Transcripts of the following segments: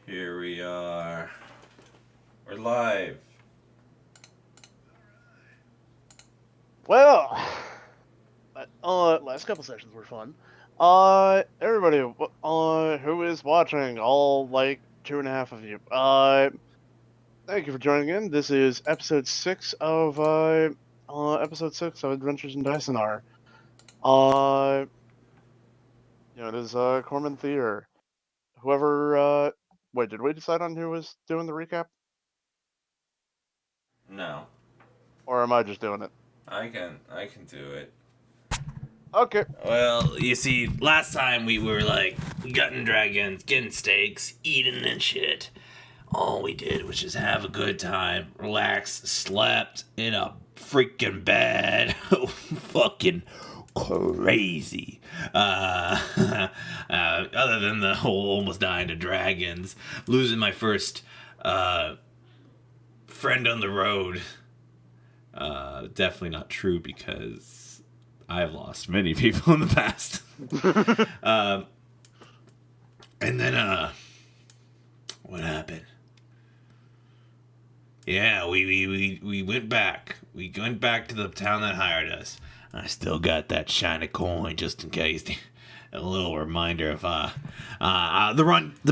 Here we are. We're live. Well, last couple sessions were fun. Everybody, who is watching, all like 2.5 of you, thank you for joining in. This is episode 6 of Adventures in Dysonar. Uh, it is, Cormanthyr. Whoever, wait, did we decide on who was doing the recap? No, Or am I just doing it? I can do it. Okay. Well, you see, last time we were like gutting dragons, getting steaks, eating and shit. All we did was just have a good time, relax, slept in a freaking bed. Fucking crazy. Other than the whole almost dying to dragons, losing my first friend on the road. Definitely not true because I've lost many people in the past. And then, what happened? Yeah, we went back. We went back to the town that hired us. I still got that shiny coin just in case. A little reminder of the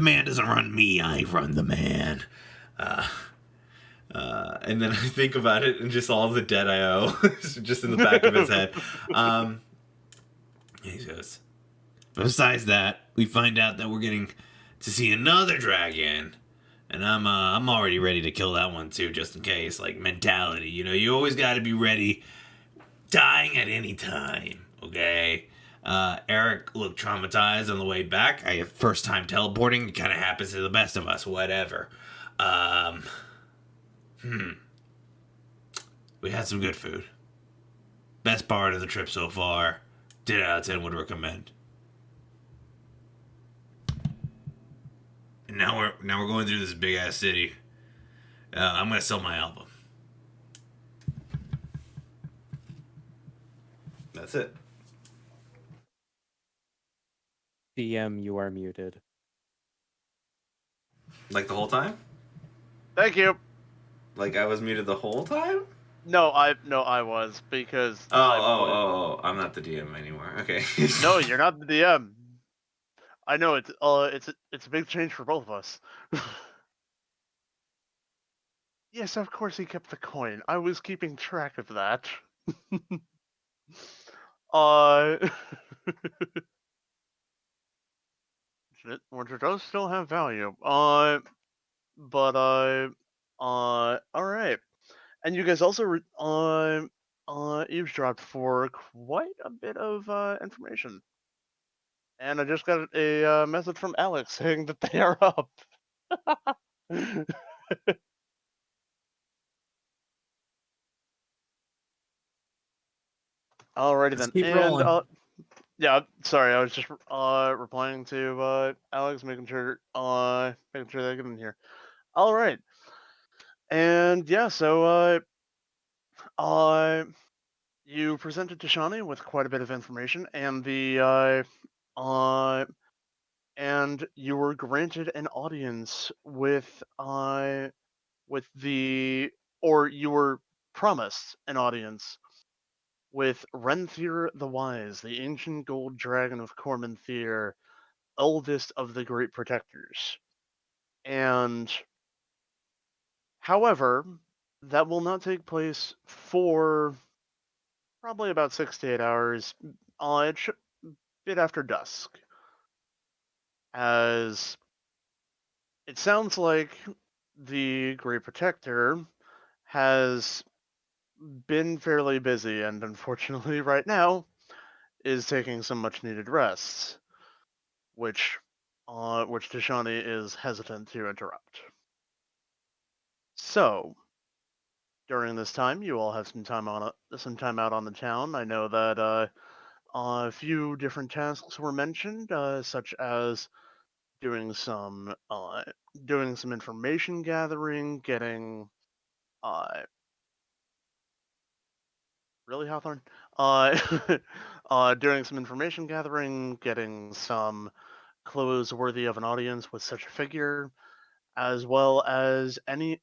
man doesn't run me, I run the man. And then I think about it and just all the debt I owe just in the back of his head. He goes, besides that, we find out that we're getting to see another dragon. And I'm already ready to kill that one too, just in case. Like mentality, you always got to be ready, dying at any time. Okay. Eric looked traumatized on the way back. I have first time teleporting. It kind of happens to the best of us. Whatever. Um, we had some good food. Best part of the trip so far. 10 out of 10 would recommend. And now we're going through this big ass city. I'm gonna sell my album. That's it. DM, you are muted. Like the whole time? Thank you. Like I was muted the whole time? No, I was, because I'm not the DM anymore. Okay. No, you're not the DM. I know it's a big change for both of us. Yes, of course he kept the coin. I was keeping track of that. uh, which does still have value. All right. And you guys also eavesdropped for quite a bit of information. And I just got a message from Alex saying that they are up. Alrighty Let's then. keep And rolling. yeah, sorry, I was just replying to Alex, making sure they get in here. All right. And yeah, so you presented to Shawnee with quite a bit of information, and and you were granted an audience with the or you were promised an audience with Renthir the Wise, the ancient gold dragon of Cormanthyr, eldest of the Great Protectors. And however, that will not take place for probably about 6 to 8 hours, it's a bit after dusk, as it sounds like the Great Protector has been fairly busy, and unfortunately, right now, is taking some much needed rests, which Tashani is hesitant to interrupt. So, during this time, you all have some time out on the town. I know that a few different tasks were mentioned, such as doing some uh, doing some information gathering, getting uh, really Hawthorne, uh, doing some information gathering, getting some clothes worthy of an audience with such a figure, as well as anything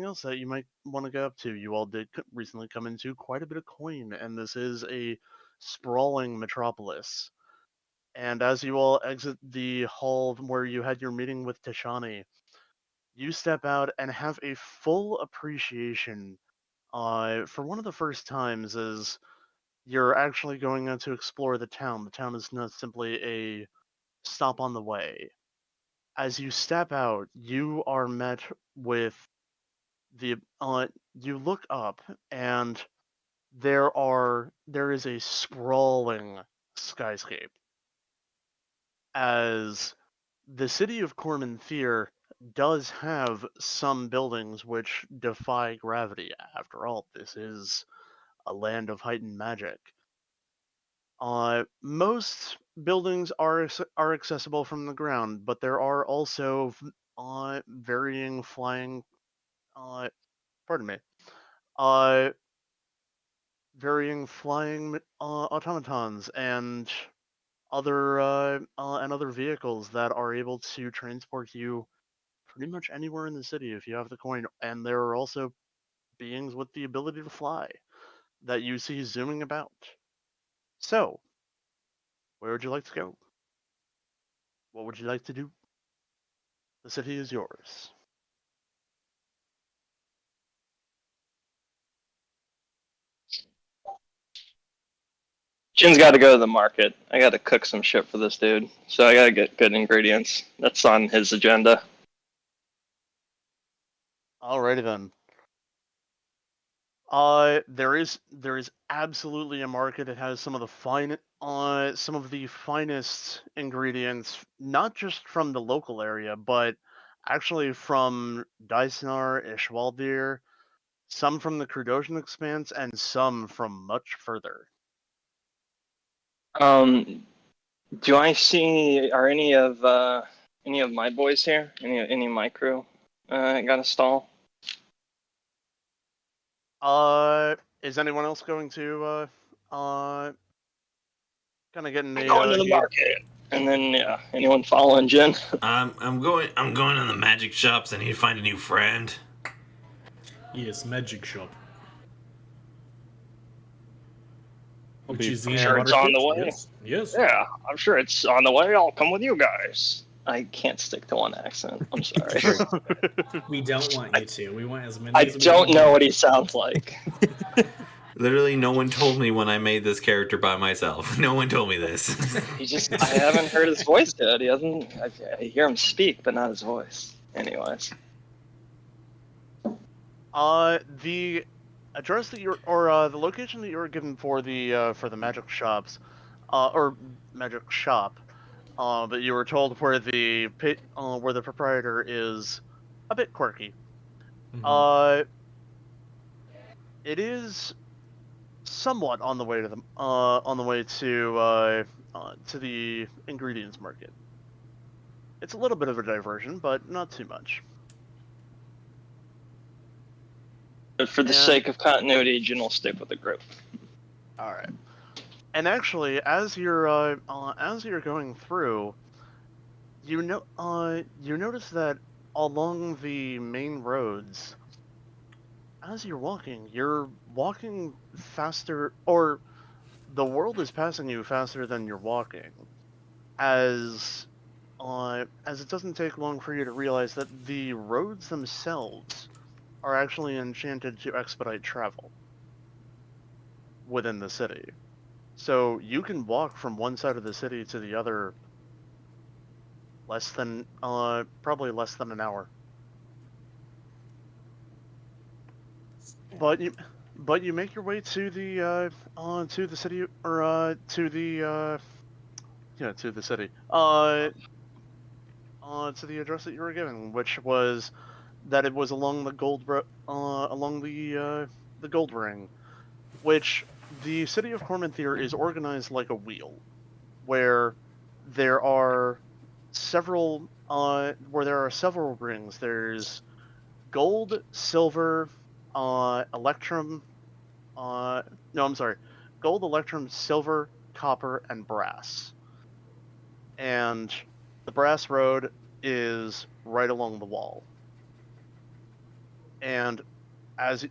else that you might want to get up to. You all did recently come into quite a bit of coin, and this is a sprawling metropolis. And as you all exit the hall where you had your meeting with Tishani, you step out and have a full appreciation for one of the first times as you're actually going out to explore the town. The town is not simply a stop on the way. As you step out, you are met with the you look up and there is a sprawling skyscape as the city of Cormanthyr does have some buildings which defy gravity. After all, this is a land of heightened magic. Most buildings are accessible from the ground, but there are also varying flying. Pardon me. Uh, Varying flying automatons and other vehicles that are able to transport you pretty much anywhere in the city if you have the coin. And there are also beings with the ability to fly that you see zooming about. So, where would you like to go? What would you like to do? The city is yours. Jin's got to go to the market. I got to cook some shit for this dude, so I got to get good ingredients. That's on his agenda. Alrighty then. There is absolutely a market. It has some of the finest ingredients, not just from the local area, but actually from Dysnar, Ishwaldir, some from the Credosian Expanse, and some from much further. Do I see? Are any of my boys here? Any of my crew got a stall? Is anyone else going to kind of get in the Going to the market, and then anyone following Jin? I'm going to the magic shops. I need to find a new friend. Yes, magic shop. I'll Which be is I'm in sure it's on the Waterford? way. Yes. Yes. Yeah, I'm sure it's on the way. I'll come with you guys. I can't stick to one accent. I'm sorry. We don't want you to. We want as many I as we don't can know get. what he sounds like. Literally, no one told me when I made this character by myself. No one told me this. I haven't heard his voice yet. He hasn't. I hear him speak, but not his voice. Anyways. The address that the location that you were given for the magic shops, or magic shop, but you were told where where the proprietor is a bit quirky. Mhm. It is somewhat on the way to the ingredients market. It's a little bit of a diversion, but not too much. But for the And- sake of continuity, Jin will stick with the group. All right. And actually, as you're going through, you notice that along the main roads, as you're walking faster, or the world is passing you faster than you're walking, as it doesn't take long for you to realize that the roads themselves are actually enchanted to expedite travel within the city. So you can walk from one side of the city to the other probably less than an hour. But you make your way to the city, or to the city, to the address that you were given, which was that it was along the the gold ring, which the city of Cormanthyr is organized like a wheel, where there are several rings. There's gold, silver, electrum. No, I'm sorry. Gold, electrum, silver, copper, and brass. And the brass road is right along the wall. And as you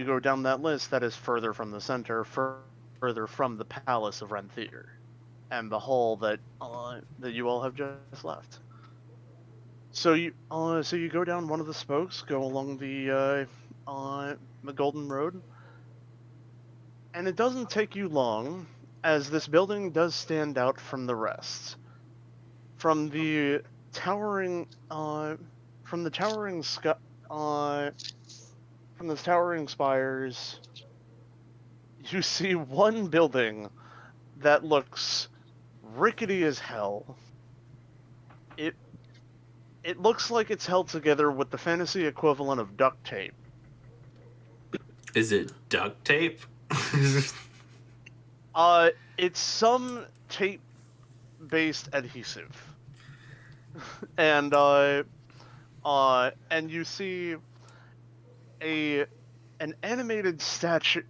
go down that list, that is further from the center, further from the Palace of Cormanthyr, and the hall that you all have just left. So you go down one of the spokes, go along the Golden Road, and it doesn't take you long, as this building does stand out from the rest. From the towering spires, you see one building that looks rickety as hell. It looks like it's held together with the fantasy equivalent of duct tape. Is it duct tape? It's some tape-based adhesive, and you see an animated statue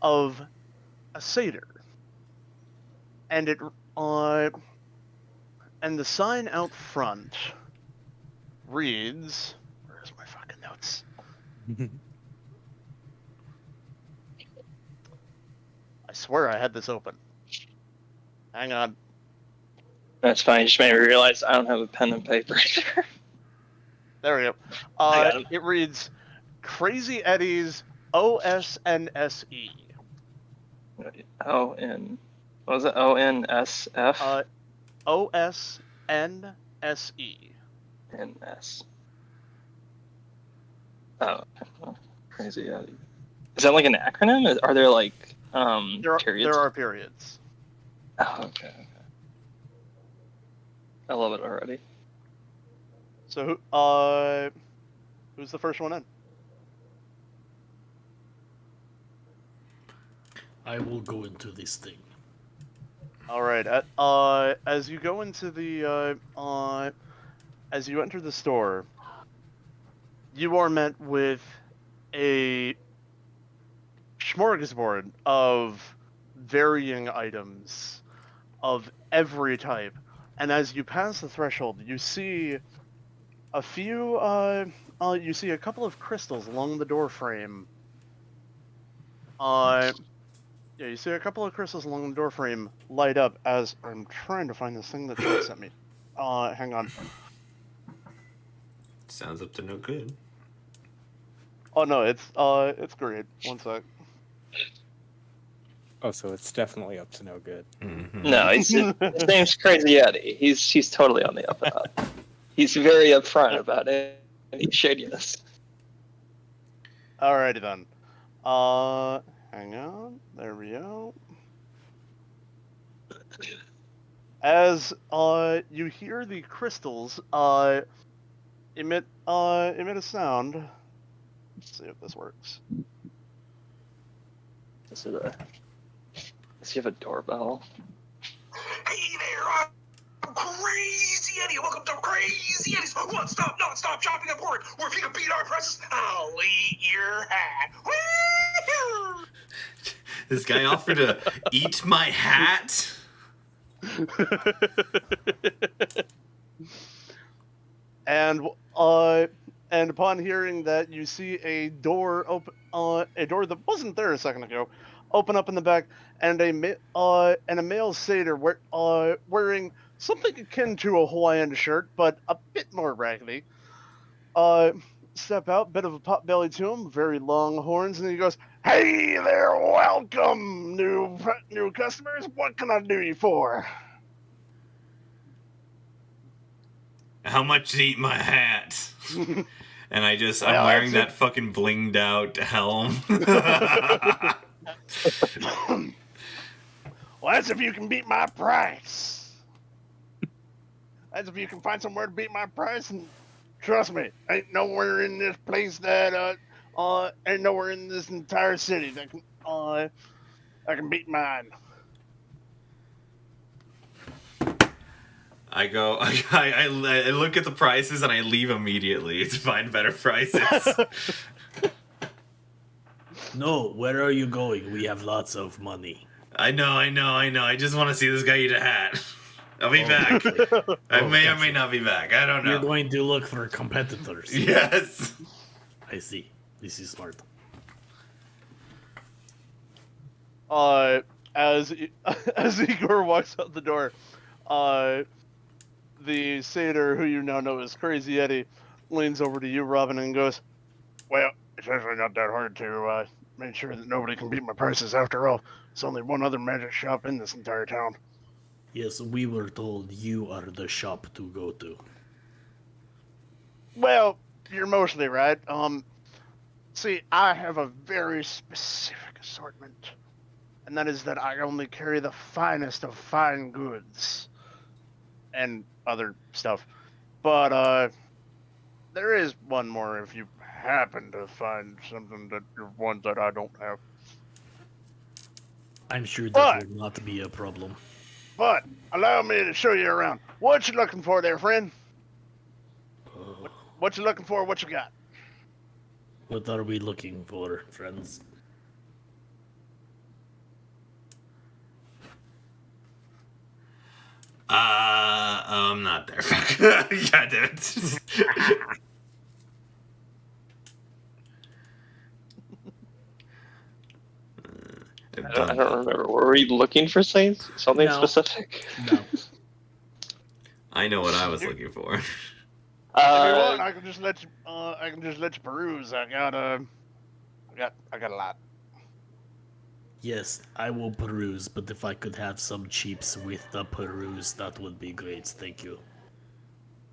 of a satyr, and and the sign out front reads, "Where's my fucking notes?" I swear I had this open. Hang on. That's fine. You just made me realize I don't have a pen and paper either. There we go. I got it. It reads, Crazy Eddie's OSNSE. O-N... What was it? O-N-S-F? OSNSE. N-S. Oh, okay. Crazy Eddie. Is that like an acronym? Are there like periods? There are periods. Oh, okay. I love it already. So, who's the first one in? I will go into this thing. All right. As you go into the as you enter the store, you are met with a smorgasbord of varying items of every type. And as you pass the threshold, you see a few you see a couple of crystals along the door frame. Yeah, you see a couple of crystals along the door frame light up as I'm trying to find this thing that Chuck sent me. Hang on. Sounds up to no good. Oh no, it's great. One sec. Oh, so it's definitely up to no good. Mm-hmm. No, his name's Crazy Eddie. He's totally on the up and up. He's very upfront about it. Any shadiness. Alrighty then. Hang on. There we go. As you hear the crystals emit a sound. Let's see if this works. Does he have a doorbell? Hey there, I'm Crazy Eddie. Welcome to Crazy Eddie's one-stop, non-stop shopping report. Where if you can beat our prices, I'll eat your hat. Woo! This guy offered to eat my hat? And upon hearing that, you see a door open, a door that wasn't there a second ago, open up in the back, and a male satyr wearing something akin to a Hawaiian shirt, but a bit more raggedy. Step out, bit of a pot belly to him, very long horns, and he goes, "Hey there, welcome, new customers. What can I do you for?" How much to eat my hat? And I'm Well, wearing that's that fucking blinged out helm. Well, that's if you can beat my price. That's if you can find somewhere to beat my price, and trust me, ain't nowhere in this place that ain't nowhere in this entire city that can beat mine. I look at the prices and I leave immediately to find better prices. No, where are you going? We have lots of money. I know. I just want to see this guy eat a hat. I'll be back. I may or may not be back. I don't You're know. going to look for competitors. Yes. I see. This is smart. As as Igor walks out the door, the satyr, who you now know as Crazy Eddie, leans over to you, Robin, and goes, "Well, it's actually not that hard to make sure that nobody can beat my prices. After all, there's only one other magic shop in this entire town." Yes, we were told you are the shop to go to. Well, you're mostly right. See, I have a very specific assortment, and that is that I only carry the finest of fine goods and other stuff. But there is one more if you happen to find something that you want that I don't have. I'm sure that But- will not be a problem. But allow me to show you around. What you looking for there, friend? What you looking for? What you got? What are we looking for, friends? I'm not there. God damn it. I don't remember. Were we looking for something No. specific? No. I know what I was looking for. If you want, I can just let you. I can just let you peruse. I got a lot. Yes, I will peruse, but if I could have some cheaps with the peruse, that would be great. Thank you.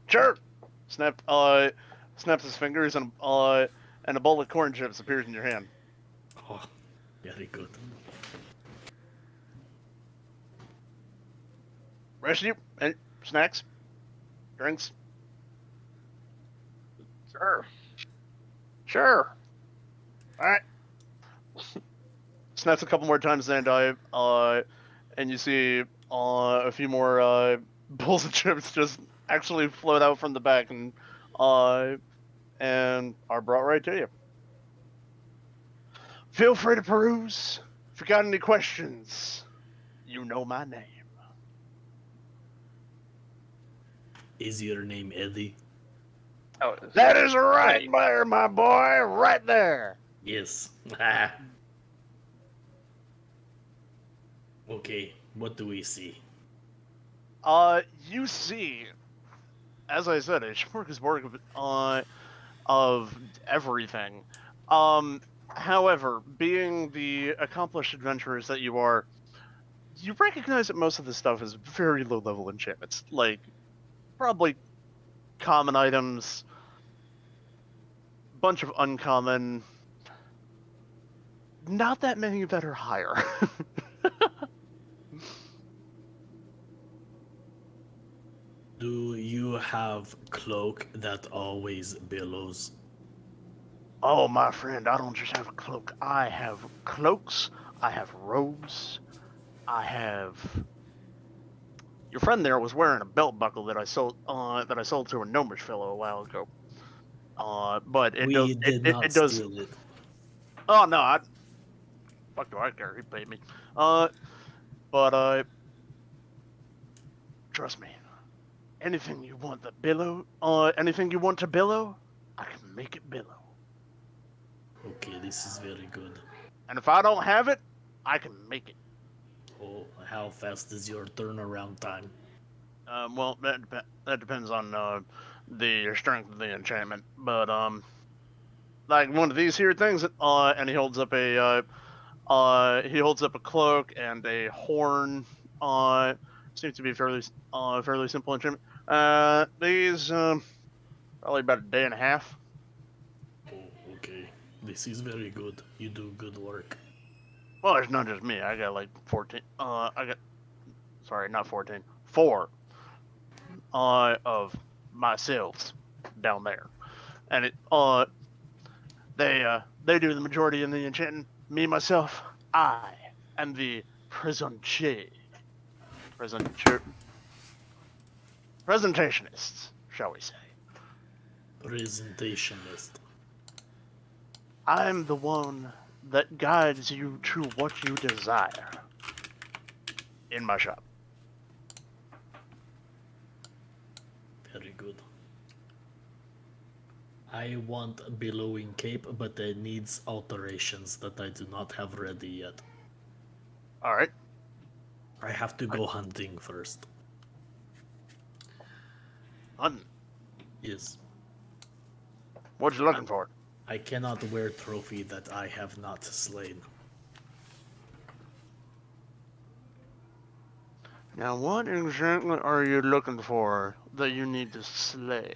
Sure. Snaps his fingers and a bowl of corn chips appears in your hand. Oh, very good. Rest of you, any snacks, drinks. Sure. All right. Snaps a couple more times, and you see a few more bowls of chips just actually float out from the back and are brought right to you. Feel free to peruse. If you got any questions, you know my name. Is your name Eddie? Oh, That is right there, my boy, right there. Yes. Okay, what do we see? You see, as I said, a smorgasbord of everything. However, being the accomplished adventurers that you are, you recognize that most of the stuff is very low-level enchantments, like probably common items, bunch of uncommon, not that many that are higher. Do you have cloak that always billows? Oh, my friend, I don't just have a cloak. I have cloaks, I have robes, I have... Your friend there was wearing a belt buckle that I sold to a gnomish fellow a while ago. But it We does... did it, not it does... steal it. Oh, no, fuck do I care? He paid me. But trust me. Anything you want to billow, anything you want to billow, I can make it billow. Okay, this is very good. And if I don't have it, I can make it. Oh, how fast is your turnaround time? Well, that depends on the strength of the enchantment. But like one of these here things, and he holds up a cloak and a horn. Seems to be fairly simple enchantment. These probably about a day and a half. Oh, okay. This is very good. You do good work. Well, it's not just me. I got like 14. Sorry, not 14. 4 of myself down there, and they do the majority of the enchanting. Me myself, I am the presentationist, shall we say? Presentationist. I'm the one that guides you to what you desire in my shop. good. I want a billowing cape, but it needs alterations that I do not have ready yet. All right. I have to go hunting first. Hunting. Yes. What you looking for? I cannot wear trophy that I have not slain. Now, what exactly are you looking for that you need to slay?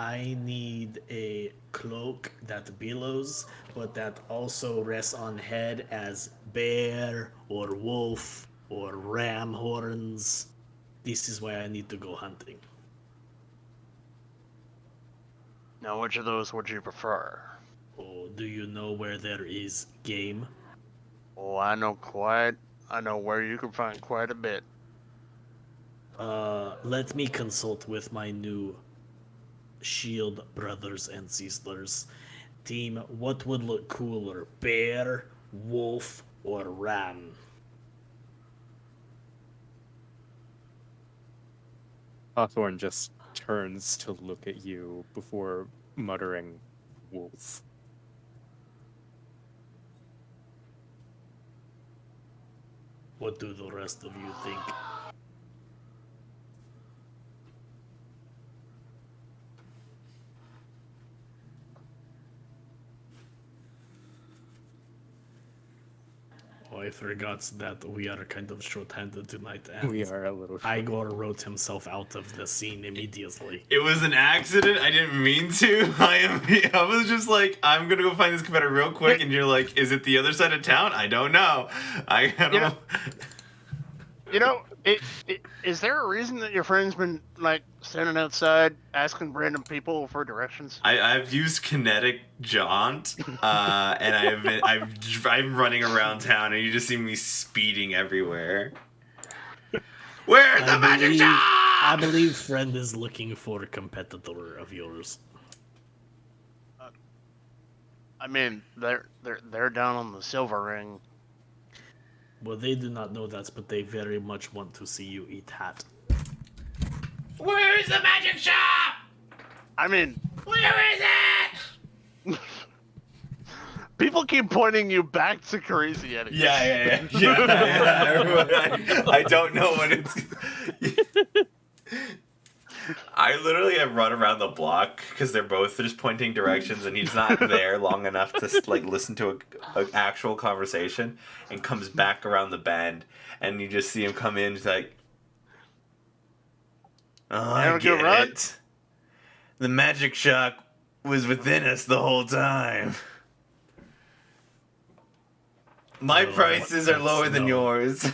I need a cloak that billows, but that also rests on head as bear or wolf or ram horns. This is why I need to go hunting. Now, which of those would you prefer? Oh, do you know where there is game? Oh, I know where you can find quite a bit. Let me consult with my new shield brothers and sisters. Team, what would look cooler, bear, wolf, or ram? Hawthorne just turns to look at you before muttering, wolf. What do the rest of you think? Oh, I forgot that we are kind of short-handed tonight, and We are a little Igor wrote himself out of the scene immediately. It was an accident. I didn't mean to. I was just like, I'm gonna go find this computer real quick, and you're like, is it the other side of town? I don't know. I don't know. You know, is there a reason that your friend's been like standing outside asking random people for directions? I've used kinetic jaunt, and I'm running around town, and you just see me speeding everywhere. Where's the magic shop? I believe friend is looking for a competitor of yours. I mean, they're down on the Silver Ring. Well, they do not know that, but they very much want to see you eat hat. Where's the magic shop? I mean, Where is it? people keep pointing you back to Crazy Eddie. Yeah. I don't know what it's. I literally have run around the block because they're both just pointing directions, and he's not there long enough to like listen to an actual conversation, and comes back around the bend, and you just see him come in. He's like, "Oh, I get it. The magic shock was within us the whole time. My Oh, prices are lower than no. yours."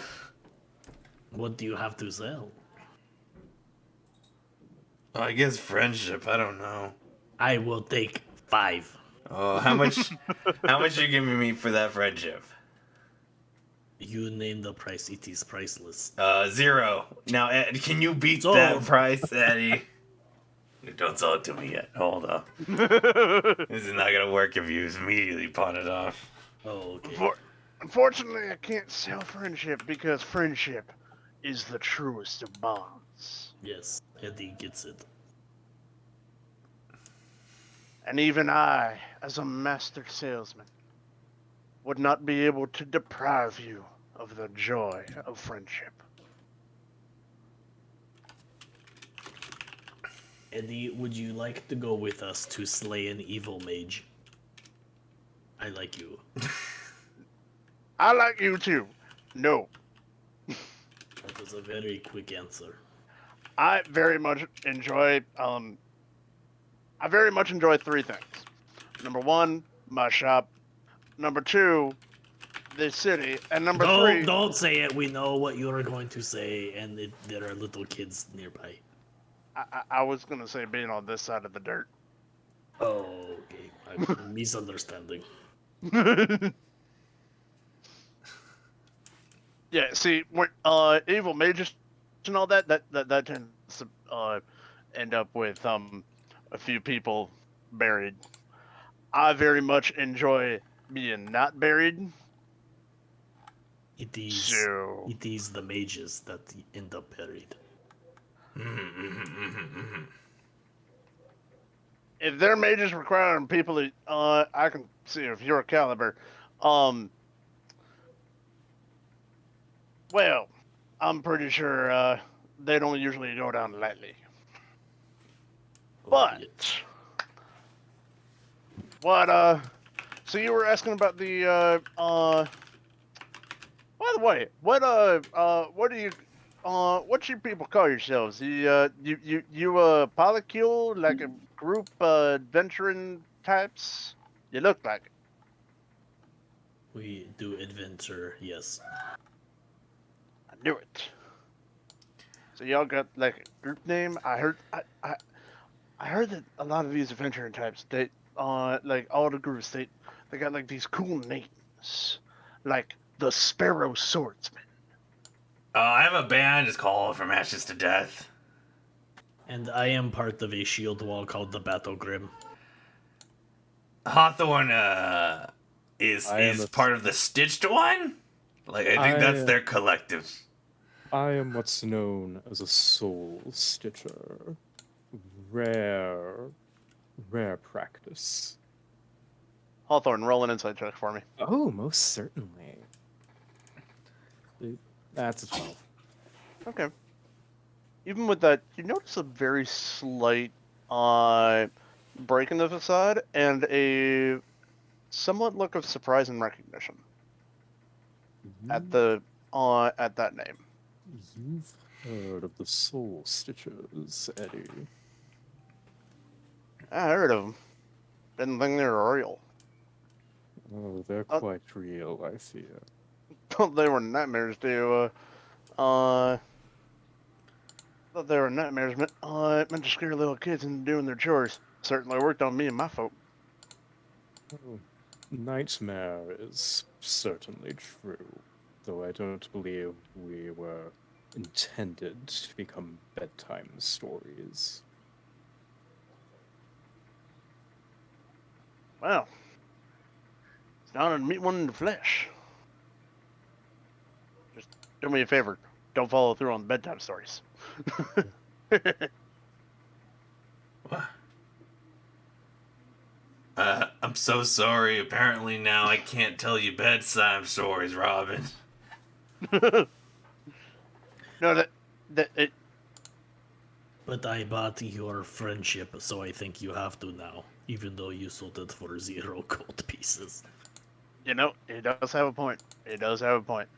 What do you have to sell? I guess friendship. I don't know. I will take 5. Oh, how much? How much are you giving me for that friendship? You name the price, it is priceless. 0. Now, Ed, can you beat Sold. that price, Eddie? Don't sell it to me yet. Hold up. This is not gonna work if you immediately pawn it off. Oh, okay. Unfortunately, I can't sell friendship because friendship is the truest of bonds. Yes, Eddie gets it. And even I, as a master salesman, would not be able to deprive you of the joy of friendship. Eddie, would you like to go with us to slay an evil mage? I like you. I like you too. No. That was a very quick answer. I very much enjoy 3 things. Number 1, my shop. Number 2, this city. And number 3, Don't say it. We know what you are going to say, and there are little kids nearby. I was gonna say being on this side of the dirt. Oh, okay. I'm misunderstanding. Yeah, see, when evil mages and all that tends to end up with a few people buried. I very much enjoy being not buried. It is So the mages that end up buried. If their mages requiring people to, I can see if you're a caliber. Well, I'm pretty sure they don't usually go down lightly. But what? So you were asking about the By the way, what do you what you people call yourselves? You polycule, like a group adventuring types? You look like it. We do adventure, yes. I knew it. So y'all got like a group name? I heard that a lot of these adventuring types, they like all the groups, they got like these cool names, like the Sparrow Swordsman. I have a band. It's called From Ashes to Death. And I am part of a shield wall called the Battle Grim. Hawthorne is a- part of the Stitched one. Like I think that's their collective. I am what's known as a soul stitcher. Rare practice. Hawthorne, roll an insight check for me. Oh, most certainly. That's a 12. Okay. Even with that, you notice a very slight break in the facade and a somewhat look of surprise and recognition at that name. You've heard of the soul stitchers, Eddie. I heard of them. Didn't think they were real. Oh, they're quite real, I fear. Thought they were nightmares to thought they were nightmares meant to scare little kids into doing their chores. Certainly worked on me and my folk. Oh, nightmare is certainly true, though I don't believe we were intended to become bedtime stories. Well, it's an honor to meet one in the flesh. Just do me a favor. Don't follow through on bedtime stories. What? I'm so sorry. Apparently now I can't tell you bedtime stories, Robin. No, it. But I bought your friendship, so I think you have to now, even though you sold it for 0 gold pieces. You know, it does have a point. It does have a point.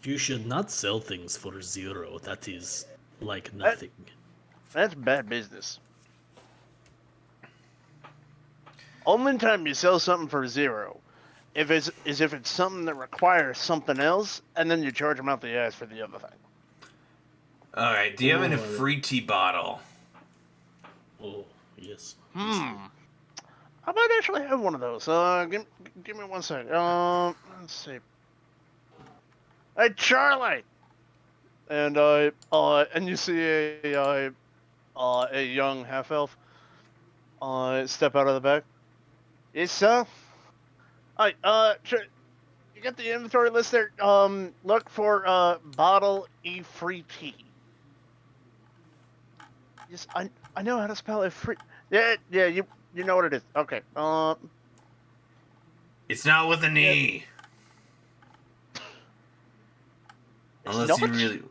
You should not sell things for 0. That is like nothing. That's bad business. Only time you sell something for 0 if it's something that requires something else, and then you charge them out the ass for the other thing. All right. Do you have any Or- free tea bottle? Oh, yes. I might actually have one of those. Give me 1 second. Let's see. Hey, Charlie. And you see a young half elf step out of the back. Yes, sir. Hi, you got the inventory list there? Look for bottle E free tea. Yes, I know how to spell it free. Yeah, you know what it is. Okay. It's not with an E. Unless not? you really.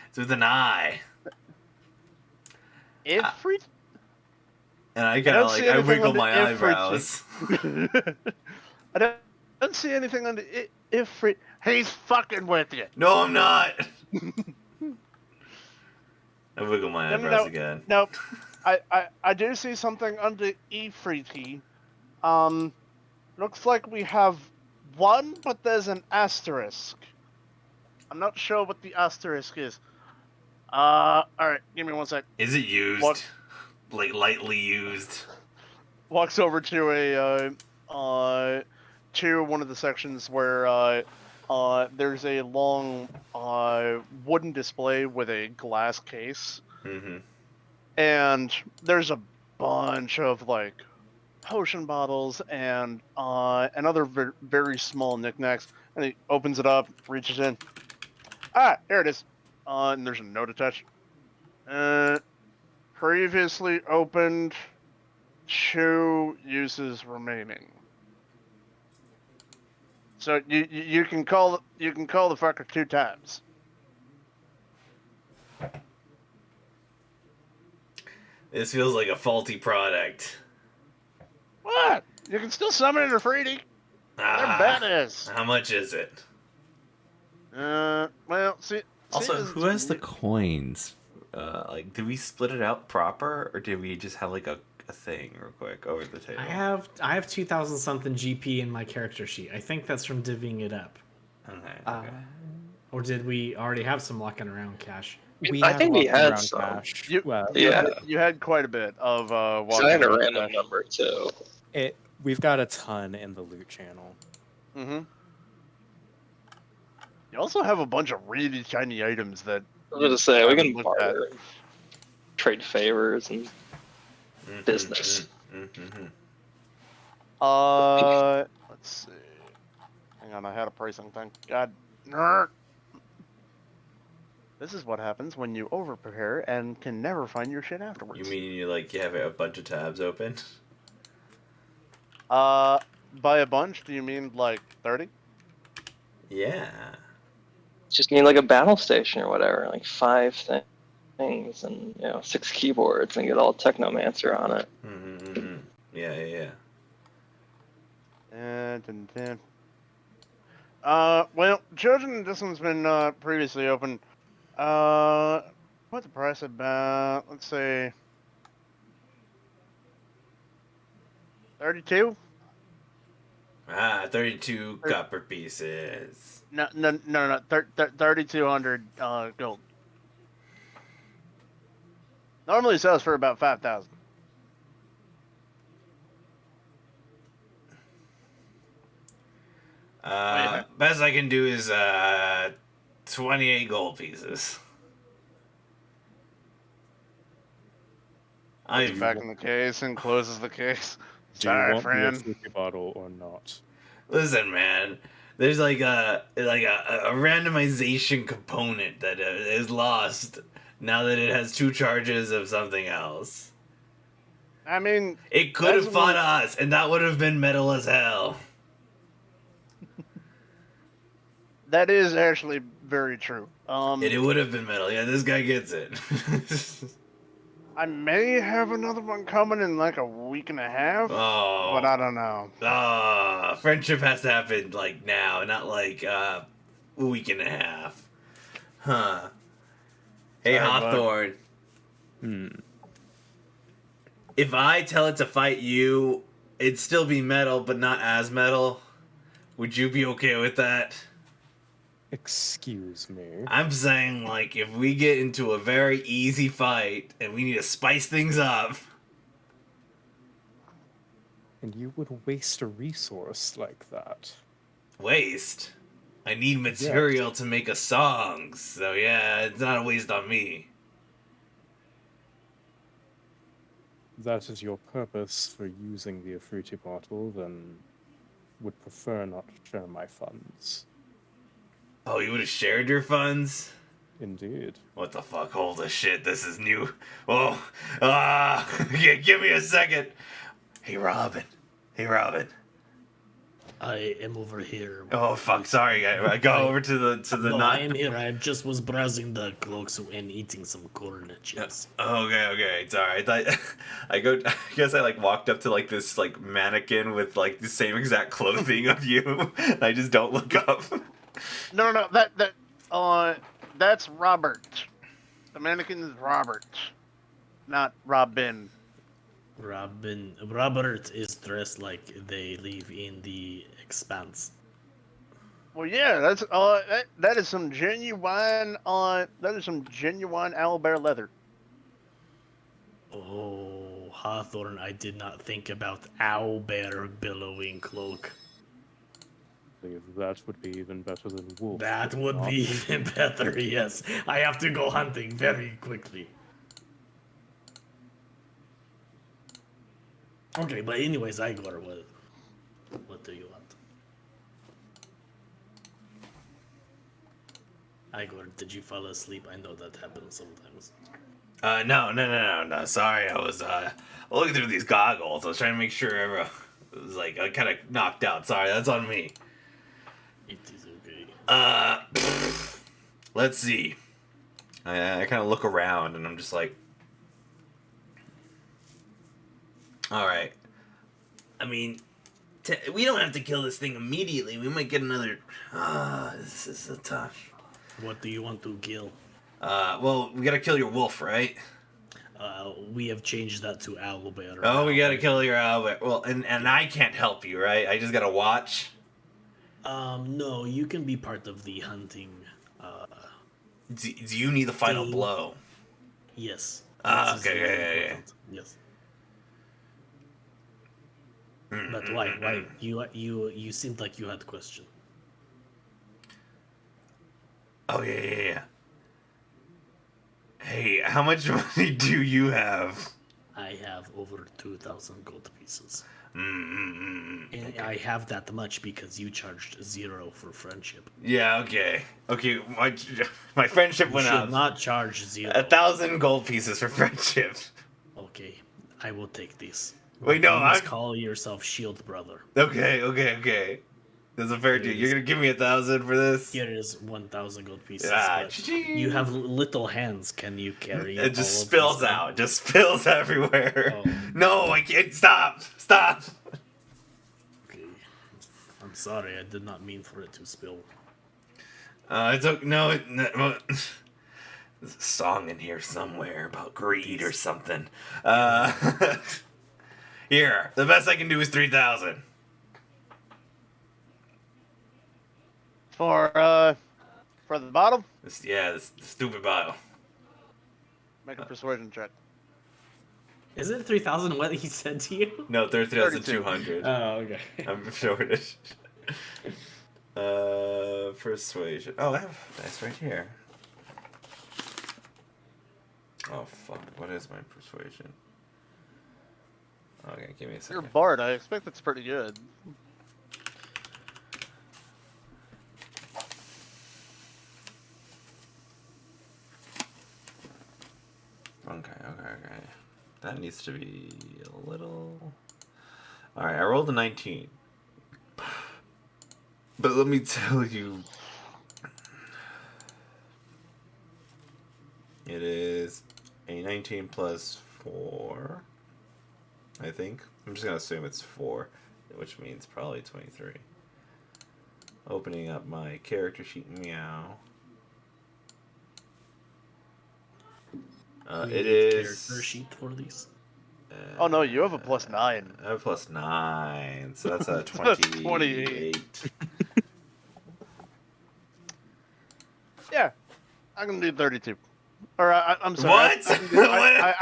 It's with an I. Ifrit? And I kind of like, I wiggle my eyebrows. I don't see anything on the Ifrit. He's fucking with you. No, I'm not. I wiggle my eyebrows again. Nope. I do see something under Ifriti. Looks like we have one, but there's an asterisk. I'm not sure what the asterisk is. Alright, give me 1 sec. Is it used? What? Like lightly used? Walks over to to one of the sections where there's a long wooden display with a glass case. Mm-hmm. And there's a bunch of like potion bottles and other very small knickknacks. And he opens it up, reaches in. Ah, here it is. And there's a note attached. Previously opened. 2 uses remaining. So you can call the fucker 2 times. This feels like a faulty product. What? You can still summon it for 3D. They're badass. How much is it? Well, see. Also, as who has the coins? Like, did we split it out proper, or did we just have like a thing real quick over the table? I have 2,000 something GP in my character sheet. I think that's from divvying it up. Okay. Or did we already have some walking around cash? I think we had around some. cash. You, Well, you had quite a bit of So I had a random number too. we've got a ton in the loot channel. Mm-hmm. You also have a bunch of really shiny items that. I was gonna say we can looked at. barter, and trade favors, and business. Let's see. Hang on, I had a pricing thing. God. Nerd. This is what happens when you over prepare and can never find your shit afterwards. You mean you have a bunch of tabs open? By a bunch, do you mean like 30? Yeah. Just need like a battle station or whatever, like 5 things, and 6 keyboards, and get all Technomancer on it. Yeah. Well, judging this one's been previously open. What's the price about? Let's say 32. 32 copper pieces. No, 3,200 gold. Normally sells for about 5,000. Best I can do is 28 gold pieces. Puts it back in the case and closes the case. Do you Sorry, want friend. the Fruity bottle or not? Listen, man. There's like a randomization component that is lost now that it has 2 charges of something else. I mean, It could have fought us, and that would have been metal as hell. that is actually very true. It would have been metal. Yeah, this guy gets it. I may have another one coming in like a week and a half, but I don't know. Friendship has to happen like now, not like a week and a half. Huh. Hey, Sorry, bud. Hawthorne. If I tell it to fight you, it'd still be metal, but not as metal. Would you be okay with that? Excuse me. I'm saying, like, if we get into a very easy fight and we need to spice things up. And you would waste a resource like that. Waste? I need material to make a song, so yeah, it's not a waste on me. That is your purpose for using the Fruity bottle, then would prefer not to share my funds. Oh, you would have shared your funds? Indeed. What the fuck? Holy shit, this is new. Oh, give me a second. Hey, Robin. I am over here. Oh, fuck, sorry. I go over to the No, not... I am here. I just was browsing the cloaks and eating some corn chips. Okay, sorry. I guess I walked up to this mannequin with the same exact clothing of you. And I just don't look up. No, that's Robert. The mannequin is Robert, not Robin. Robert is dressed like they live in the Expanse. Well, yeah, that's that is some genuine owlbear leather. Oh, Hawthorne, I did not think about owlbear billowing cloak. That would be even better than wolf. That would be even better, yes. I have to go hunting very quickly. Okay, but anyways, Igor, what do you want? Igor, did you fall asleep? I know that happens sometimes. No. Sorry, I was looking through these goggles. I was trying to make sure it was like I kind of knocked out. Sorry, that's on me. It is okay. Let's see. I kind of look around and I'm just like, all right. I mean, we don't have to kill this thing immediately. We might get another. This is so tough. What do you want to kill? Well, we gotta kill your wolf, right? We have changed that to owlbear. Oh, we gotta kill your owlbear. Well, and I can't help you, right? I just gotta watch. No, you can be part of the hunting. Do you need the final Team. blow? Yes. Ah, This is okay, very yeah. important. Yes. But why? Why? You seemed like you had a question. Oh yeah. Hey, how much money do you have? I have over 2,000 gold pieces. Okay. And I have that much because you charged 0 for friendship. Yeah, okay. Okay, my friendship You went should up. not charge 0. 1,000 gold pieces for friendship. Okay, I will take this. Wait, no, You must I'm... call yourself Shield Brother. Okay. That's a fair deal. You're gonna give me 1,000 for this? Here is 1,000 gold pieces. Ah, but ching. you have little hands. Can you carry It just all of spills this out. Just spills everywhere. Oh. No, I can't. Stop. Okay. I'm sorry, I did not mean for it to spill. It's okay. No, well, there's a song in here somewhere about greed or something. Here, the best I can do is 3,000. For the bottom, This stupid bottle. make a persuasion check. Is it 3,000 what he said to you? No, 3,200. Oh, okay. I'm short. Persuasion. Oh, I have dice right here. Oh fuck! What is my persuasion? Okay, give me a You're a second. bard. I expect that's pretty good. Okay. That needs to be a little... Alright, I rolled a 19. But let me tell you... It is a 19 plus 4, I think. I'm just gonna assume it's 4, which means probably 23. Opening up my character sheet, meow. It is... Character sheet for these? Oh no, you have a +9. I have +9, so that's a 28. 28. Yeah, I can do 32. Or I'm sorry. What? I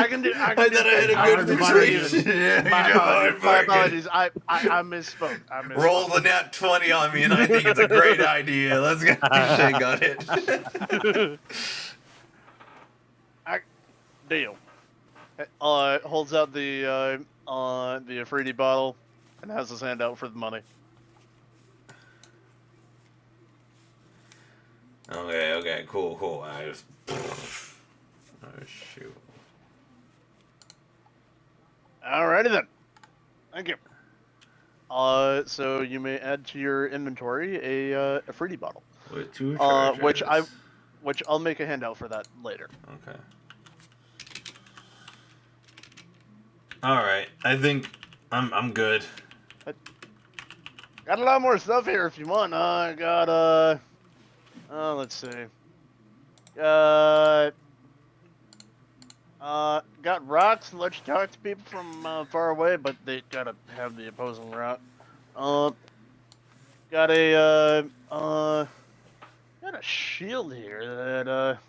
can do. I thought I had a good persuasion. Yeah, My apologies. I misspoke. Roll the nat 20 on me, and I think it's a great idea. Let's get shake on it. Deal. Holds out the Afridi bottle and has his hand out for the money. Okay, cool. I just... Oh, shoot. Alrighty then. Thank you. So you may add to your inventory a Afridi bottle. With 2 which charges. I'll make a handout for that later. Okay. Alright, I think I'm good. Got a lot more stuff here if you want. I got let's see. Got rocks to let you talk to people from far away, but they gotta have the opposing rock. Got a shield here that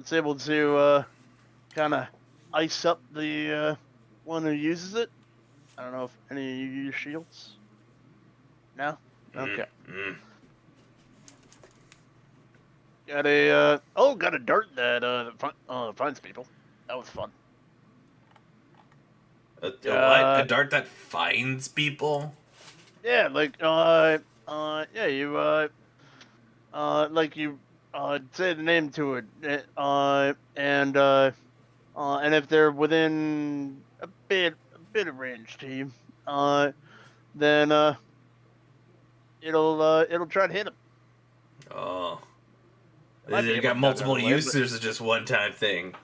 it's able to kind of ice up the one who uses it. I don't know if any of you use shields. No? Okay. Got a got a dart that finds people. That was fun. A what? A dart that finds people? Yeah, like you like you say the name to it, and if they're within a bit of range to you, then it'll try to hit them. Oh. It might Is be it able got to duck out of multiple the way, but uses or is it just one time thing?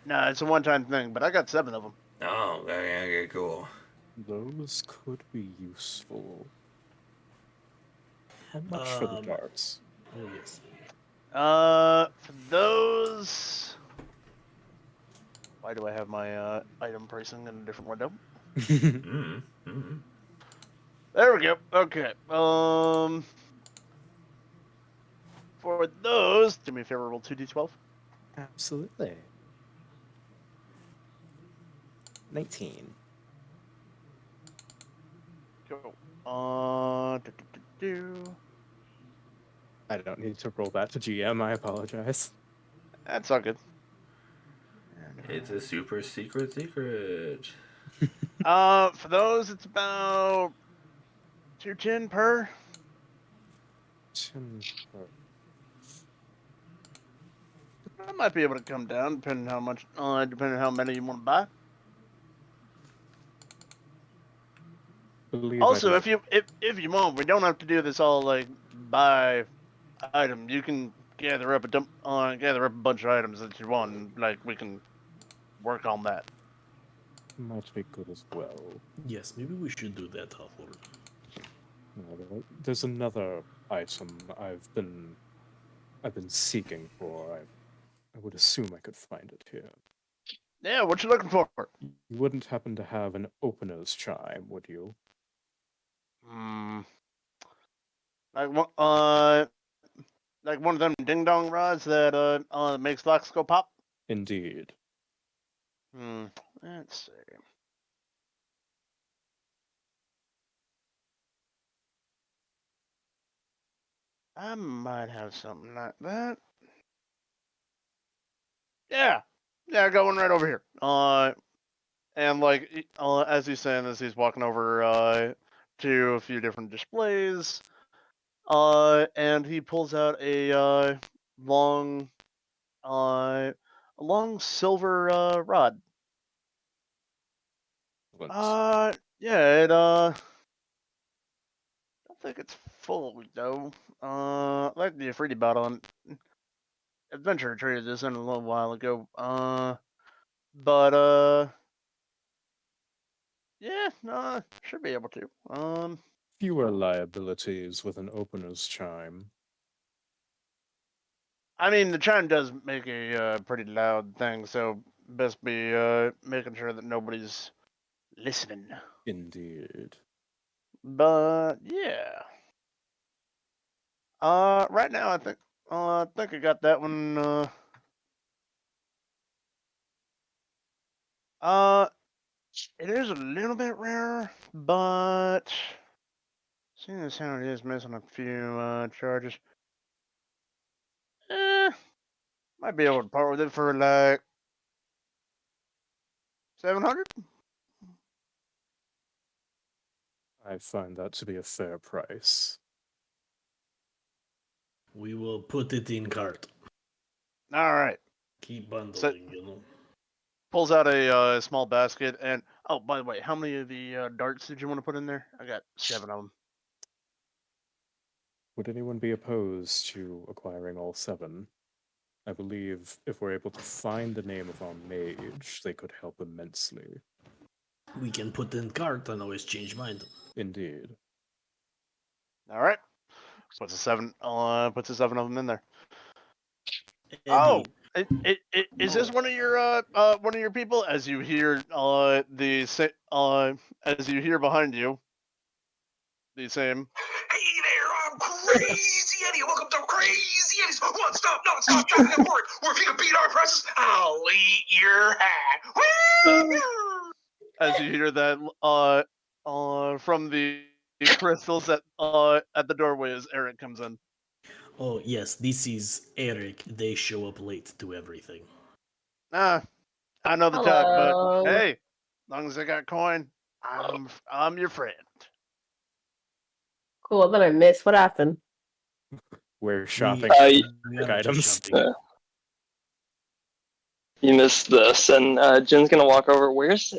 nah, it's a one-time thing. But I got 7 of them. Oh, okay, cool. Those could be useful. How much for the darts? Oh yes. For those, why do I have my item pricing in a different window? There we go. Okay. For those, do me a favor, roll 2d12. Absolutely. 19. Go. I don't need to roll that to GM, I apologize. That's all good. It's a super secret. For those, it's about 210 per. I might be able to come down, depending how much, depending on how many you want to buy. Also, if you want, we don't have to do this all like by item. You can gather up a bunch of items that you want, and like we can work on that. Might be good as well. Yes, maybe we should do that, Halford. There's another item I've been seeking for. I would assume I could find it here. Yeah, what you looking for? You wouldn't happen to have an opener's chime, would you? Like one of them ding dong rods that makes locks go pop. Indeed. Let's see. I might have something like that. Yeah, I got one right over here. And like as he's saying this, he's walking over to a few different displays. And he pulls out a long silver rod. Yeah, it I don't think it's full though. Like the Afridi bottle. Adventure traded this in a little while ago. But yeah, no, should be able to. Fewer liabilities with an opener's chime. I mean, the chime does make a pretty loud thing, so best be making sure that nobody's listening. Indeed. But yeah. Right now I think I got that one. It is a little bit rare, but seeing as how it is missing a few charges, might be able to part with it for like 700. I find that to be a fair price. We will put it in cart. All right. Keep bundling, you know. Pulls out a small basket, and oh, by the way, how many of the darts did you want to put in there? I got 7 of them. Would anyone be opposed to acquiring all 7? I believe if we're able to find the name of our mage, they could help immensely. We can put in cart and always change mind. Indeed. All right. Puts a 7 of them in there. Eddie. Oh, is this one of your people? As you hear as you hear behind you, the same. Hey there, I'm Crazy Eddie. Welcome to Crazy Eddie's one stop, non-stop shopping report. Where if you can beat our prices, I'll eat your hat. Woo! As you hear that from the crystals at the doorway as Eric comes in. Oh yes, this is Eric. They show up late to everything. I know the talk, but hey, as long as I got coin, I'm your friend. Cool. Then I missed. What happened? We're shopping we for items. shopping. You missed this, and Jin's gonna walk over.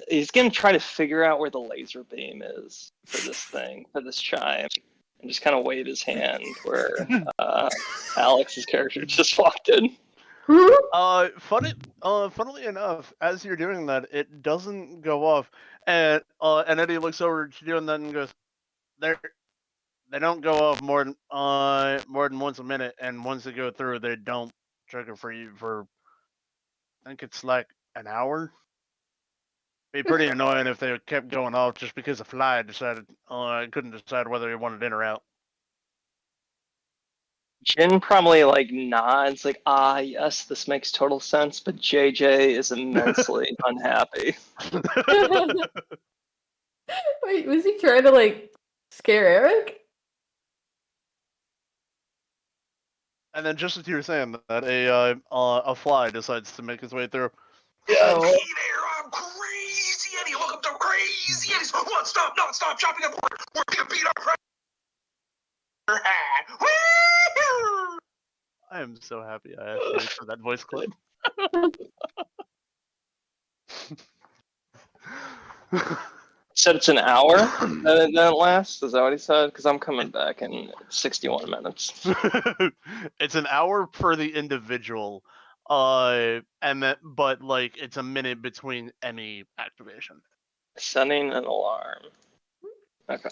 He's gonna try to figure out where the laser beam is for this thing, for this chime, and just kind of wave his hand where Alex's character just walked in. Funnily enough, as you're doing that, it doesn't go off, and Eddie looks over to you and then goes, They don't go off more than once a minute, and once they go through, they don't trigger for you for. I think it's like an hour. Be pretty annoying if they kept going off just because the fly decided couldn't decide whether he wanted in or out. Jin probably like nods, like, yes, this makes total sense, but JJ is immensely unhappy. Wait, was he trying to like scare Eric? And then just as you were saying that, a fly decides to make his way through. Hey there, I'm Crazy Eddie. Welcome to Crazy Eddie's One Stop, Non-Stop Shopping Report, where we can beat our pressure hat. Woo! I am so happy I asked for that voice clip. Said it's an hour that it lasts? Is that what he said? Because I'm coming back in 61 minutes. It's an hour per the individual, and then but like it's a minute between any activation. Setting an alarm. Okay,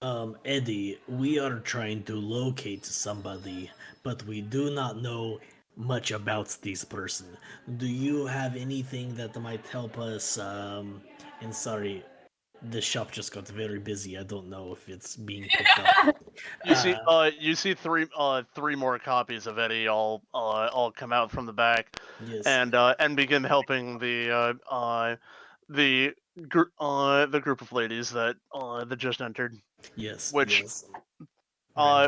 cool. Eddie, we are trying to locate somebody, but we do not know much about this person. Do you have anything that might help us? And sorry, the shop just got very busy. I don't know if it's being picked up. You see three more copies of Eddie all come out from the back, Yes. and begin helping the group of ladies that just entered. Yes. Which- yes.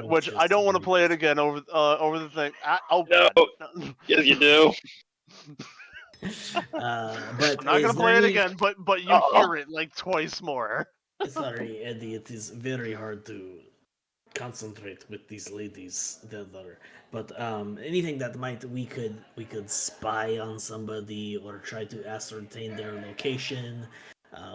Which I don't want to play it again over the thing. No. God. Yes, you do. But I'm not gonna is play there it any- again, but you Uh-oh. hear it like twice more. Sorry, Eddie. It is very hard to concentrate with these ladies that are. But anything that we could spy on somebody or try to ascertain their location.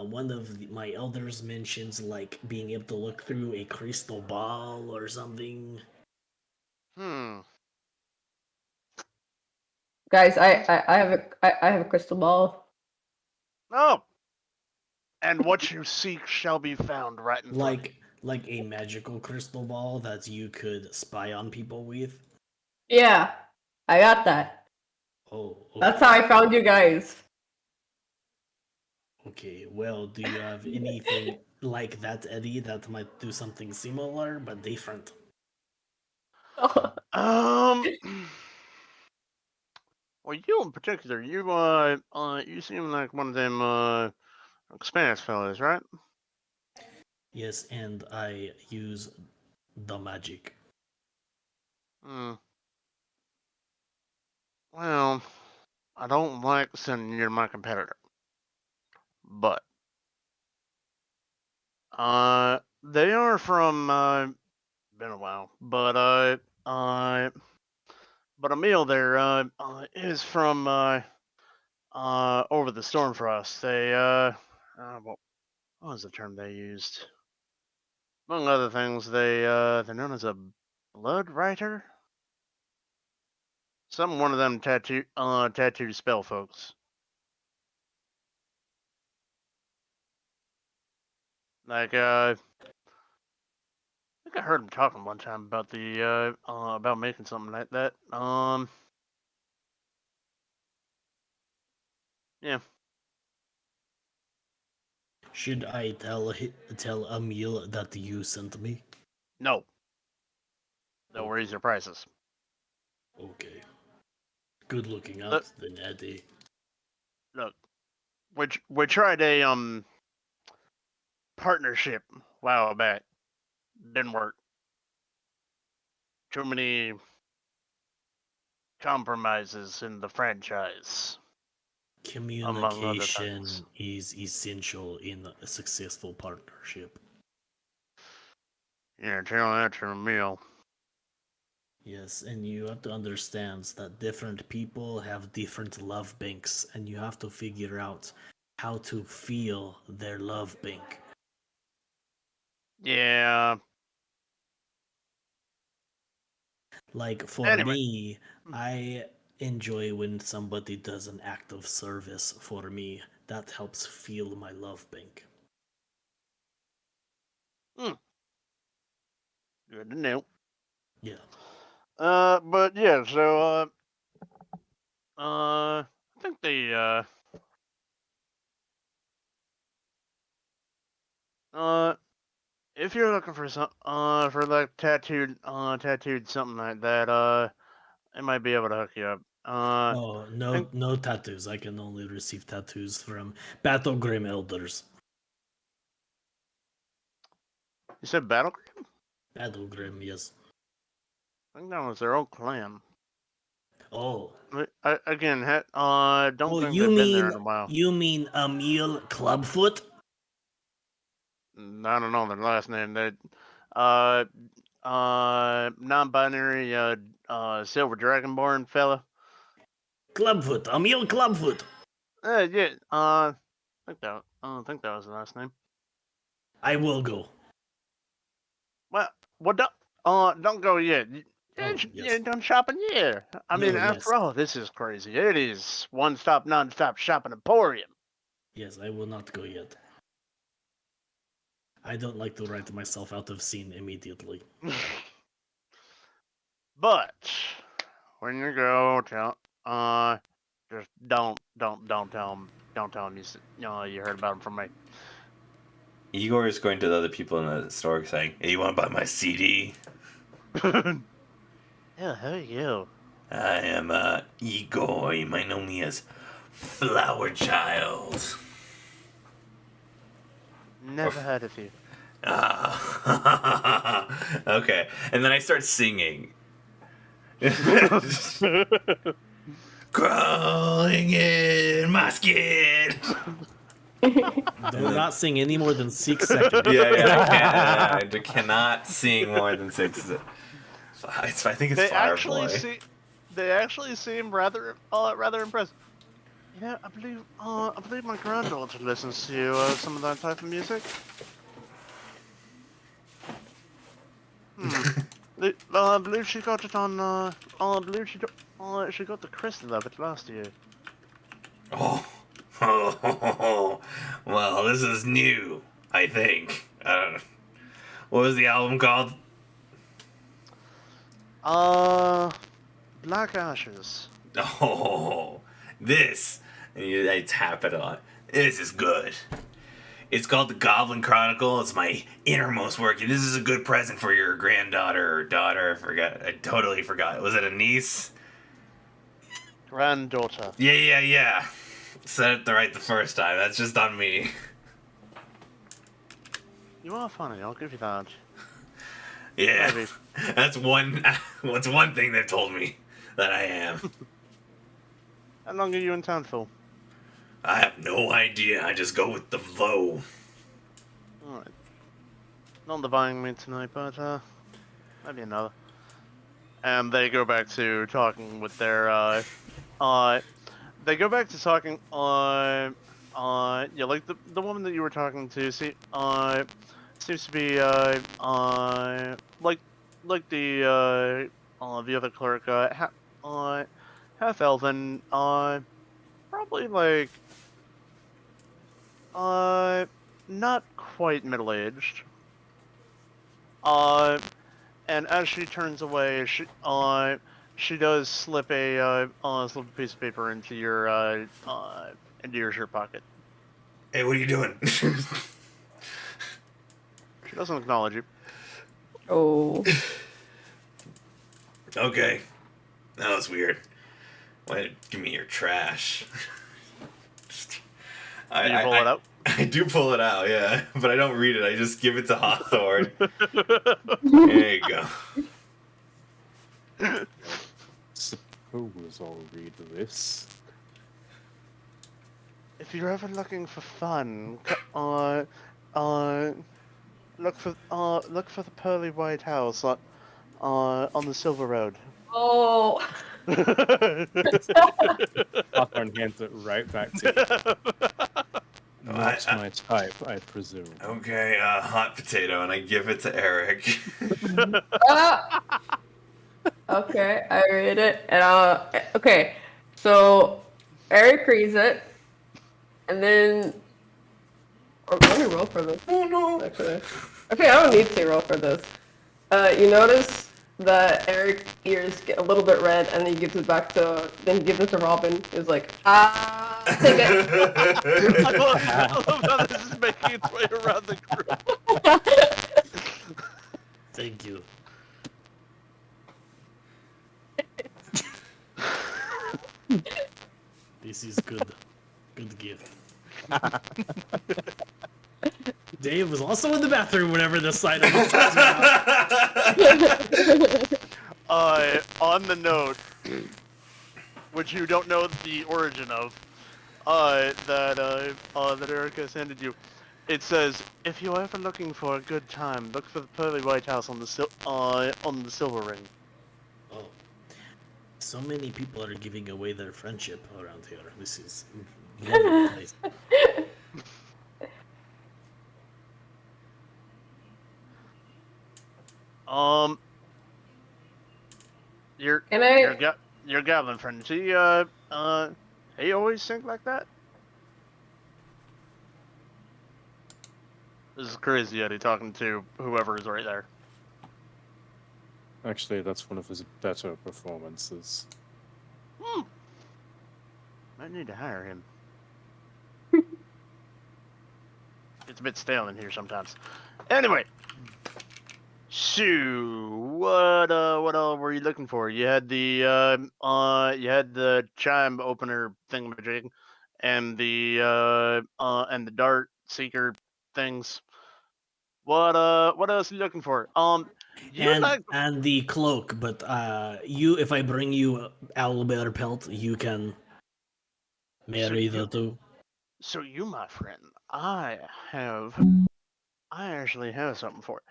One of my elders mentions like being able to look through a crystal ball or something. Guys, I have a crystal ball. Oh. And what you seek shall be found right in front of you. Like a magical crystal ball that you could spy on people with. Yeah, I got that. Oh, okay. That's how I found you guys. Okay, well, do you have anything like that, Eddie, that might do something similar but different? Well, you in particular, you seem like one of them experienced fellas, right? Yes, and I use the magic. Well, I don't like sending you to my competitor, but they are from been a while, but Emil there is from over the Stormfrost. They what was the term they used? Among other things, they're known as a blood writer. One of them tattooed spell folks. Like I think I heard him talking one time about the about making something like that. Yeah. Should I tell Emil that you sent me? No. They'll raise their prices. Okay. Good looking out then, Eddie. Look, we tried a partnership a while back. Didn't work. Too many compromises in the franchise. Communication is essential in a successful partnership. Yeah, tell that to Emil. Yes, and you have to understand that different people have different love banks, and you have to figure out how to feel their love bank. Yeah. Like for Anyway. me, I enjoy when somebody does an act of service for me. That helps feel my love bank. Good to know. Yeah. But yeah, so I think if you're looking for some for like tattooed something like that, I might be able to hook you up. Oh, think no tattoos. I can only receive tattoos from Battlegrim elders. you said Battle Cream? Battlegrim, yes. I think that was their old clan. Oh. Again, don't Oh, think they've been there in a while. you mean Emil Clubfoot? I don't know their last name. They, uh, non-binary, silver dragonborn fella. Clubfoot, Emil Clubfoot. Yeah. I think that was the last name. I will go. Well, don't go yet. You yes. ain't done shopping yet. I mean, No, after yes. all, this is crazy. It is one-stop, non-stop shopping emporium. Yes, I will not go yet. I don't like to write myself out of scene immediately. But when you go, just don't tell him. Don't tell him you heard about him from me. Igor is going to the other people in the store saying, "Hey, you want to buy my CD?" Yeah, who are you? I am Igor. You might know me as Flower Child. Never heard of you. Okay, and then I start singing. Crawling in my skin. Do not sing any more than 6 seconds. Yeah, I cannot sing more than 6. I think it's Fireboy. They actually seem rather impressed. Yeah, I believe my granddaughter listens to some of that type of music. I believe she got it on. I believe she got the crystal of it last year. Oh. Well, this is new, I think. I don't know. What was the album called? Black Ashes. Oh, this. And I tap it on. This is good. It's called The Goblin Chronicle. It's my innermost work. And this is a good present for your granddaughter or daughter. I totally forgot. Was it a niece? Granddaughter. Yeah. Said it right the first time. That's just on me. You are funny. I'll give you that. Yeah. Maybe. That's one thing they've told me that I am. How long are you in town for? I have no idea. I just go with the flow. Alright. Not the buying me tonight, but maybe another. And they go back to talking with their they go back to talking yeah, like the woman that you were talking to seems to be like the other clerk half elven, probably like not quite middle aged. And as she turns away, she does slip a piece of paper into your shirt pocket. Hey, what are you doing? She doesn't acknowledge you. Oh. Okay. That was weird. Why give me your trash? Do you pull it out? I do pull it out, yeah. But I don't read it. I just give it to Hawthorne. There you go. Suppose I'll read this. If you're ever looking for fun, look for the pearly white house on the Silver Road. Oh. Hawthorne hands it right back to you. Not I- my type, I presume. Okay, hot potato, and I give it to Eric. Ah! Okay, I read it. And okay. So Eric reads it. And then let me roll for this. Oh no! Actually. Okay, I don't need to roll for this. You notice that Eric's ears get a little bit red, and then he gives it to Robin. He's like, take it. I love how this is making its way around the group. Thank you. This is good. Good gift. Dave was also in the bathroom whenever this item was talked about. On the note, which you don't know the origin of, that Eric has handed you, it says, if you're ever looking for a good time, look for the pearly white house on the silver ring. Oh. So many people are giving away their friendship around here. This is a lovely place. Your goblin friend, is he always think like that? This is Crazy Eddie talking to whoever is right there. Actually, that's one of his better performances. Might need to hire him. It's a bit stale in here sometimes. Anyway, so what all were you looking for? You had the chime opener thingamajig, and the dart seeker things. What else are you looking for? And the cloak, but if I bring you owlbear pelt, you can marry the two. So you, my friend, I actually have something for it.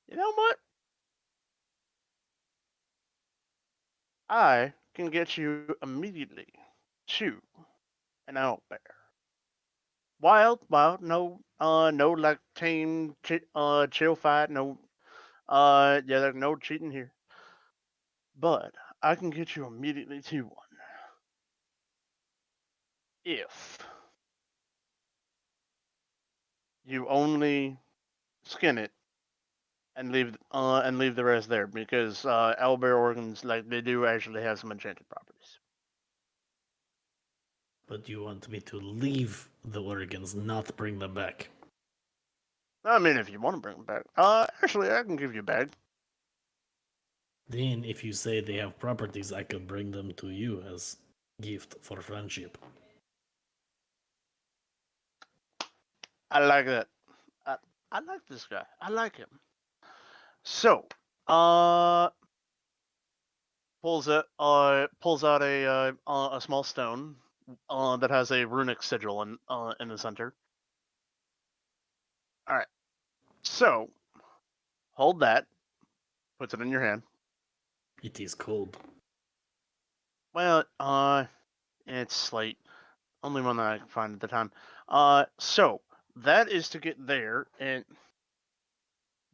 You know what? I can get you immediately to an owlbear. Wild, no like tame, chill fight, no, there's no cheating here. But I can get you immediately to one. If you only skin it and leave the rest there, because owlbear organs, like, they do actually have some enchanted properties. But you want me to leave the organs, not bring them back. I mean, if you want to bring them back, actually, I can give you a bag. Then, if you say they have properties, I could bring them to you as gift for friendship. I like that. I like this guy. I like him. So, pulls out a small stone that has a runic sigil in the center. All right. So, hold that. Puts it in your hand. It is cold. Well, it's late. Only one that I can find at the time. So that is to get there. And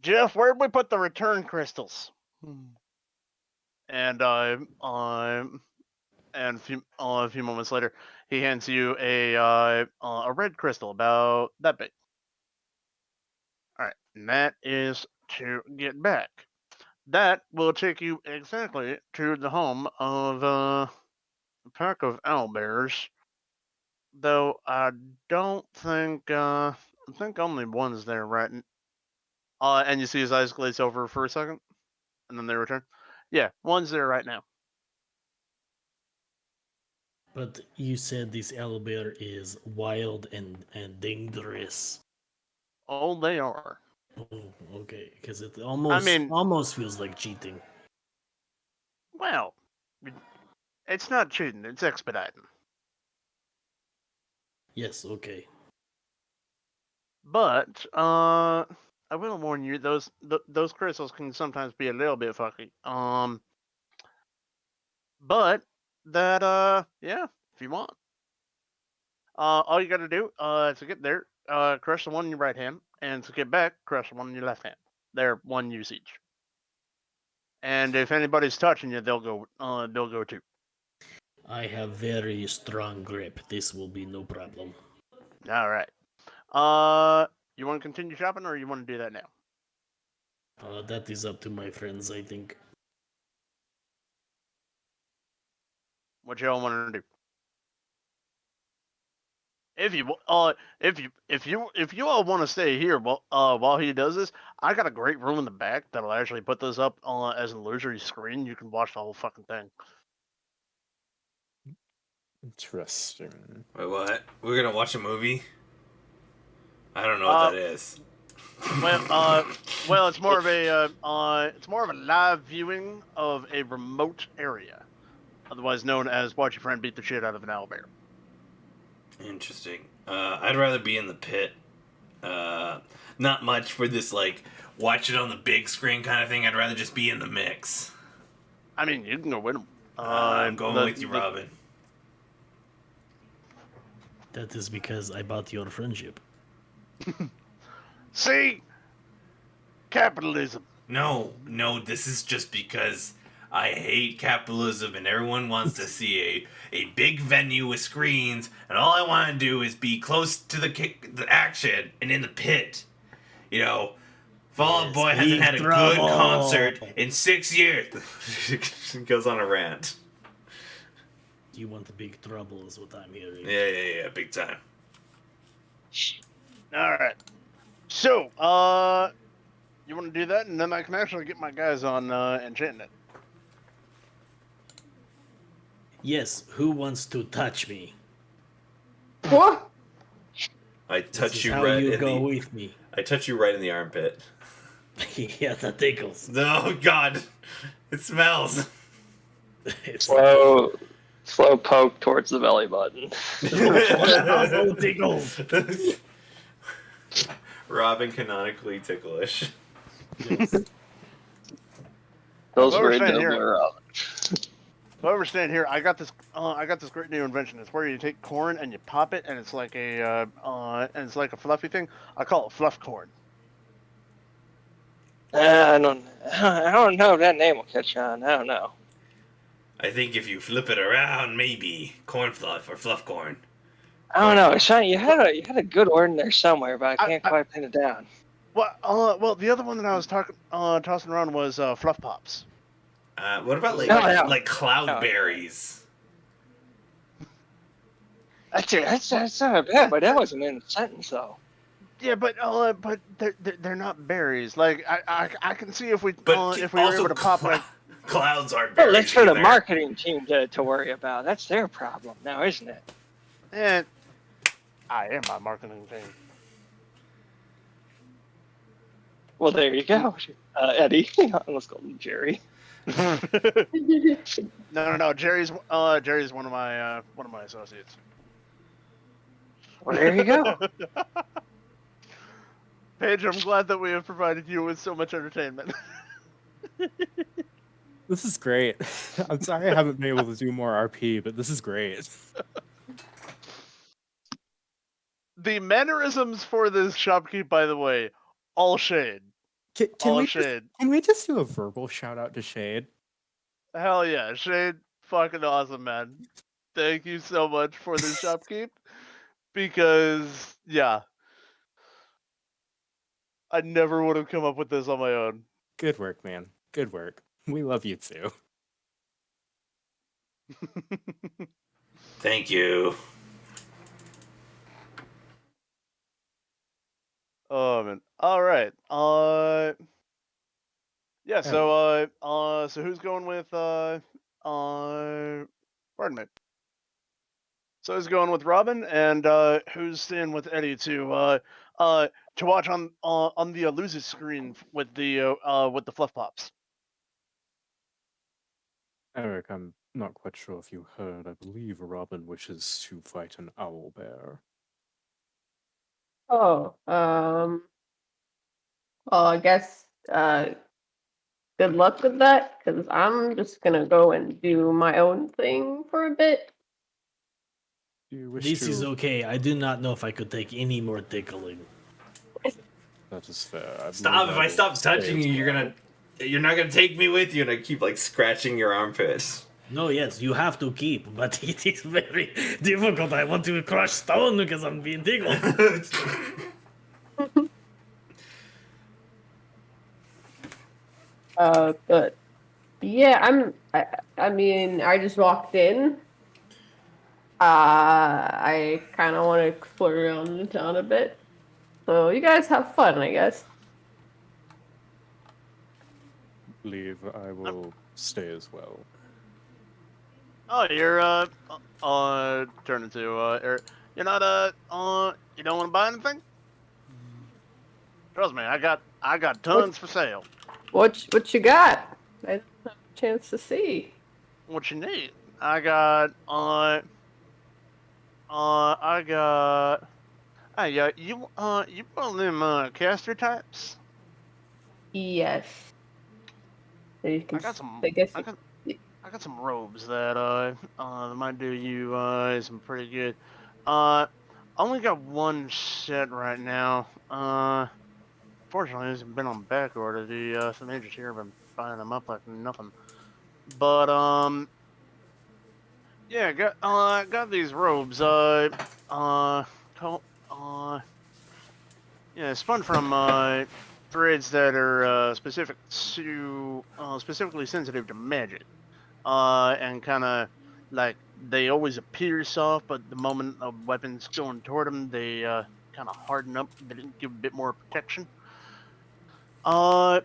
Jeff, where'd we put the return crystals? And a few moments later, he hands you a red crystal about that big. All right, and that is to get back. That will take you exactly to the home of a pack of owlbears. Though I don't think I think only one's there right. And you see his eyes glaze over for a second, and then they return. Yeah, one's there right now. But you said this owlbear is wild and dangerous. Oh, they are. Oh, okay. Because it almost feels like cheating. Well, it's not cheating. It's expediting. Yes, okay. But I will warn you, those crystals can sometimes be a little bit fucky. But that yeah, if you want, all you gotta do to get there, crush the one in your right hand, and to get back, crush the one in your left hand. They're one use each. And if anybody's touching you, they'll go too. I have very strong grip. This will be no problem. All right. You want to continue shopping, or you want to do that now? That is up to my friends, I think. What y'all want to do? If you all want to stay here while he does this, I got a great room in the back that'll actually put this up as an illusory screen. You can watch the whole fucking thing. Interesting. Wait, what? We're gonna watch a movie? I don't know what that is. Well, it's more of a live viewing of a remote area, otherwise known as watch your friend beat the shit out of an owlbear. Interesting. I'd rather be in the pit. Not much for this, like, watch it on the big screen kind of thing. I'd rather just be in the mix. I mean, you can go with him. I'm going with you, Robin. That is because I bought your friendship. See, capitalism. No, this is just because I hate capitalism and everyone wants to see a big venue with screens, and all I want to do is be close to the action and in the pit. You know, Fall Out Boy hasn't had a good concert in 6 years. Goes on a rant. You want the big trouble is what I'm hearing. Yeah, big time. All right. So, you want to do that, and then I can actually get my guys on enchanting it. Yes, who wants to touch me? What? I This touch is you how right you in go the. with me. I touch you right in the armpit. Yeah, that tickles. Oh God, it smells. It's Slow poke towards the belly button. also tickles. Robin canonically ticklish. Yes. Those Well, we're words staying don't here. blur out. While we're standing here, I got this great new invention. It's where you take corn and you pop it, and it's like a fluffy thing. I call it fluff corn. I don't know if that name will catch on. I don't know. I think if you flip it around, maybe corn fluff or fluff corn. I don't know. Sean, you had a good word in there somewhere, but I can't quite pin it down. Well, the other one that I was tossing around was fluff pops. What about like cloudberries? That's not bad, but that wasn't in a sentence though. Yeah, but they're not berries. Like I can see if we But if we were able to pop like. Clouds aren't Well, berries. that's for the either. marketing team to worry about. That's their problem now, isn't it? And I am my marketing team. Well, there you go, Eddie. Let's call him Jerry. No. Jerry's one of my associates. Well, there you go. Paige, I'm glad that we have provided you with so much entertainment. This is great. I'm sorry I haven't been able to do more RP, but this is great. The mannerisms for this shopkeep, by the way, all shade. Can All shade. Can we just do a verbal shout out to Shade? Hell yeah, Shade, fucking awesome, man. Thank you so much for this shopkeep, because yeah, I never would have come up with this on my own. Good work, man. Good work. We love you too. Thank you. Oh man. All right. Yeah. So so who's going with pardon me. So who's going with Robin, and who's staying with Eddie to watch on the illusion screen with the fluff pops. Eric, I'm not quite sure if you heard. I believe Robin wishes to fight an owl bear. Oh, well, I guess good luck with that, because I'm just gonna go and do my own thing for a bit. Do you wish This to? is okay. I do not know if I could take any more tickling. That is fair. I Stop! believe If I will stop stay touching as you, well. you're not gonna take me with you. And I keep like scratching your armpits. No, yes, you have to keep, but it is very difficult. I want to crush stone because I'm being tickled. Good. Yeah, I mean, I just walked in. I kind of want to explore around the town a bit. So you guys have fun, I guess. Believe I will stay as well. Oh, you're turning to Eric. You're not you don't want to buy anything? Trust me, I got tons for sale. What you got? I didn't have a chance to see. What you need? I got I got. Hey, you one of them caster types? Yes. So you can. I got some. I guess. I got some robes that might do you some pretty good. Only got one set right now. Fortunately, it's been on back order. The majors here have been buying them up like nothing. But yeah, got these robes. Co- yeah, spun from threads that are specifically sensitive to magic. And kind of like they always appear soft, but the moment a weapon's going toward them, they kind of harden up. They give a bit more protection. Uh,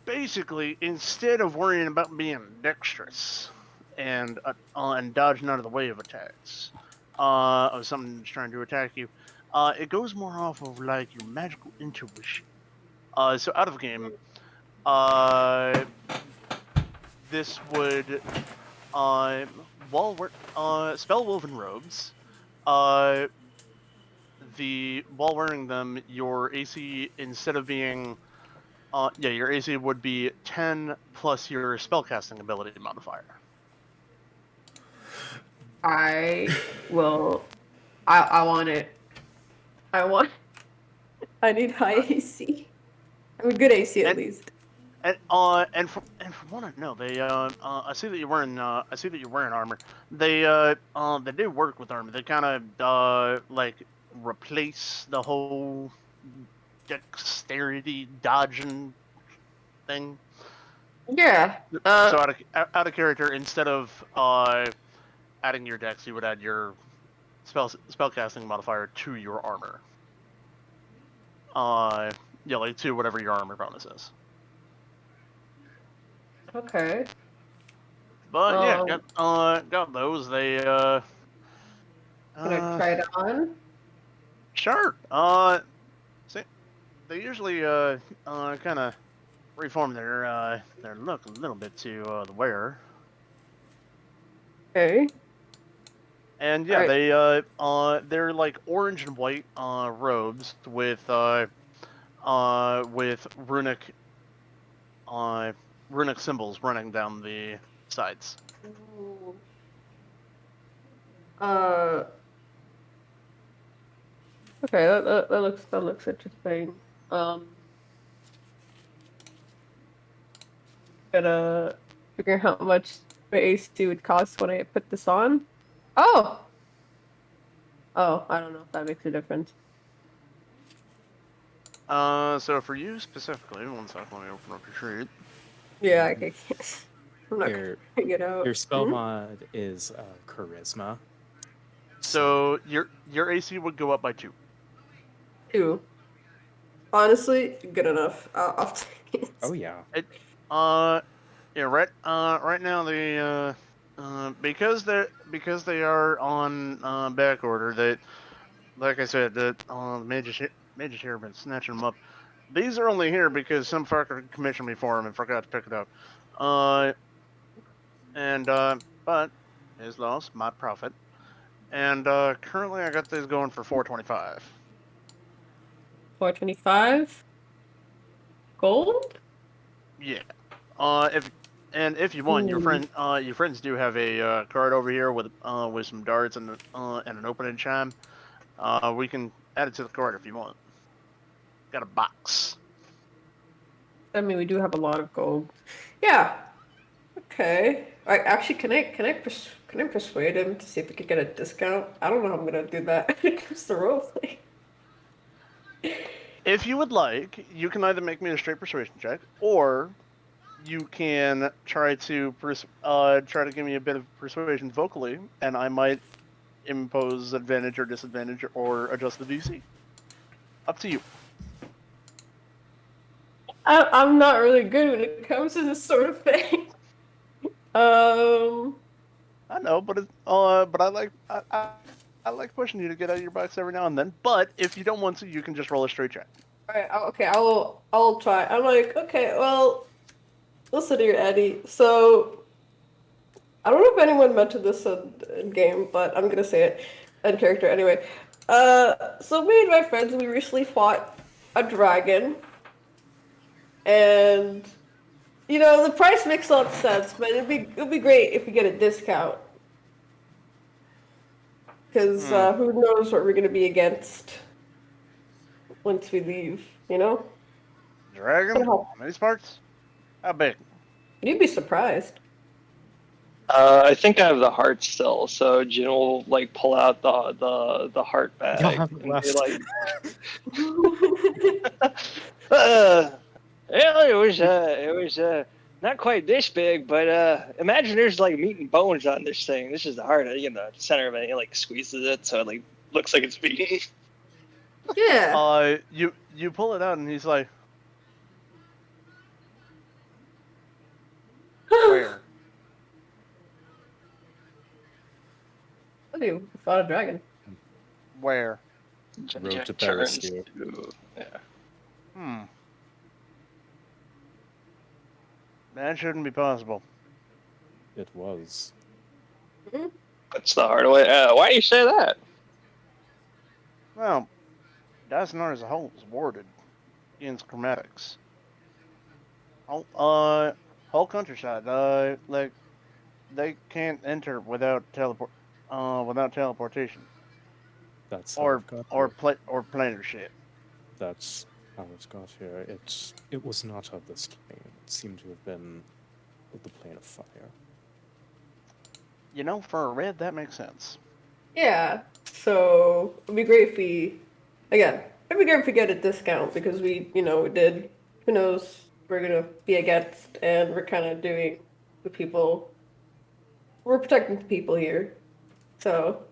Basically, instead of worrying about being dexterous and dodging out of the way of attacks, of something that's trying to attack you, it goes more off of like your magical intuition. So out of game, uh, this would spell woven robes. While wearing them, your AC instead of being your AC would be 10 plus your spellcasting ability modifier. I will. I want it. I want. I need high AC. I mean, good AC at And least. and from what I know, they I see that you're wearing armor. They do work with armor. They kind of like replace the whole dexterity dodging thing. Yeah. So out of character, instead of adding your dex, you would add your spellcasting modifier to your armor. Yeah, like to whatever your armor bonus is. Okay. But yeah, got those. They Can I try it on? sure. See, they usually kind of reform their look a little bit to the wearer. Okay. And yeah, Alright. they're like orange and white robes with runic runic symbols running down the sides. Ooh. Uh. Okay. That looks interesting. Gotta figure out how much my AC would cost when I put this on. Oh. Oh, I don't know if that makes a difference. So for you specifically, one second, let me open up your sheet. Yeah, I can't. I'm not gonna Your figure it out. your spell mod is charisma. So your AC would go up by 2. Two. Honestly, good enough. I'll take it. Oh yeah. Yeah, right now because they are on back order. That, like I said, the mages here have been snatching them up. These are only here because some fucker commissioned me for them and forgot to pick it up. But his loss, my profit. And currently I got these going for $4.25. 425 gold. Yeah. If you want, your friends do have a card over here with some darts and an opening chime. We can add it to the card if you want. Got a box. I mean, we do have a lot of gold. Yeah. Okay. Actually, can I persuade him to see if we could get a discount? I don't know how I'm gonna do that when it comes to roleplay. If you would like, you can either make me a straight persuasion check, or you can try to give me a bit of persuasion vocally, and I might impose advantage or disadvantage or adjust the DC. Up to you. I'm not really good when it comes to this sort of thing. I know, but I like pushing you to get out of your box every now and then. But if you don't want to, you can just roll a straight check. Alright, okay, I'll try. I'm like, okay, well, listen here, Eddie. So, I don't know if anyone mentioned this in game, but I'm gonna say it in character anyway. So me and my friends, we recently fought a dragon, and you know the price makes a lot of sense, but it'd be great if we get a discount, because who knows what we're gonna be against once we leave, you know? Dragon? How many sparks? How big? You'd be surprised. I think I have the heart still, so Jin will like pull out the heart bag have it and be left. like, well, it was not quite this big, but imagine there's like meat and bones on this thing. This is the heart, the center of it. He like squeezes it so it like looks like it's beating. Yeah. You pull it out, and he's like, where? What do you fought a dragon? Where? Road to Turns Paris. to- yeah. That shouldn't be possible. It was. Puts the heart away. Why do you say that? Well, Dysonar as a whole is warded against chromatics. Whole countryside, like they can't enter without teleportation That's how or it got or here. planar shit. That's how it got here. It was not of this plane. It seemed to have been of the plane of fire. You know, for a red, that makes sense. Yeah. So it'd be great if it'd be great if we get a discount because we did. Who knows? We're gonna be against, and we're kind of doing the people. We're protecting the people here, so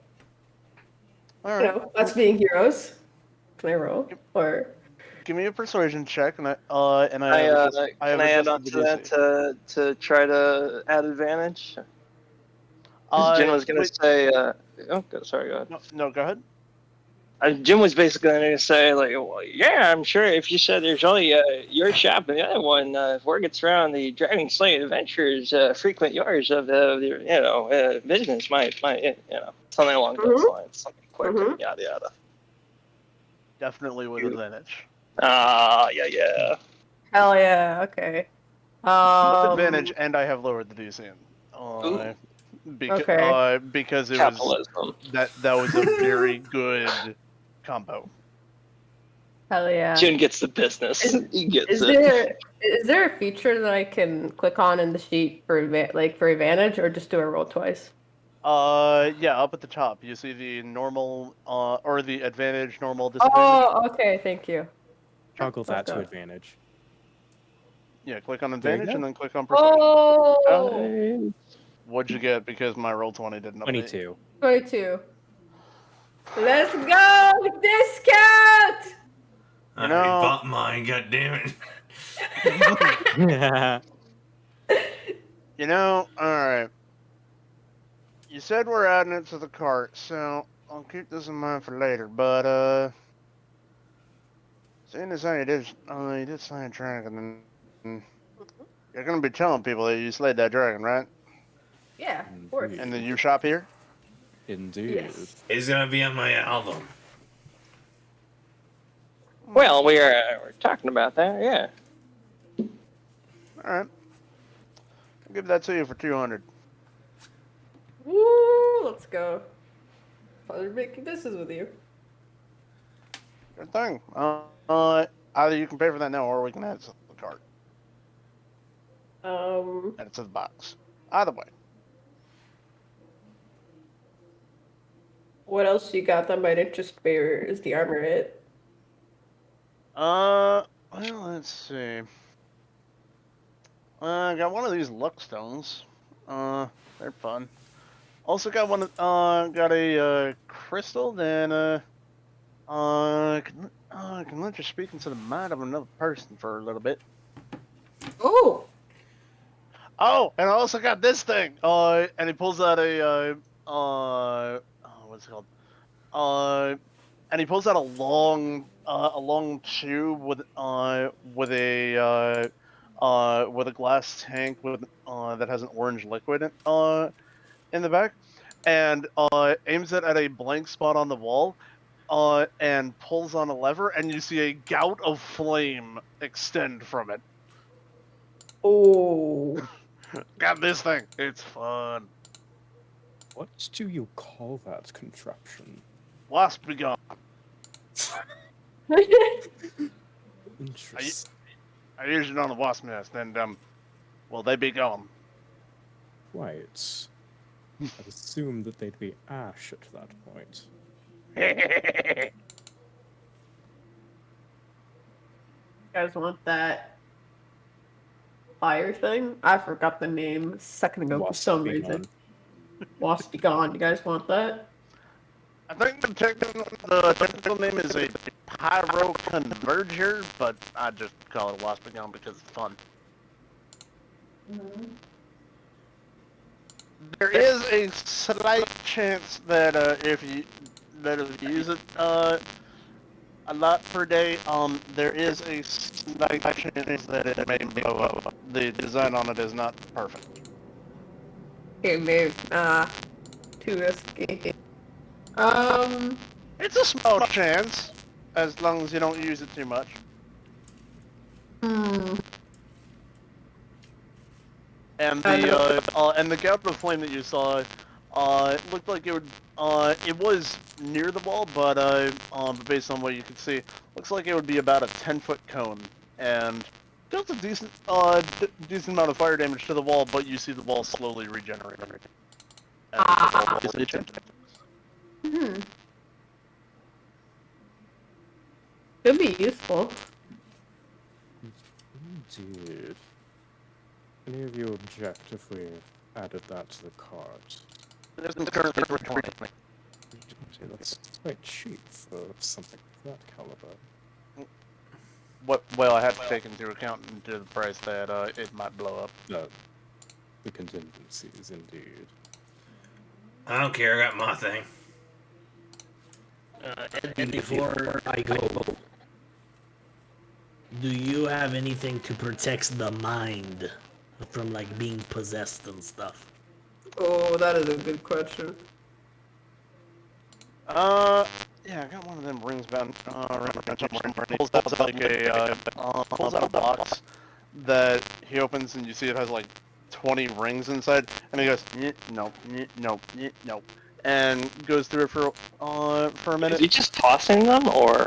All right, that's being heroes. Can I roll or? give me a persuasion check, and I Can I add on adjusted to the that DC. to try to add advantage? Uh, Jin was gonna wait. say. Sorry, go ahead. No, go ahead. Jim was basically going to say, like, well, yeah, I'm sure if you said there's only your shop and the other one, if word gets around, the Dragon Slaying Adventures frequent yours of business might something along those lines, something quick, and yada yada. Definitely with advantage. Yeah. Hell yeah! Okay. With advantage, and I have lowered the DC. Okay. Because it Capitalism. was that was a very good combo. Hell yeah! Jin gets the business. He gets Is it. there a feature that I can click on in the sheet for advantage, or just do a roll twice? Yeah, up at the top, you see the normal, or the advantage, normal, disadvantage. Oh, okay. Thank you. Toggle that to Okay. advantage. Yeah, click on There you advantage go. and then click on persuasion. Oh, What'd you get? Because my roll 20 didn't update. 22. 22. Let's go! Discount! I know- already bought mine, god damn it. Alright. You said we're adding it to the cart, so I'll keep this in mind for later, but, seeing as how you did slay a dragon, then you're gonna be telling people that you slayed that dragon, right? Yeah, of course. And then you shop here? Indeed. Yes. It's gonna be on my album. Well, we're talking about that, yeah. All right. I'll give that to you for 200. Woo, let's go. Father making dishes with you. Good thing. Either you can pay for that now, or we can add it to the cart. Add it to the box. Either way. What else you got that might interest me, or is the armor it? Well, let's see. I got one of these luck stones. They're fun. Also got one. Got a crystal. Then can let you speak into the mind of another person for a little bit. Oh! Oh, and I also got this thing. And he pulls out a what's it called? And he pulls out a long tube with a glass tank with that has an orange liquid in the back, and aims it at a blank spot on the wall, and pulls on a lever, and you see a gout of flame extend from it. Oh! Got this thing. It's fun. What do you call that contraption? Wasp be gone. Interesting. I used it on the wasp nest, and well, they be gone. Right. I'd assume that they'd be ash at that point. You guys want that fire thing? I forgot the name a second ago for some reason. Wasp be gone. You guys want that? I think the technical name is a pyro converger, but I just call it wasp be gone because it's fun. There is a slight chance that if you use it a lot per day, there is a slight chance that it may blow up. The design on it is not perfect. Okay, maybe. Too risky. It's a small chance, as long as you don't use it too much. And the gout of flame that you saw, it looked like it would. It was near the wall, but based on what you could see, looks like it would be about a 10-foot cone, and does a decent amount of fire damage to the wall. But you see the wall slowly regenerate. Could be useful. Indeed. Any of you object if we added that to the cart? It isn't currently recording. That's quite cheap for something of that caliber. Well, I have to take into account the price that it might blow up. The contingencies, indeed. I don't care. I got my thing. And before I go, do you have anything to protect the mind from like being possessed and stuff? Oh, that is a good question. Yeah, I got one of them rings bound around somewhere. He pulls out like a box that he opens, and you see it has like 20 rings inside, and he goes, no, and goes through it for a minute. Is he just tossing them, or?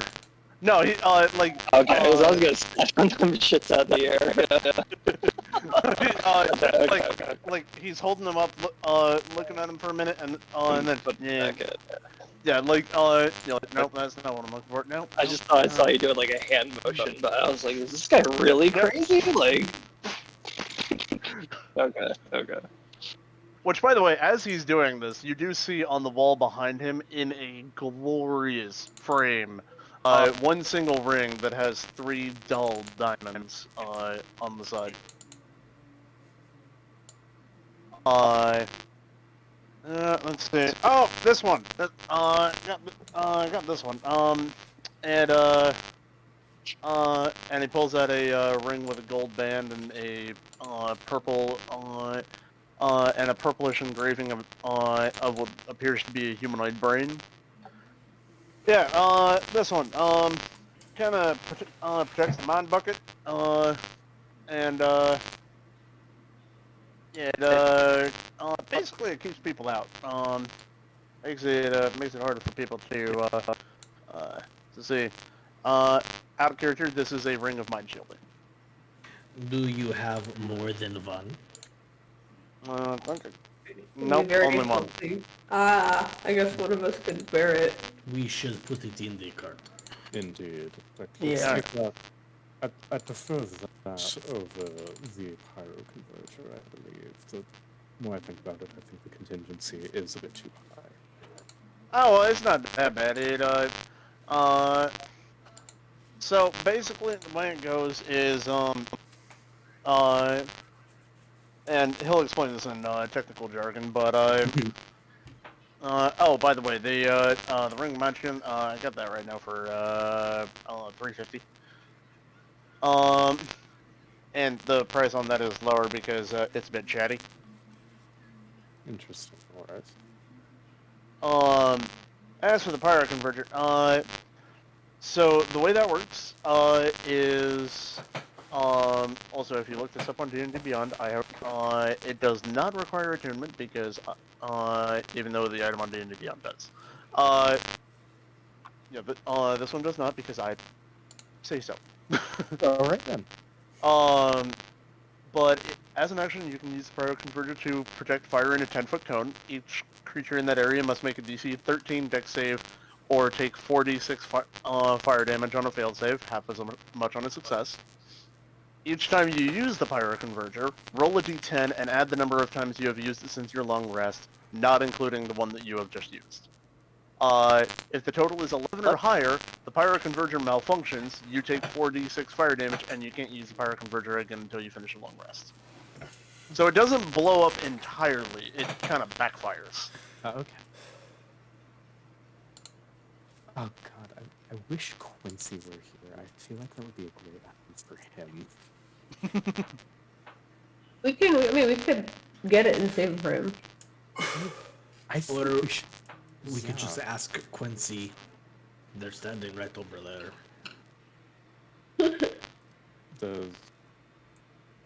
No, he Okay, I was gonna snatch them shits out of the air. like he's holding them up, looking at them for a minute, and then Okay. yeah, nope, that's not what I'm looking for. No, I just thought I saw you doing like a hand motion, but I was like, is this guy really crazy? Like, okay. Which, by the way, as he's doing this, you do see on the wall behind him, in a glorious frame, one single ring that has 3 dull diamonds on the side. Let's see. Oh, this one. Got this one. And he pulls out a ring with a gold band and a purple and a purplish engraving of what appears to be a humanoid brain. Yeah, this one. kind of protects the mine bucket. And yeah, basically it keeps people out. Makes it harder for people to see. Out of character, this is a ring of mine shielding. Do you have more than one? Okay. It'd be Nope, very only one. healthy. Ah, I guess one of us could bear it. We should put it in the cart. Indeed. But Yeah. I prefer that over the pyro converter, I believe. The more I think about it, I think the contingency is a bit too high. Oh, well, it's not that bad. So basically the way it goes is, and he'll explain this in, technical jargon, but, oh, by the way, the ring mention, I got that right now for, $350. And the price on that is lower because, it's a bit chatty. Interesting, alright. As for the pyro converter, so the way that works, is, also if you look this up on D&D Beyond, it does not require attunement because, even though the item on D&D Beyond does. Yeah, but, this one does not because I say so. Alright then. But as an action, you can use the pyro converter to protect fire in a 10-foot cone. Each creature in that area must make a DC 13 dex save, or take 4d6 fire damage on a failed save, half as much on a success. Each time you use the pyro converter, roll a d10 and add the number of times you have used it since your long rest, not including the one that you have just used. If the total is 11 or higher, the pyro converter malfunctions, you take 4d6 fire damage, and you can't use the pyro converter again until you finish a long rest. So it doesn't blow up entirely, it kind of backfires. Okay. Oh god, I wish Quincy were here. I feel like that would be a great item for him. We could get it and save it for him. I think Or we should... we could just ask Quincy. They're standing right over there. The...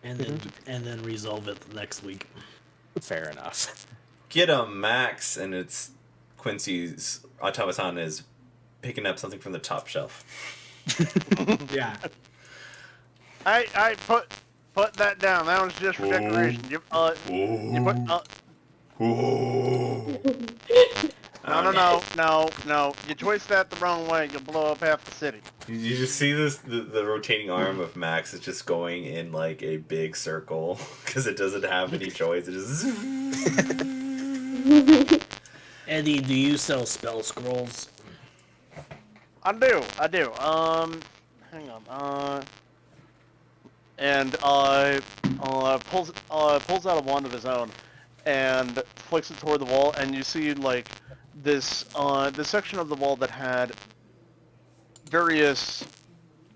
And then resolve it next week. Fair enough. Get a Max, and it's Quincy's automaton is picking up something from the top shelf. Yeah. I put that down. That was just for decoration. You put No. You twist that the wrong way, you'll blow up half the city. You just see this the rotating arm of Max is just going in like a big circle because it doesn't have any choice. It just. Eddie, do you sell spell scrolls? I do. Hang on. And pulls out a wand of his own and flicks it toward the wall, and you see like this section of the wall that had various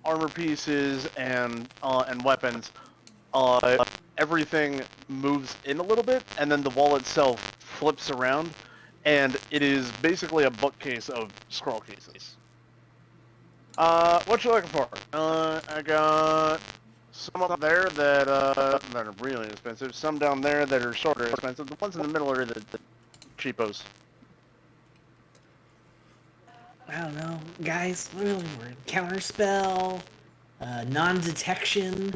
armor pieces and weapons. Everything moves in a little bit, and then the wall itself flips around, and it is basically a bookcase of scroll cases. What you looking for? I got some up there that are really expensive. Some down there that are sort of expensive. The ones in the middle are the cheapos. I don't know, guys. We're counterspell, non-detection.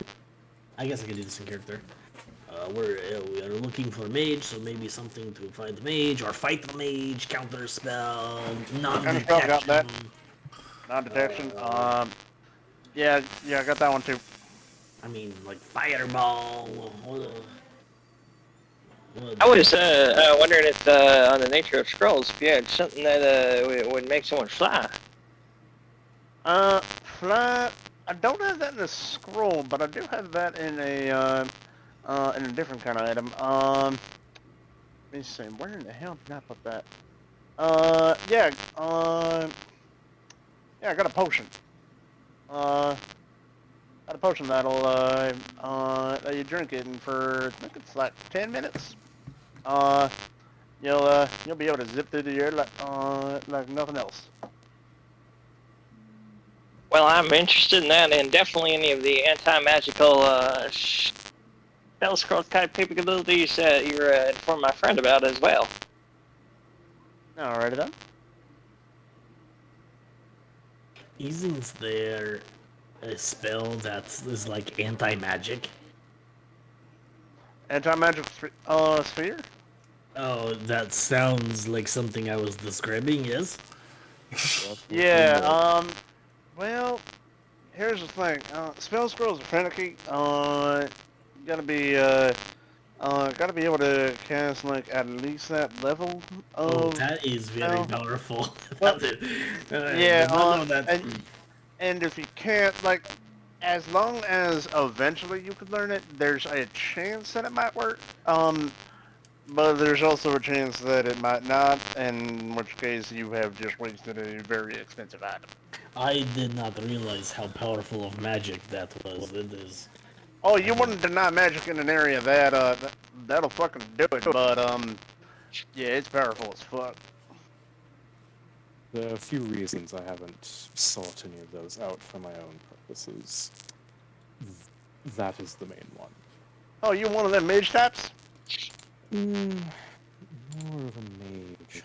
I guess I could do this in character. We are looking for a mage, so maybe something to find the mage or fight the mage. Counterspell, non-detection. Got that. Non-detection. Yeah, I got that one too. I mean, like fireball. I was wondering if on the nature of scrolls, if you had something that would make someone fly. Fly. I don't have that in a scroll, but I do have that in a different kind of item. Let me see. Where in the hell did I put that? Yeah. Yeah, I got a potion. Got a potion that'll that you drink it, and for I think it's like 10 minutes. You'll be able to zip through the air like nothing else. Well, I'm interested in that, and definitely any of the anti-magical spell scroll type capabilities that you're informing my friend about as well. Alrighty then. Isn't there a spell that is like anti-magic? Anti-magic sphere? Oh, that sounds like something I was describing, yes? Yeah, well, here's the thing. Spell scrolls are finicky. Gotta be able to cast, like, at least that level Oh, of... that is very spell. powerful. Well, yeah, did not know that. and if you can't, like, as long as eventually you could learn it, there's a chance that it might work. But there's also a chance that it might not, in which case you have just wasted a very expensive item. I did not realize how powerful of magic that was. It is. Oh, you wouldn't deny magic in an area that'll fucking do it, but yeah, it's powerful as fuck. There are a few reasons I haven't sought any of those out for my own purposes. That is the main one. Oh, you one of them mage types? More of a mage.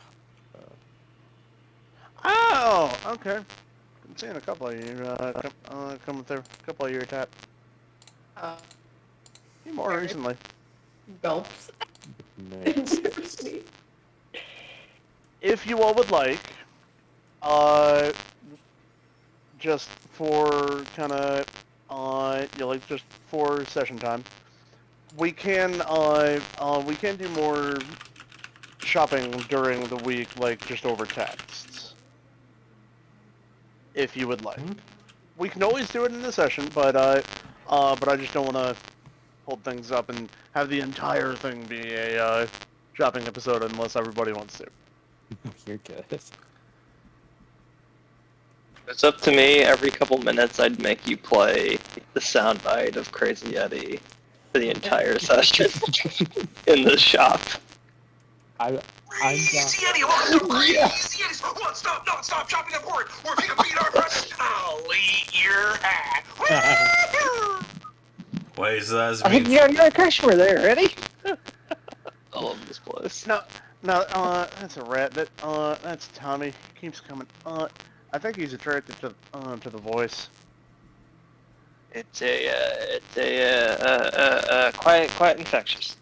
Oh, okay. I'm seeing a couple of you coming through. A couple of your type. More recently. Gulps. Makes sense. If you all would like, just for kind of, just for session time, we can do more shopping during the week, like just over texts, if you would like. We can always do it in the session, but I just don't want to hold things up and have the entire thing be a shopping episode unless everybody wants to. You're good. If it's up to me, every couple minutes I'd make you play the soundbite of Crazy Yeti for the entire session in the shop. I'm down. Crazy Eddie, welcome to Crazy Eddie's one-stop, non-stop shopping report, where if you can beat our prices, I'll eat your hat. Woo! Wait, so that's I think you got a customer there, ready? I love this place. No, that's a rat. That's Tommy. He keeps coming. I think he's attracted to the voice. It's quite infectious.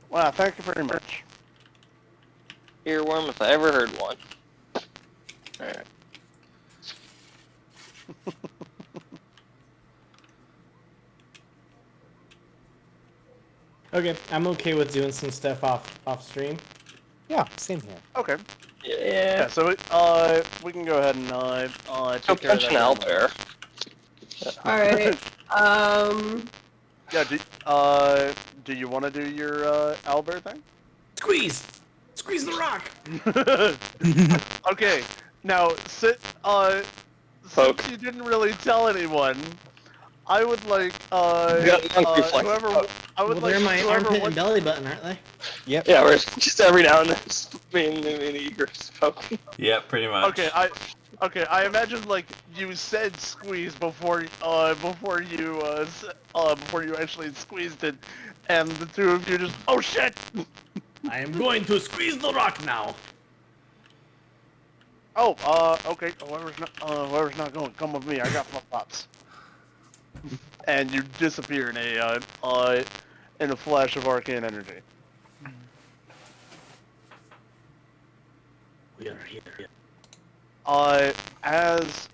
Wow, thank you very much. Earworm if I ever heard one. Alright. Okay, I'm okay with doing some stuff off stream. Yeah, same here. Okay. Yeah. Yeah. So we can go ahead and Go take care of punch an that. owlbear. Alright. Yeah. Do you want to do your owlbear thing? Squeeze the rock. Okay. Now, since Poke. you didn't really tell anyone, I would like got monkey reflex. whoever Oh. I would Well, like they're my whoever armpit and wants- belly button, aren't they? Yep. Yeah, we're just every now and then being eager to poke. Yeah, pretty much. Okay, I imagine like you said squeeze before you actually squeezed it, and the two of you just oh shit. I am going to squeeze the rock now. Oh, okay. Whoever's not going, come with me. I got flip flops. And you disappear in a flash of arcane energy. We are here. As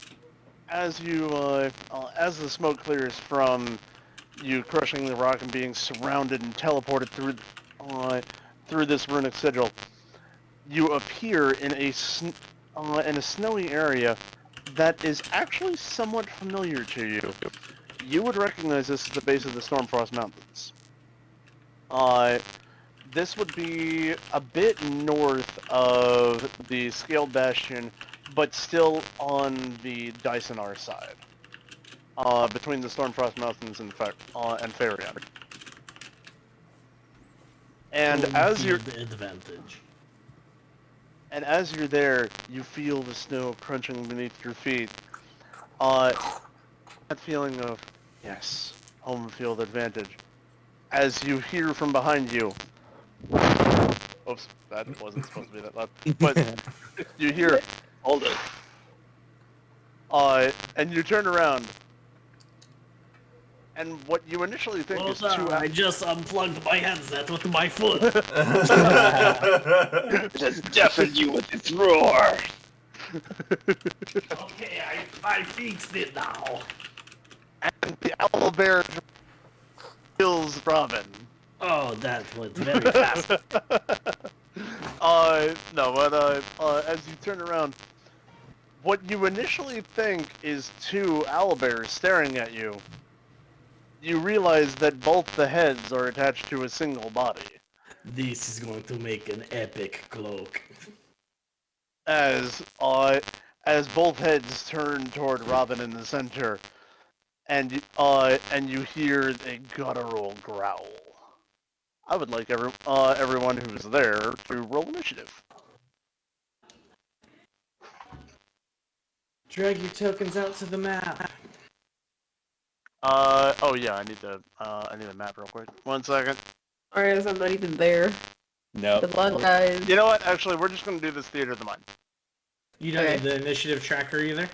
the smoke clears from you crushing the rock and being surrounded and teleported through this runic sigil, you appear in a snowy area that is actually somewhat familiar to you. You would recognize this as the base of the Stormfrost Mountains. This would be a bit north of the Scaled Bastion, but still on the Dysonar side, between the Stormfrost Mountains and Farion. And as you're advantage. And as you're there, you feel the snow crunching beneath your feet. That feeling of, yes, home field advantage. As you hear from behind you, oops, that wasn't supposed to be that loud. But you hear, Hold it. and you turn around, and what you initially think is Hold two. on, I just unplugged my headset with my foot. It has deafened you with its roar. Okay, I fixed it now. And the owl bear kills Robin. Oh, that went very fast. No, but as you turn around, what you initially think is two owlbears staring at you, you realize that both the heads are attached to a single body. This is going to make an epic cloak. As both heads turn toward Robin in the center, and you hear a guttural growl. I would like everyone who's there to roll initiative. Drag your tokens out to the map. Oh yeah, I need the map real quick. 1 second. Alright, I'm not even there. No. Good luck, guys. You know what? Actually, we're just gonna do this theater of the mind. You don't Okay. need the initiative tracker either?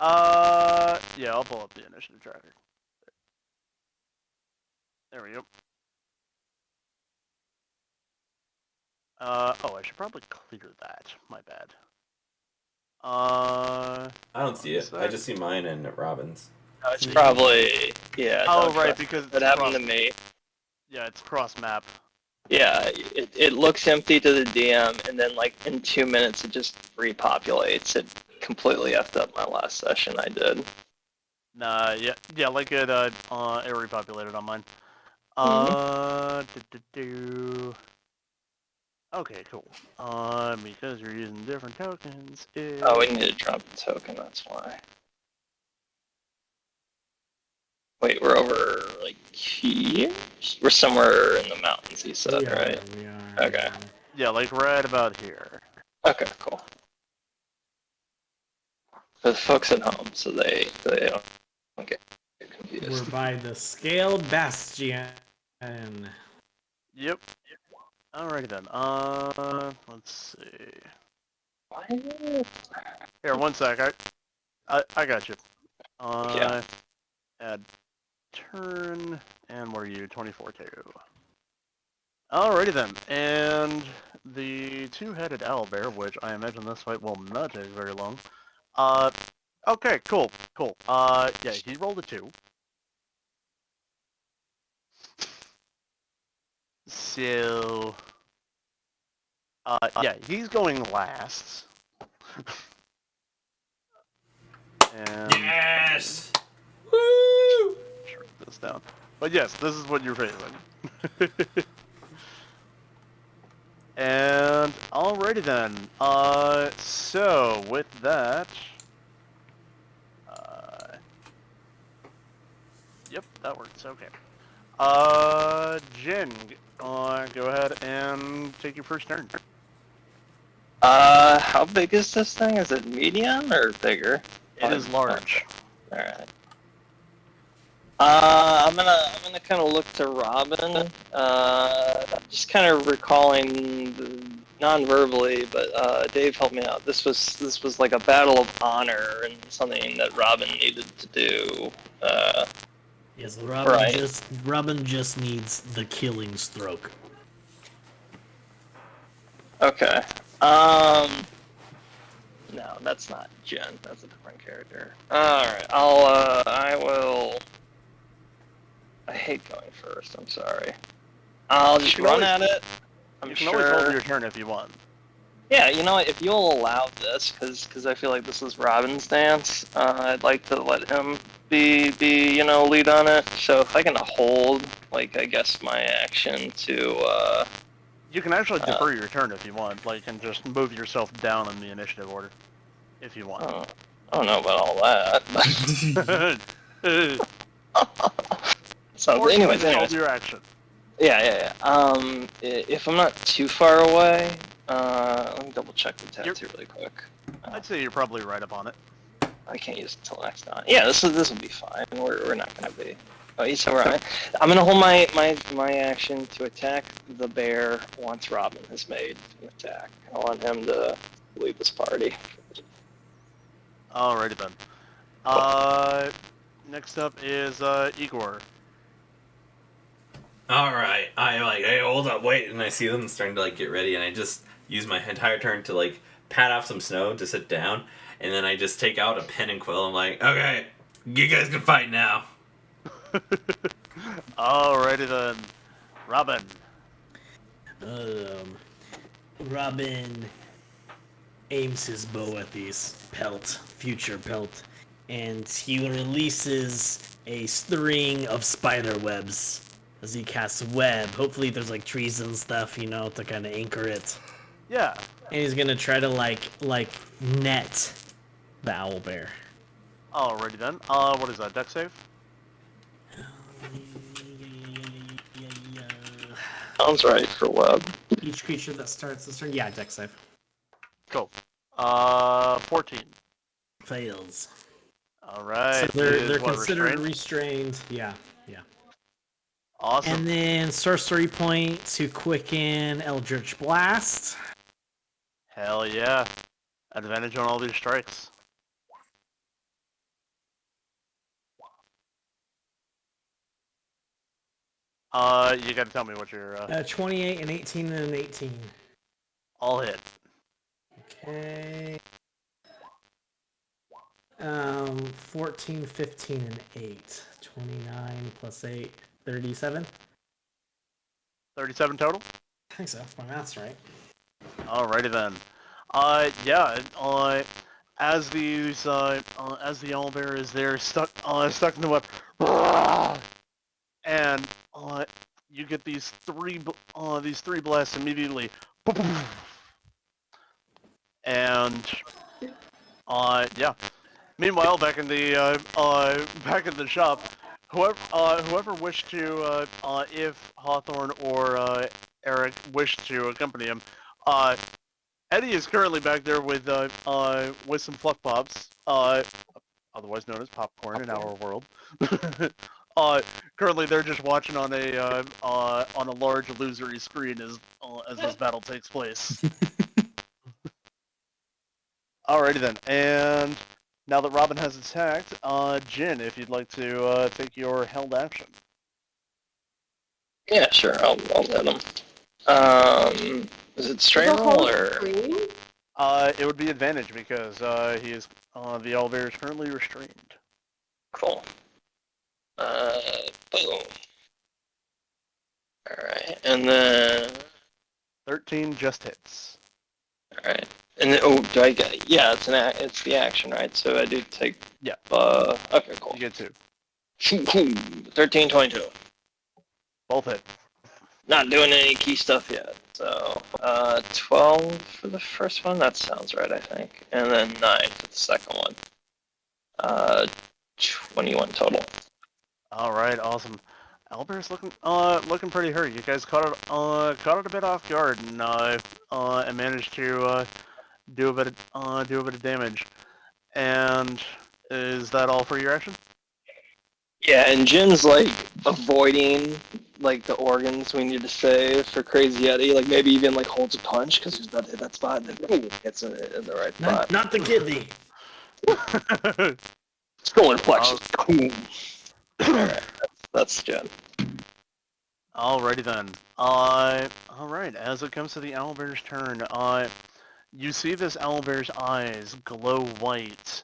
Yeah, I'll pull up the initiative tracker. There we go. Oh, I should probably clear that. My bad. I don't see it. I Sec. just see mine and Robin's. It's probably, yeah. Oh, don't right, trust- because That happened to me. Yeah, it's cross map. Yeah, it looks empty to the DM, and then like in 2 minutes it just repopulates. It completely effed up my last session I did. Nah, yeah, like it repopulated on mine. Okay, cool. Because you're using different tokens. Oh, we need to drop the token, that's why. Wait, we're over like here? We're somewhere in the mountains, he said, We are, right? we are. Okay. Yeah, like right about here. Okay, cool. For the folks at home, so they don't get confused. We're by the Scale Bastion. Yep. Alrighty then. Let's see. What? Here, 1 sec. I got you. Yeah. Add turn, and what are you? 24 too. Alrighty then, and the two-headed owlbear, which I imagine this fight will not take very long. Okay, cool. Yeah, he rolled a 2. So, yeah, he's going last. And Yes! shrink this down. But yes, this is what you're facing. And alrighty then. So with that, yep, that works. Okay. Jin, go ahead and take your first turn. How big is this thing? Is it medium or bigger? It is large. Alright. I'm gonna kind of look to Robin, just kind of recalling non-verbally, but Dave helped me out. This was like a battle of honor and something that Robin needed to do. Yes, Robin Right. just needs the killing stroke. Okay. No, that's not Jen. That's a different character. Alright, I will... I hate going first, I'm sorry. I'll just can run always- at it. I'm You can always hold sure... your turn if you want. Yeah, you know what, if you'll allow this, because I feel like this is Robin's dance, I'd like to let him be lead on it. So if I can hold, like, I guess my action to, You can actually defer your turn if you want, like, and just move yourself down in the initiative order, if you want. I don't know about all that. So, Or you anyways, can hold your action. Yeah. If I'm not too far away, Let me double check the tattoo really quick. I'd say you're probably right up on it. I can't use intellect on. Yeah, this will be fine. We're not gonna be. Oh, you said we're on. I'm gonna hold my action to attack the bear once Robin has made an attack. I want him to leave this party. Alrighty then. Next up is Igor. Alright, I like, hey, hold up, wait, and I see them starting to like get ready, and I just use my entire turn to like pat off some snow to sit down, and then I just take out a pen and quill. I'm like, okay, you guys can fight now. Alrighty then. Robin. Robin aims his bow at these future pelt, and he releases a string of spider webs as he casts web. Hopefully there's like trees and stuff, you know, to kind of anchor it. Yeah. And he's gonna try to like net the owlbear. Alrighty then. What is that? Dex save? Sounds right for web. Each creature that starts this turn, yeah, dex save. Cool. 14. Fails. Alright. So they're considered restrained. Yeah. Awesome. And then sorcery point to quicken Eldritch Blast. Hell yeah. Advantage on all these strikes. You gotta tell me what your 28, an 18, and an 18. all hit. Okay. 14, 15, and 8. 29 plus 8, 37? 37 total? I think so, if my math's right. Alrighty then. Yeah, as the owlbear is there stuck in the web, and you get these three blasts immediately, and yeah. Meanwhile, back in the shop, whoever wished to, if Hawthorne or Eric wished to accompany him, Eddie is currently back there with some fluff pops, otherwise known as popcorn in our world. Currently they're just watching on a large illusory screen as this battle takes place. Alrighty then, and now that Robin has attacked, Jin, if you'd like to take your held action. Yeah, sure. I'll let him. Is it straight roll or? It would be advantage because he is the owlbear is currently restrained. Cool. Boom. Alright, and then... 13 just hits. Alright. And then, oh, do I get... Yeah, it's the action, right? So I do take... Yeah. Okay, cool. You get 2. 13, 22. Both hit. Not doing any key stuff yet. So, 12 for the first one. That sounds right, I think. And then 9 for the second one. 21 total. Alright, awesome. Owlbear's looking pretty hurt. You guys caught it a bit off guard and managed to do a bit of damage. And is that all for your action? Yeah, and Jin's like avoiding like the organs we need to save for Crazy Eddie. Like maybe even like holds a punch because he's about to hit that spot and then boom, hits in the right spot. Not the kidney. Solar plexus. Alright, that's Jin. Alrighty then. Alright, as it comes to the owlbear's turn, you see this owlbear's eyes glow white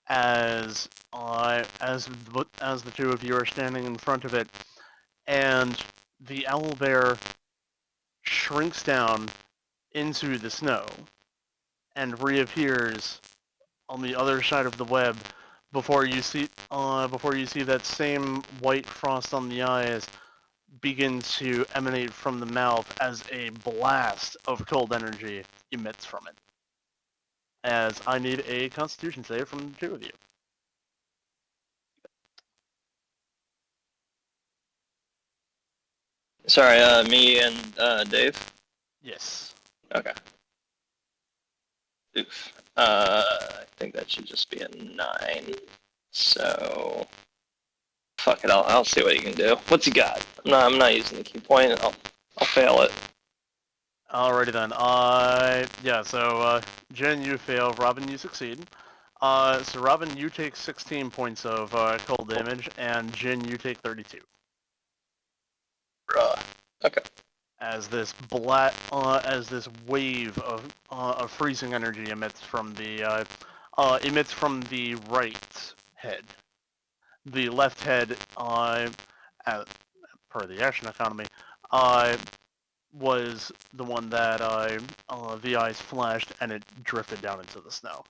as the two of you are standing in front of it, and the owlbear shrinks down into the snow and reappears on the other side of the web before you see that same white frost on the eyes begin to emanate from the mouth as a blast of cold energy emits from it. As I need a Constitution save from the two of you. Sorry, me and Dave. Yes. Okay. Oof. I think that should just be a 9. So fuck it. I'll see what he can do. What's he got? I'm not using the key point. I'll fail it. Alrighty then. Yeah. So Jen, you fail. Robin, you succeed. So Robin, you take 16 points of cold damage, and Jin, you take 32. Bruh. Okay. As this wave of freezing energy emits from the right head. The left head, per the action economy, was the one that the eyes flashed and it drifted down into the snow.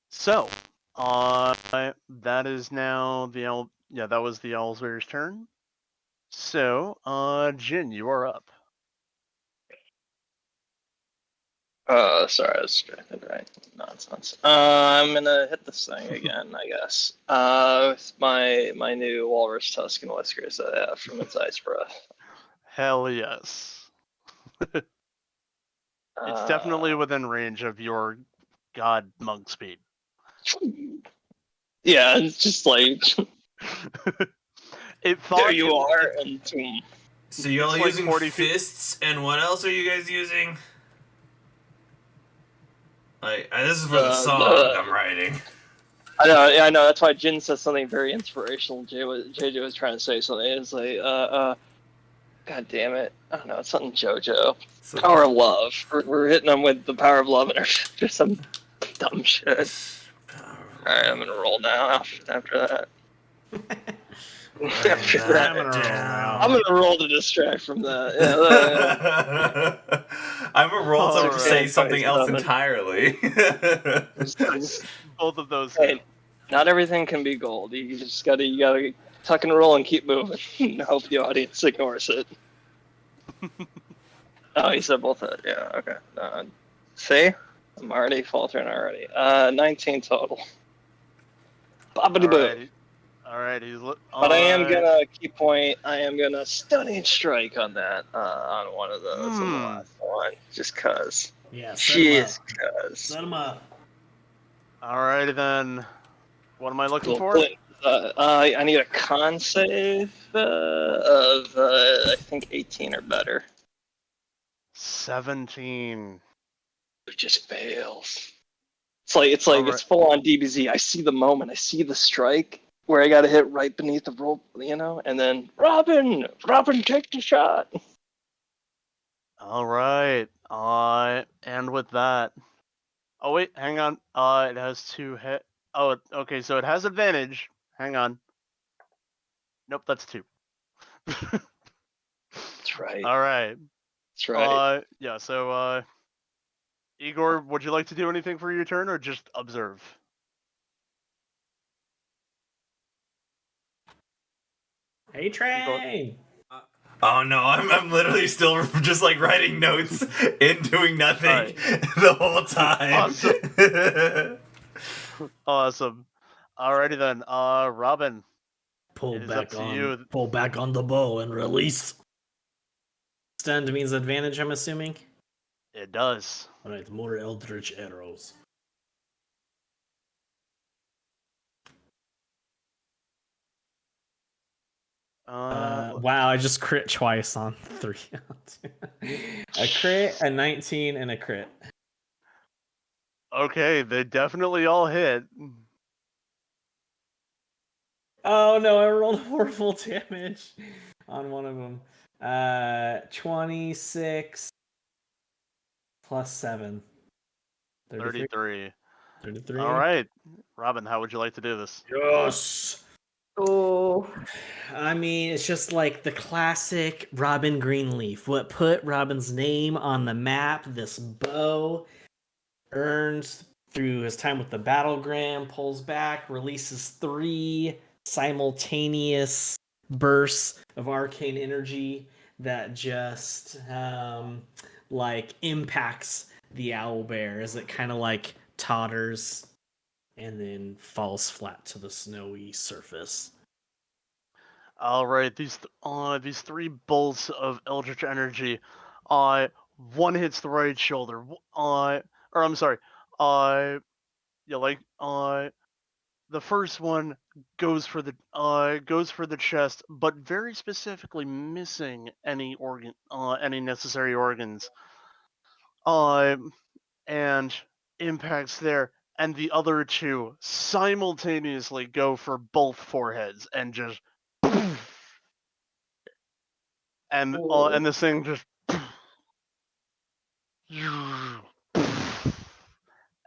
So, that is now that was the Owlsbear's turn. So, Jin, you are up. Sorry, I was distracted, right? Nonsense. I'm gonna hit this thing again, I guess. With my new walrus tusk and whiskers that I have from its ice breath. Hell yes. It's definitely within range of your god monk speed. Yeah, it's just like It thought there you are, and boom. So you all It's like using 40 feet. fists, and what else are you guys using? Like, this is for the song I'm writing. I know, yeah, I know. That's why Jin says something very inspirational. JJ was trying to say something. It's like, God damn it. I don't know. It's something JoJo. So, Power of love. We're hitting them with the power of love and just some dumb shit. Alright, I'm gonna roll now after that. After that, I'm gonna roll to distract from that. Yeah, I'm gonna roll to Alright. say something else entirely. Both of those. Hey, not everything can be gold. You just gotta tuck and roll and keep moving. And hope the audience ignores it. Oh, you said both of it. Yeah, okay. See? I'm already faltering already. 19 total. Bobbity boo. Alright, he's But I am gonna key point. I am gonna stunning strike on that on one of those in the last one, just cause. Yeah, set him up. Jeez, cause. Set him up. Alrighty then. What am I looking for? I need a con save of I think 18 or better. 17. It just fails. It's it's full on DBZ. I see the moment. I see the strike where I gotta hit right beneath the rope, and then Robin, take the shot. All right. And with that. Oh wait, hang on. It has 2 hit. Oh, okay. So it has advantage. Hang on. Nope, that's 2. That's right. All right. That's right. Yeah. So, Igor, would you like to do anything for your turn, or just observe? Hey, Train! Oh no, I'm literally still just like writing notes and doing nothing the whole time. Awesome. Alrighty then. Robin. Pull It is up to you. back on the bow and release. Stunned means advantage, I'm assuming? It does. Alright, more eldritch arrows. Wow, I just crit twice on 3. A crit, a 19, and a crit. Okay, they definitely all hit. Oh no, I rolled horrible damage on one of them. 26 plus 7. 33. 33. All right. Robin, how would you like to do this? Yes. Oh. I mean, it's just like the classic Robin Greenleaf. What put Robin's name on the map, this bow, earns through his time with the Battlegram, pulls back, releases 3 simultaneous bursts of arcane energy that just like impacts the owlbear as it kind of like totters and then falls flat to the snowy surface. All right, these 3 bolts of eldritch energy. One hits the right shoulder. or I'm sorry, yeah, like the first one goes for the chest, but very specifically missing any necessary organs, and impacts there, and the other two simultaneously go for both foreheads and just, and this thing just,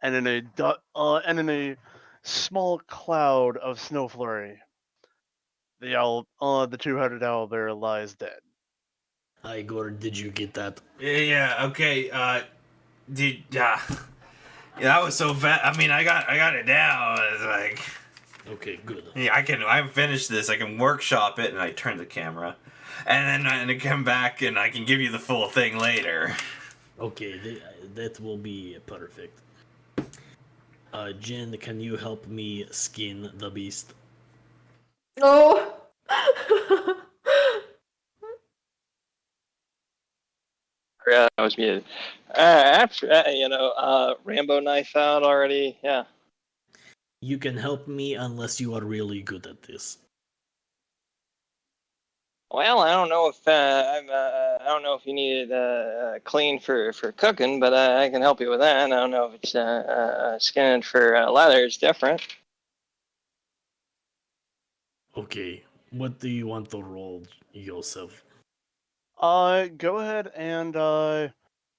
and in a small cloud of snow flurry, the two-headed owlbear lies dead. Igor, did you get that? Yeah. Okay. Dude. Yeah. Yeah. That was so fast. I mean, I got it down. It's like. Okay, good. Yeah, I finished this. I can workshop it, and I turn the camera, and then I come back, and I can give you the full thing later. Okay, that will be perfect. Jin, can you help me skin the beast? No. Yeah, I was muted. After Rambo knife out already. Yeah. You can help me unless you are really good at this. Well, I don't know if I don't know if you need it clean for cooking, but I can help you with that. I don't know if it's skinning for leather is different. Okay, what do you want to roll, Joseph? Go ahead and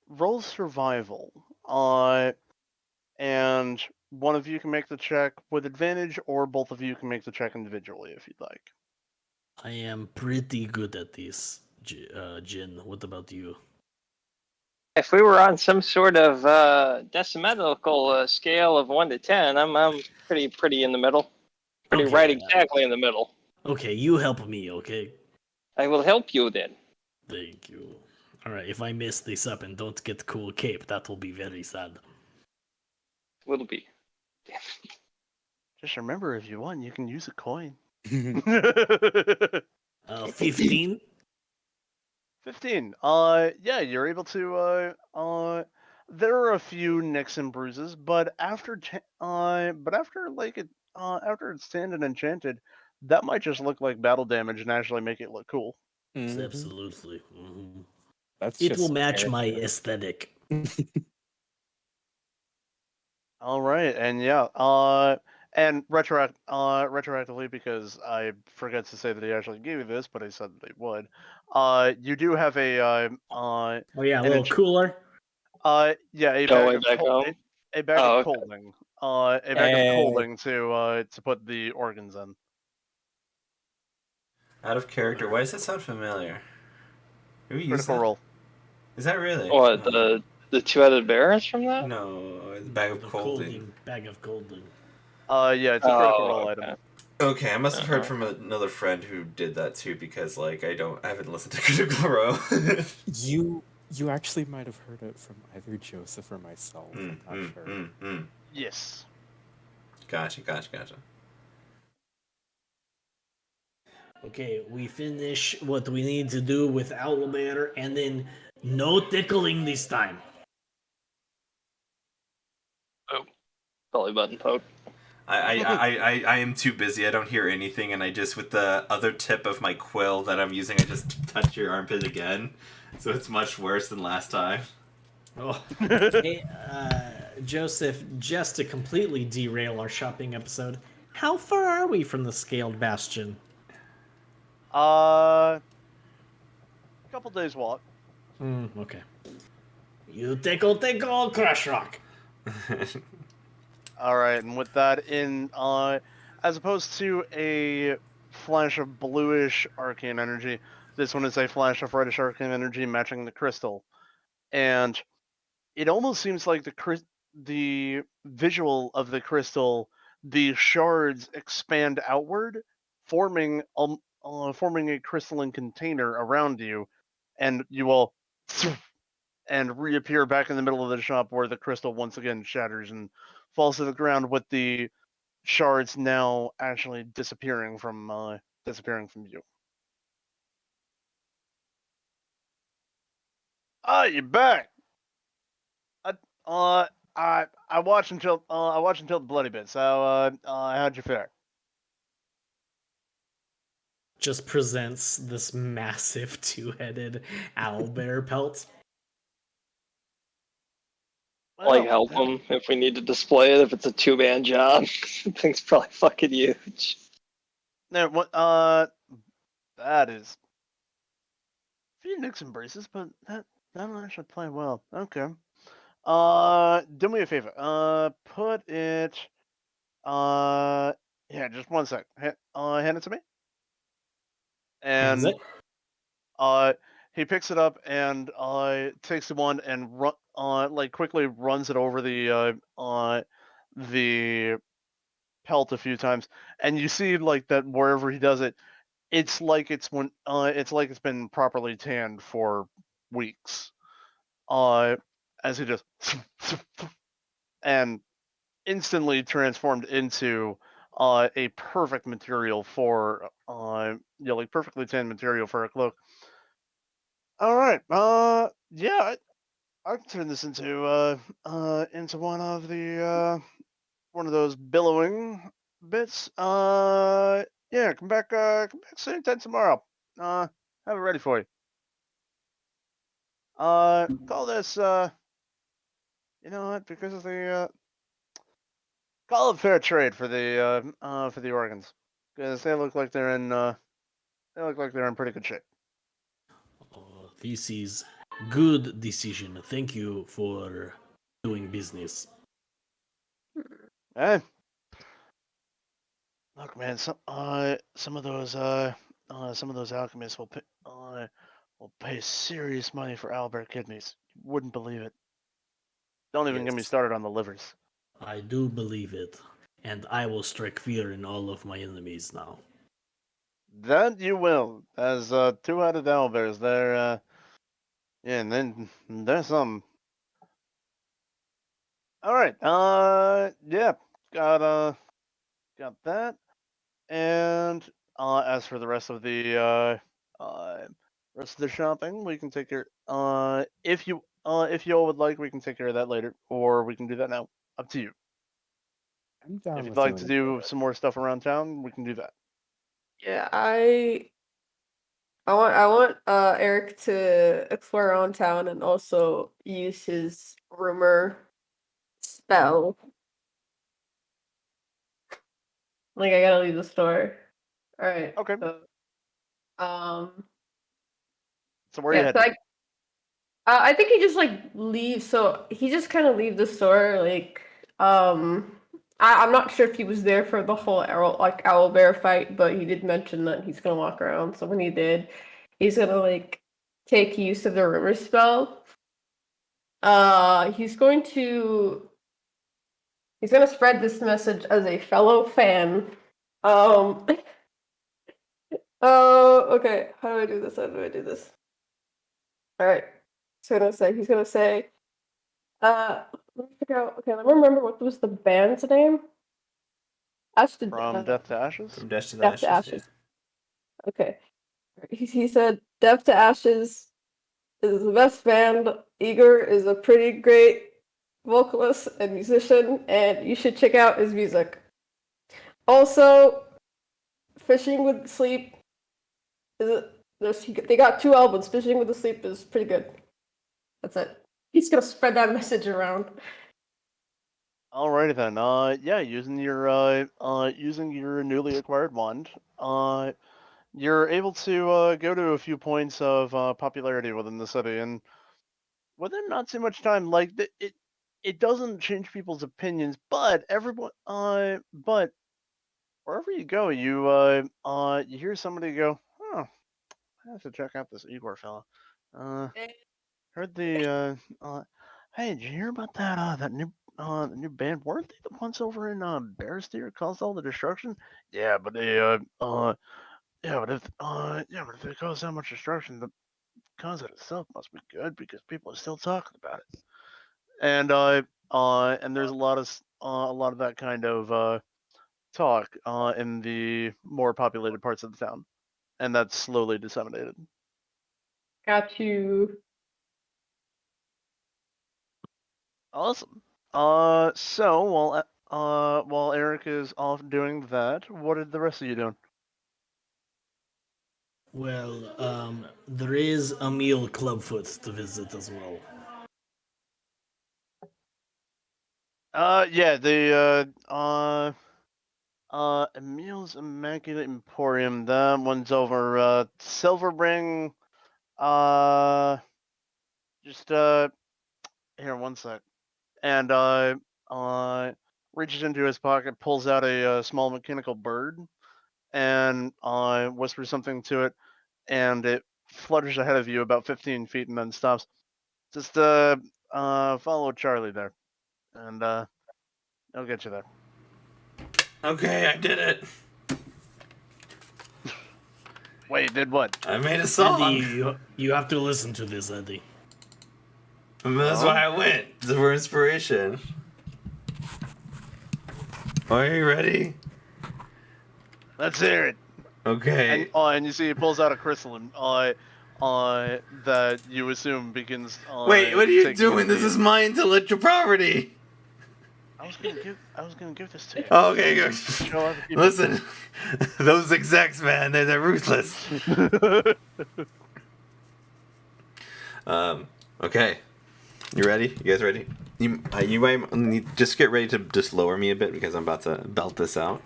roll survival. And one of you can make the check with advantage, or both of you can make the check individually if you'd like. I am pretty good at this, Jin. What about you? If we were on some sort of decimal scale of 1 to 10, I'm pretty in the middle. Pretty Okay, right exactly in the middle. Okay, you help me, okay? I will help you then. Thank you. Alright, if I mess this up and don't get cool cape, that will be very sad. Will be. Just remember, if you want, you can use a coin. 15? 15. Yeah, you're able to. There are a few nicks and bruises, but after after it's tanned and enchanted, that might just look like battle damage and actually make it look cool. Yes, Mhm. absolutely. Mhm. That's It just will match my character. aesthetic. All right, and yeah, and retroactively, because I forget to say that he actually gave you this, but I said that he would. You do have Oh yeah, a an little cooler. yeah, a Go bag way of back home. a bag Oh, of okay. coaling, a bag of coaling to put the organs in. Out of character. Why does that sound familiar? Have we used Critical that? roll. Is that really? What Oh. the two-headed bear is from that? No, the bag of The colding. bag of colding. Yeah, it's a critical roll Oh, item. okay. Okay, I must have heard Uh-huh. from another friend who did that too, because like I haven't listened to Critical Role. You actually might have heard it from either Joseph or myself. I'm not sure. Yes. Gotcha. Okay, we finish what we need to do with Owlbear, and then no tickling this time. Belly button poke. I am too busy. I don't hear anything, and I just with the other tip of my quill that I'm using, I just touch your armpit again, so it's much worse than last time. Oh, okay, Joseph, just to completely derail our shopping episode, how far are we from the Scaled Bastion? A couple days walk. Okay. You tickle, crush rock. All right, and with that in, as opposed to a flash of bluish arcane energy, this one is a flash of reddish arcane energy matching the crystal, and it almost seems like the visual of the crystal, the shards expand outward, forming a crystalline container around you, and you will and reappear back in the middle of the shop where the crystal once again shatters and falls to the ground, with the shards now actually disappearing from view. Ah, you're back. I watched until the bloody bit. So how'd you fare? Just presents this massive two-headed owlbear pelt. Like, Well, help him if we need to display it, if it's a two-man job. Thing's probably fucking huge. No, what? That is. Few nicks and braces, but that'll actually play well. Okay. Do me a favor. Put it. Yeah, just one sec. Hand it to me. Hands And it. he picks it up and takes the one and like quickly runs it over the pelt a few times, and you see like that wherever he does it, it's like it's been properly tanned for weeks. As he just and instantly transformed into a perfect material for like perfectly tanned material for a cloak. All right. Yeah, I can turn this into one of those billowing bits. Yeah, come back same time tomorrow. Have it ready for you. Call this you know what? Because of the call it fair trade for the organs, because they look like they're in pretty good shape. This is good decision. Thank you for doing business. Eh. Look, man, some of those alchemists will pay serious money for owlbear kidneys. You wouldn't believe it. Don't even get me Yes, started on the livers. I do believe it, and I will strike fear in all of my enemies now. That you will, as two-headed owlbears. Yeah, and then there's some. All right. Yeah, got that. And as for the rest of the shopping, we can take care. If you all would like, we can take care of that later, or we can do that now. Up to you. I'm If down you'd with like doing to it. do some more stuff around town, we can do that. Yeah, I want Eric to explore around town and also use his rumor spell. Like I gotta leave the store. All right. Okay. So, So where are you yeah. So heading? I think he just like leaves. So he just kind of leave the store. Like I'm not sure if he was there for the whole owl bear fight, but he did mention that he's gonna walk around. So when he did, he's gonna like take use of the rumor spell. He's going to spread this message as a fellow fan. Um. Oh, okay. How do I do this? How do I do this? All right. So he's gonna say, let me figure out. Okay, let me remember what was the band's name. Ash to From Death to Ashes? From Dash to the Death to Ashes. Ashes. Okay. He said Death to Ashes is the best band. Igor is a pretty great vocalist and musician, and you should check out his music. Also, Fishing with Sleep is they got 2 albums. Fishing with the Sleep is pretty good. That's it. He's gonna spread that message around. Alrighty then. Yeah, using your newly acquired wand, you're able to go to a few points of popularity within the city, and within not too much time, like it doesn't change people's opinions, but but wherever you go, you hear somebody go, "Oh, I have to check out this Igor fella." Uh, heard hey, did you hear about that new band? Weren't they the ones over in Bear Steer caused all the destruction? Yeah, but but if they caused that much destruction, the concept itself must be good because people are still talking about it. And there's a lot of that kind of talk in the more populated parts of the town, and that's slowly disseminated. Got you. Awesome. So while Eric is off doing that, what are the rest of you doing? Well, there is Emil Clubfoot to visit as well. Yeah, Emil's Immaculate Emporium. That one's over Silverring. Just here, one sec. And reaches into his pocket, pulls out a small mechanical bird, and whispers something to it, and it flutters ahead of you about 15 feet and then stops. Just follow Charlie there, and I'll get you there. Okay, I did it. Wait, did what? I made a song. Eddie, you have to listen to this, Eddie. That's why I went for inspiration. Are you ready? Let's hear it. Okay. And you see he pulls out a crystalline that you assume begins. Wait, what are you taking doing? This the- is my intellectual property. I was gonna give this to you. Oh, okay, good. Show other people. Listen, those execs, man, they're ruthless. Okay. You ready? You guys ready? You might need just get ready to just lower me a bit because I'm about to belt this out.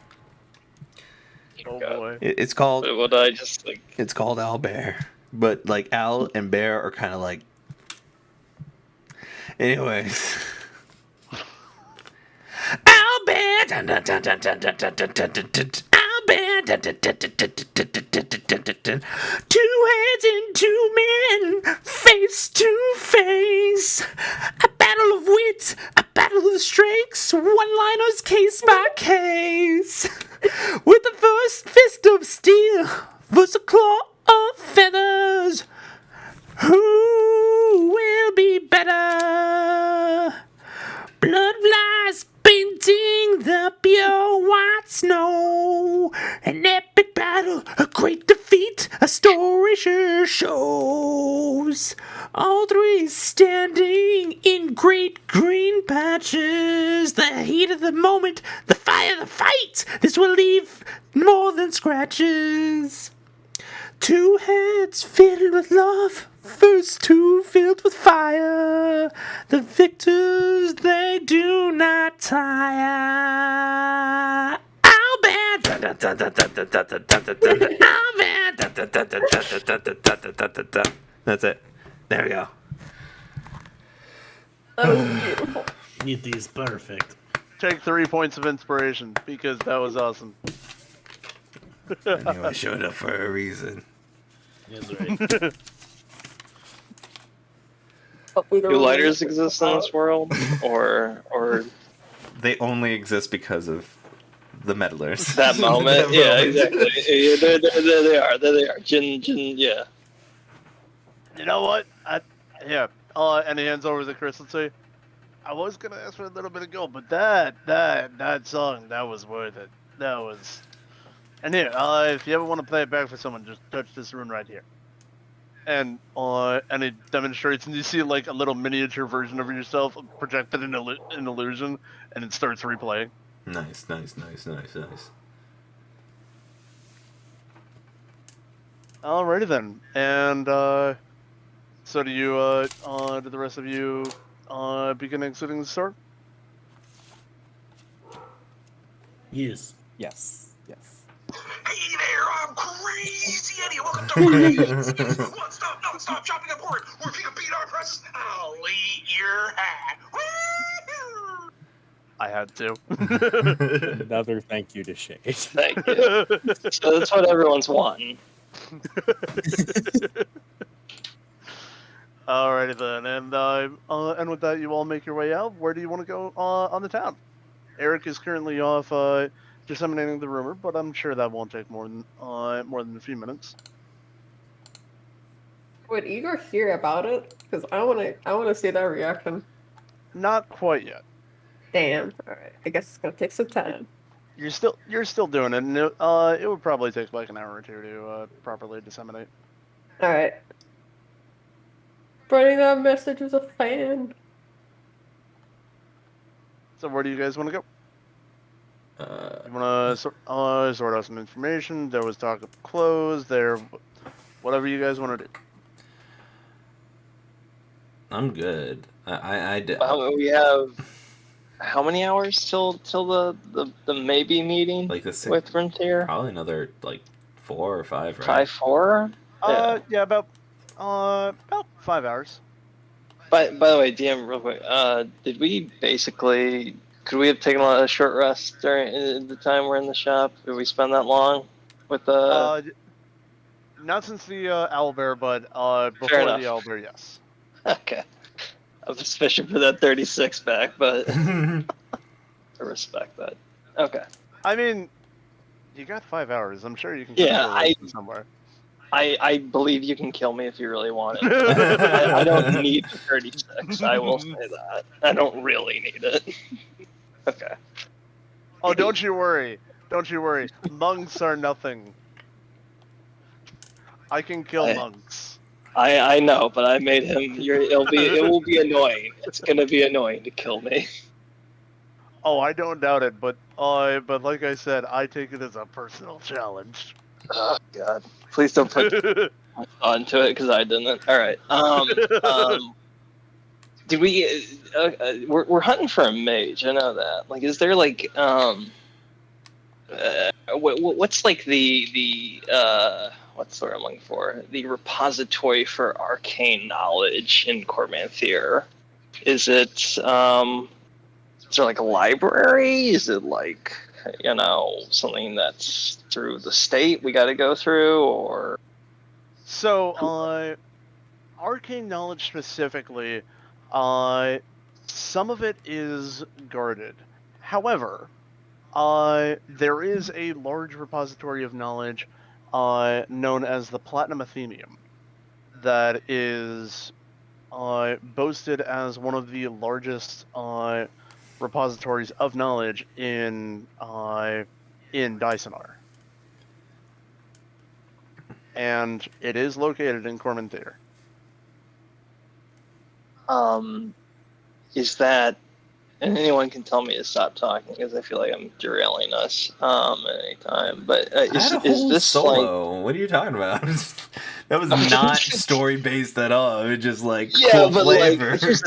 Oh boy. It's called. What I just like. It's called Owlbear, but like owl and bear are kind of like. Anyways. Owlbear, dun dun dun dun dun dun dun dun dun dun dun. Owlbear, dun dun dun dun dun dun dun dun dun dun. 2 heads and 2 men, face to face. A battle of wit, a battle of strengths, one-liners case by case. With the first fist of steel versus a claw of feathers. Who will be better? Blood flies painting the pure white snow. An epic battle, a great defeat, a story sure shows. All 3 standing in great green patches. The heat of the moment, the fire of the fight. This will leave more than scratches. 2 heads filled with love, first 2 filled with fire. The victors, they do not tire. Owlbear, dun dun dun dun dun dun dun dun dun dun dun. Owlbear, dun dun dun dun dun dun dun dun dun dun dun dun. That's it. There we go. That was beautiful. It is perfect. Take 3 points of inspiration because that was awesome. I knew I showed up for a reason. That's right. Do lighters exist in this world, or They only exist because of the meddlers. that moment? Yeah, exactly. Yeah, there they are. There they are. Jin, yeah. You know what? And he hands over the crystal to you. I was gonna ask for a little bit of gold, but that song, that was worth it. That was. And here, if you ever want to play it back for someone, just touch this rune right here. And he demonstrates, and you see like a little miniature version of yourself projected in an illusion, and it starts replaying. Nice. Alrighty then, and so do you? Do the rest of you begin exiting the store? Yes. Yes. Hey there, I'm Crazy Eddie. Welcome to Crazy Eddie's One Stop, Non-Stop Shopping Emporium, where if you can beat our prices, I'll eat your hat. Woo! I had to. Another thank you to Shade. Thank you. So that's what everyone's wanting. Alrighty then, and with that, you all make your way out. Where do you want to go on the town? Eric is currently off disseminating the rumor, but I'm sure that won't take more than a few minutes. Would Igor hear about it? Because I wanna see that reaction. Not quite yet. Damn. All right. I guess it's gonna take some time. You're still doing it, and it would probably take like an hour or two to properly disseminate. All right. Spreading that message as a fan. So where do you guys want to go? Uh, You want to sort out some information? There was talk of clothes. Whatever you guys want to do. I'm good. We have how many hours till the maybe meeting like the six, with Frontier? probably another like 4 or 5, right? 5-4. Yeah, about 5 hours. By the way, DM, real quick. Did we basically? Could we have taken a short rest during the time we're in the shop? Did we spend that long with the? Not since the owlbear, but Fair before enough. the owlbear, yes. Okay. I was fishing for that 36 back, but I respect that. Okay. I mean, you got 5 hours. I'm sure you can Yeah, get somewhere. I believe you can kill me if you really want it. I don't need the 36. I will say that. I don't really need it. Okay. Oh, don't you worry. Don't you worry. Monks are nothing. I can kill monks. I know, but I made him. It will be annoying. It's gonna be annoying to kill me. Oh, I don't doubt it, but like I said, I take it as a personal challenge. Oh God! Please don't put onto it because I didn't. All right. Did we? We're hunting for a mage. I know that. Like, is there like what's like the what's the word I'm looking for? The repository for arcane knowledge in Cormanthyr. Is it is there like a library? Is it like something that's through the state we got to go through, or? So, arcane knowledge specifically, some of it is guarded. However, there is a large repository of knowledge known as the Platinum Athenium that is boasted as one of the largest repositories of knowledge in Dysonar. And it is located in Cormanthyr. Is that? And anyone can tell me to stop talking because I feel like I'm derailing us at any time. But I had a whole this solo. like? What are you talking about? That was not story based at all. It was just like Yeah, cool but flavor. like, here's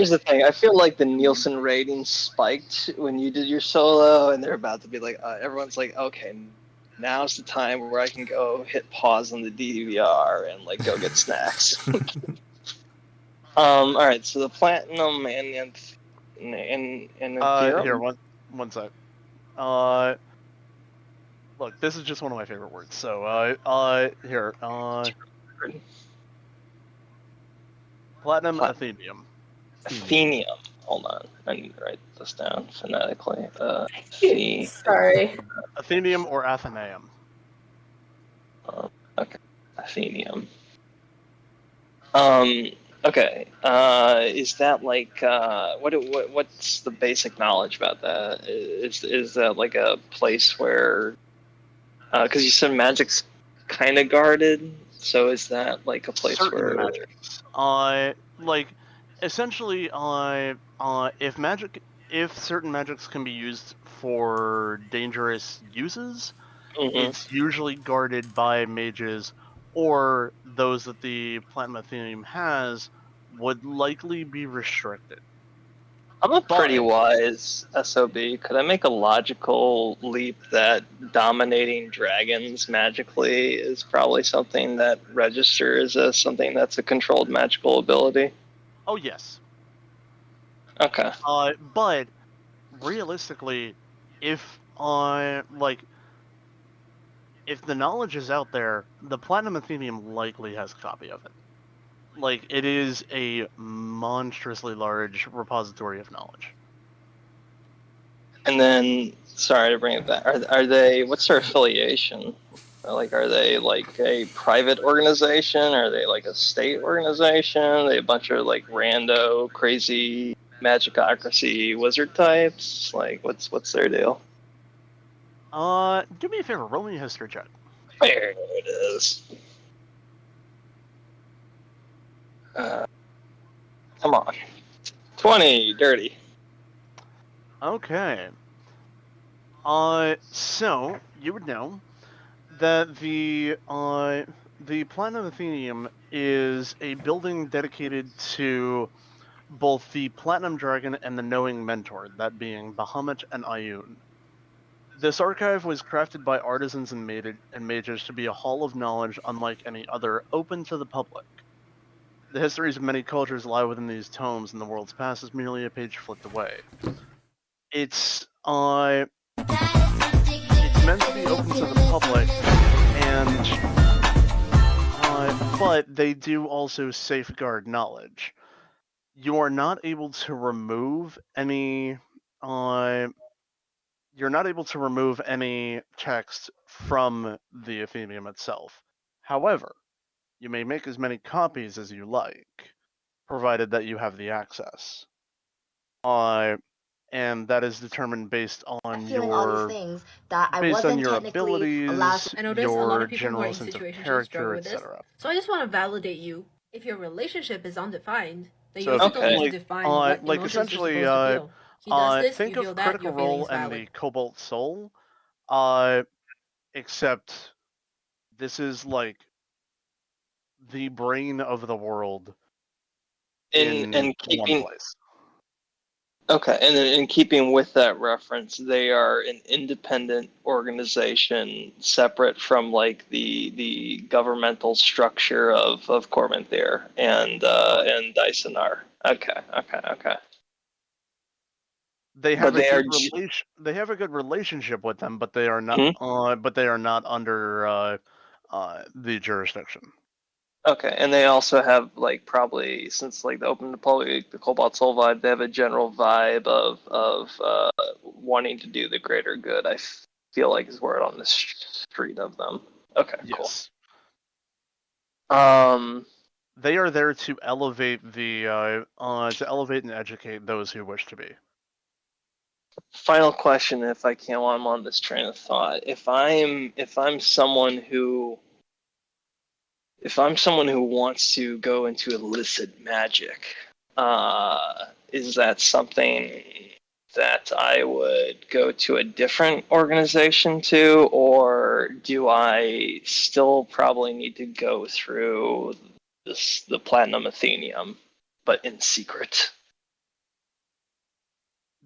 the thing. I feel like the Nielsen ratings spiked when you did your solo, and they're about to be like, everyone's like, okay, now's the time where I can go hit pause on the DVR and like go get snacks. All right. So the platinum and Here, one sec. Look, this is just one of my favorite words. So, here, Platinum Athenium. Athenium. Hold on, I need to write this down phonetically. Sorry. Athenium or Athenaeum. Okay, Athenium. Okay. Is that like what's the basic knowledge about that? Is that like a place where? Because you said magic's kind of guarded, so is that like a place Certain where? magics. Like, essentially, if certain magics can be used for dangerous uses, it's usually guarded by mages, or those that the Platinum Athenium has would likely be restricted. I'm a pretty wise SOB. Could I make a logical leap that dominating dragons magically is probably something that registers as something that's a controlled magical ability? Oh, yes. Okay. But realistically, if if the knowledge is out there, the Platinum Athenium likely has a copy of it. Like, it is a monstrously large repository of knowledge. And then, sorry to bring it back. Are they? What's their affiliation? Like, are they like a private organization? Are they like a state organization? Are they a bunch of like rando, crazy magicocracy wizard types? Like, what's their deal? Do me a favor, roll me a history check. There it is. Come on. 20, dirty. Okay. So you would know that the Platinum Athenium is a building dedicated to both the Platinum Dragon and the Knowing Mentor, that being Bahamut and Ioun. This archive was crafted by artisans and mages to be a hall of knowledge unlike any other, open to the public. The histories of many cultures lie within these tomes, and the world's past is merely a page flipped away. It's meant to be open to the public, and but they do also safeguard knowledge. You are not able to remove any you're not able to remove any text from the Athenium itself. However, you may make as many copies as you like, provided that you have the access. And that is determined based on feeling all your these things that I based on wasn't your technically allowed abilities, to. I know there's a lot your of people who are general in sense of situations who character, struggle with this. etc. So I just want to validate you. If your relationship is undefined, then So you if also don't need to like, define what like emotions essentially, you're supposed to feel. He does this, think you of feel that, Critical your feeling Role is and valid. the Cobalt Soul, except this is like the brain of the world in And one keeping place. Okay, and then in keeping with that reference, they are an independent organization, separate from like the governmental structure of Cormanthyr and Dysonar. Okay. They But have a they are good relation. They have a good relationship with them, but they are not. Mhm. But they are not under the jurisdiction. Okay, and they also have like probably since like the Open Republic, the Cobalt Soul vibe, they have a general vibe of wanting to do the greater good. I feel like is word on the street of them. Okay, Yes. cool. They are there to elevate to elevate and educate those who wish to be. Final question, if I can, while I'm on this train of thought, if I'm someone who wants to go into illicit magic, is that something that I would go to a different organization to, or do I still probably need to go through the Platinum Athenium, but in secret?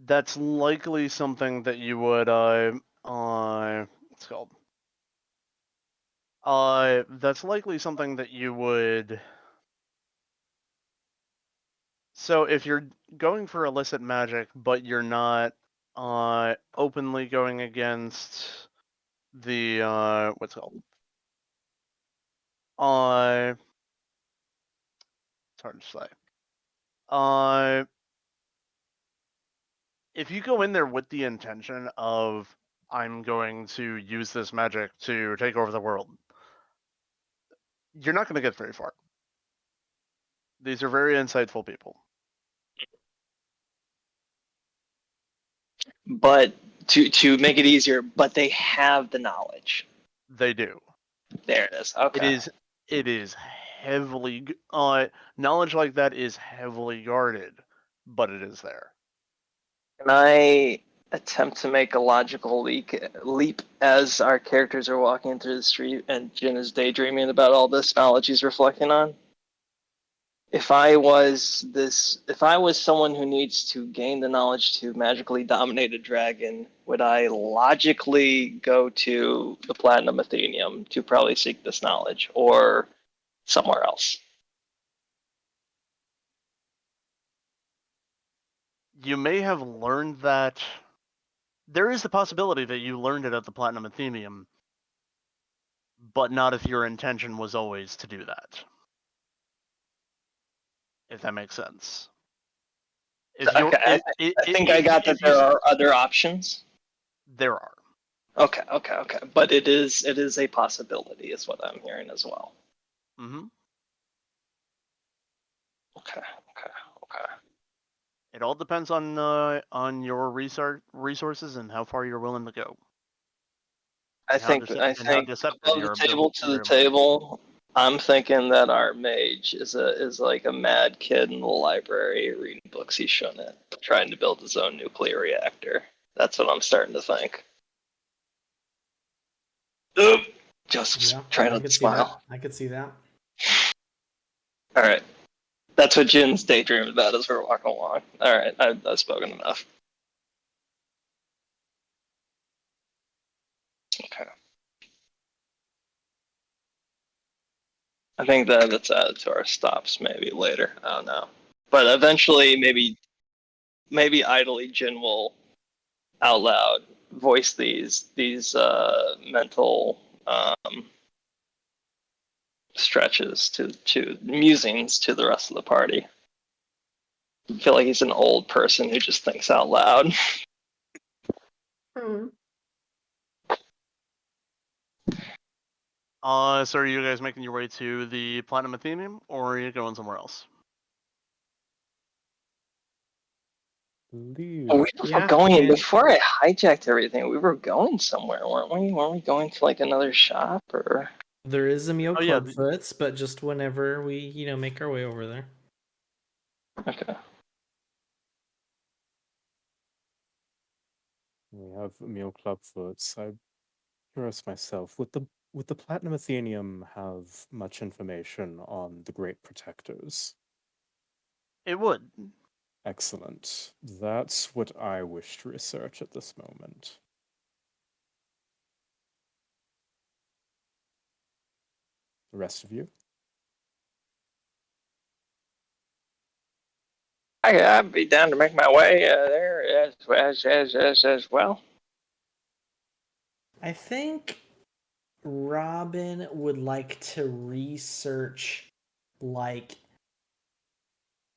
That's likely something that you would what's it called? That's likely something that you would. So if you're going for illicit magic, but you're not openly going against the what's it called? It's hard to say. If you go in there with the intention of I'm going to use this magic to take over the world, you're not going to get very far. These are very insightful people. But to make it easier, but they have the knowledge. They do. There it is. Okay. It is heavily knowledge like that is heavily guarded, but it is there. Can I attempt to make a logical leap as our characters are walking through the street and Jin is daydreaming about all this knowledge he's reflecting on? If I was someone who needs to gain the knowledge to magically dominate a dragon, would I logically go to the Platinum Athenium to probably seek this knowledge, or somewhere else? You may have learned that. There is the possibility that you learned it at the Platinum Athenium, but not if your intention was always to do that. If that makes sense. I think I got that there are other options. There are. Okay. But it is a possibility, is what I'm hearing as well. Mm-hmm. Okay. It all depends on your resources and how far you're willing to go. I think how deceptive above your the table ability- to the your ability. table. I'm thinking that our mage is like a mad kid in the library reading books he shouldn't, trying to build his own nuclear reactor. That's what I'm starting to think. Joseph's trying I to could see that. smile. I could see that. All right, that's what Jin's daydreaming about as we're walking along. All right, I've spoken enough. Okay. I think that's added to our stops maybe later. I don't know. But eventually, maybe idly, Jin will out loud voice these mental stretches to musings to the rest of the party. I feel like he's an old person who just thinks out loud. Hmm. So are you guys making your way to the Platinum Athenium, or are you going somewhere else? Leave. We were going before I hijacked everything. We were going somewhere, weren't we? Weren't we going to like another shop or? There is a meal Oh, yeah, clubfoot, but just whenever we, make our way over there. Okay. We have meal club foods. I'm curious myself. Would the Platinum Athenium have much information on the Great Protectors? It would. Excellent. That's what I wish to research at this moment. The rest of you? I'd be down to make my way there as well. I think Robin would like to research like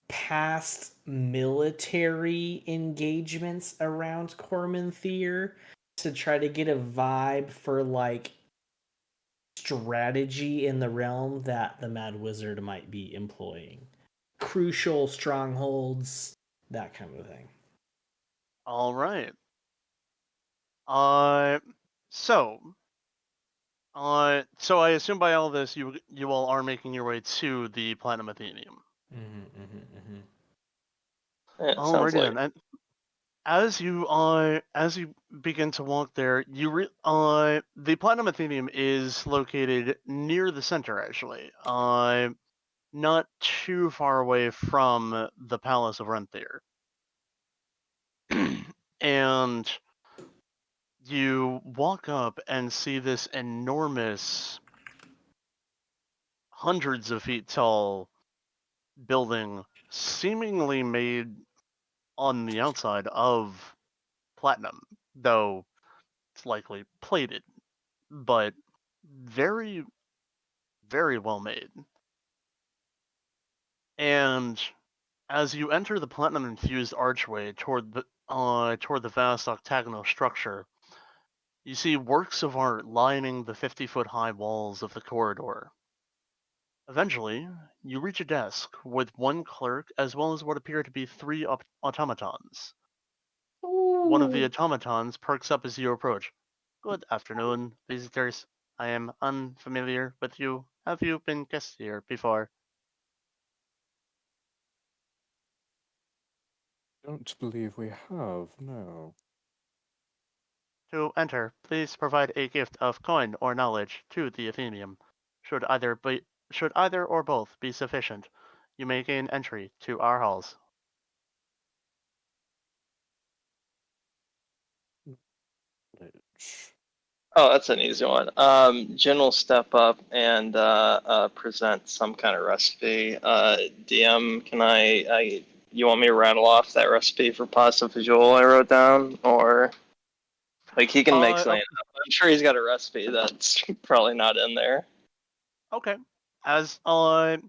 past military engagements around Cormanthyr to try to get a vibe for like strategy in the realm that the Mad Wizard might be employing. Crucial strongholds, that kind of thing. All right. So I assume by all this, you all are making your way to the Platinum Athenium. Alrighty then. And as you begin to walk there, the Platinum Athenium is located near the center, actually. Not too far away from the Palace of Renthir. And you walk up and see this enormous, hundreds of feet tall building, seemingly made on the outside of platinum, though it's likely plated, but very, very well made. And as you enter the platinum-infused archway toward the vast octagonal structure, you see works of art lining the 50-foot-high walls of the corridor. Eventually, you reach a desk with one clerk as well as what appear to be three automatons. One of the automatons perks up as you approach. Good afternoon, visitors. I am unfamiliar with you. Have you been guests here before? Don't believe we have, no. To enter, please provide a gift of coin or knowledge to the Athenium. Should either or both be sufficient, you may gain entry to our halls. Oh, that's an easy one. Jin will step up and present some kind of recipe. DM, you want me to rattle off that recipe for pasta fagioli I wrote down, or like he can make something up? I'm sure he's got a recipe that's probably not in there. Okay. As you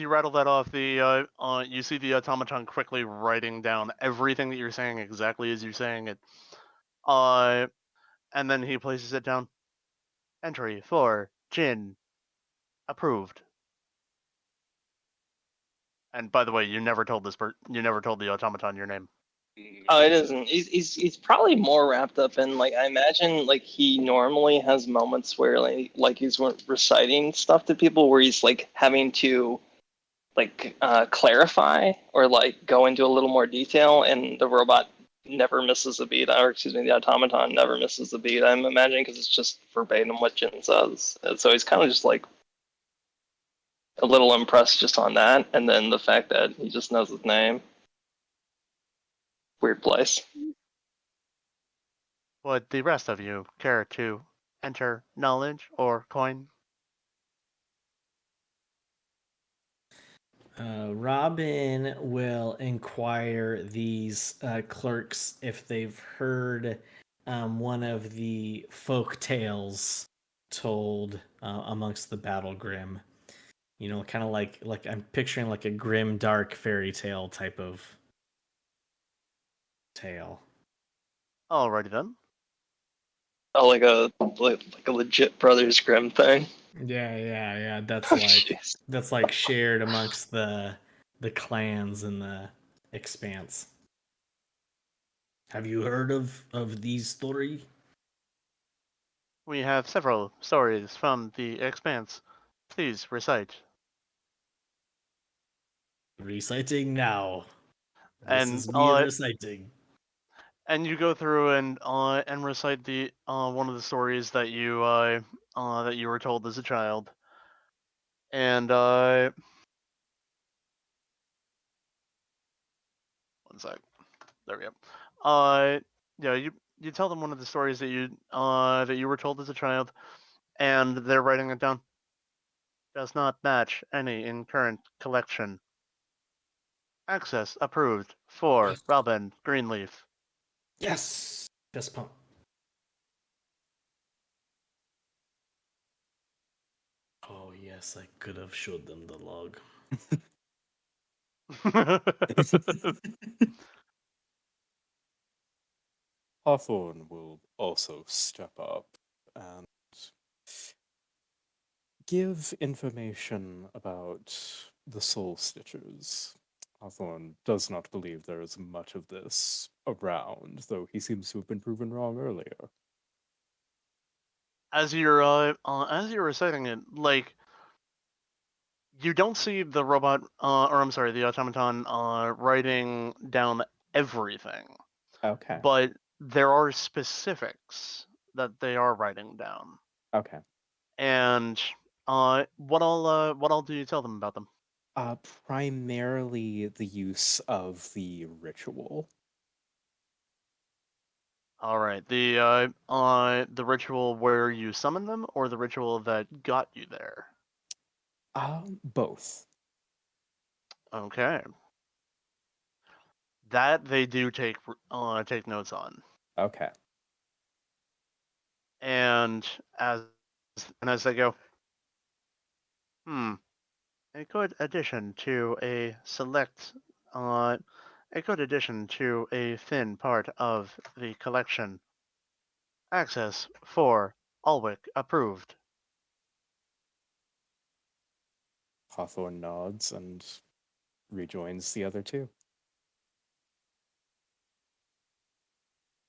rattle that off, you see the automaton quickly writing down everything that you're saying exactly as you're saying it. And then he places it down. Entry for Jin. Approved. And by the way, you never told the automaton your name. Oh, it isn't. He's probably more wrapped up in like I imagine like he normally has moments where like he's reciting stuff to people where he's like having to like clarify or like go into a little more detail, and the robot never misses a beat, or excuse me, the automaton never misses a beat. I'm imagining because it's just verbatim what Jin says, and so he's kind of just like a little impressed just on that, and then the fact that he just knows his name. Weird place. Would the rest of you care to enter knowledge or coin? Robin will inquire these clerks if they've heard one of the folk tales told amongst the battle grim. You know, kind of like I'm picturing like a grim, dark fairy tale type of tale. Alrighty then. Oh, like a legit Brothers Grimm thing. Yeah. That's Oh, like jeez. that's like shared amongst the clans in the expanse. Have you heard of these story? We have several stories from the Expanse. Please recite. Reciting now. This And is me reciting. and you go through and recite the one of the stories that you were told as a child. And one sec. There we go. Yeah, you tell them one of the stories that you were told as a child, and they're writing it down. Does not match any in current collection. Access approved for Robin Greenleaf. Yes. Fist pump. Oh yes, I could have showed them the log. Hawthorne will also step up and give information about the Soul Stitchers. Hawthorne does not believe there is much of this around, though he seems to have been proven wrong earlier. As you're reciting it, like you don't see the robot, or I'm sorry, the automaton, writing down everything, Okay. but there are specifics that they are writing down. Okay. And what all do you tell them about them? Primarily the use of the ritual. All right, the ritual where you summon them, or the ritual that got you there? Both. Okay, that they do take notes on. Okay. And as they go, a good addition to a select, a good addition to a thin part of the collection. Access for Alwick approved. Hawthorne nods and rejoins the other two.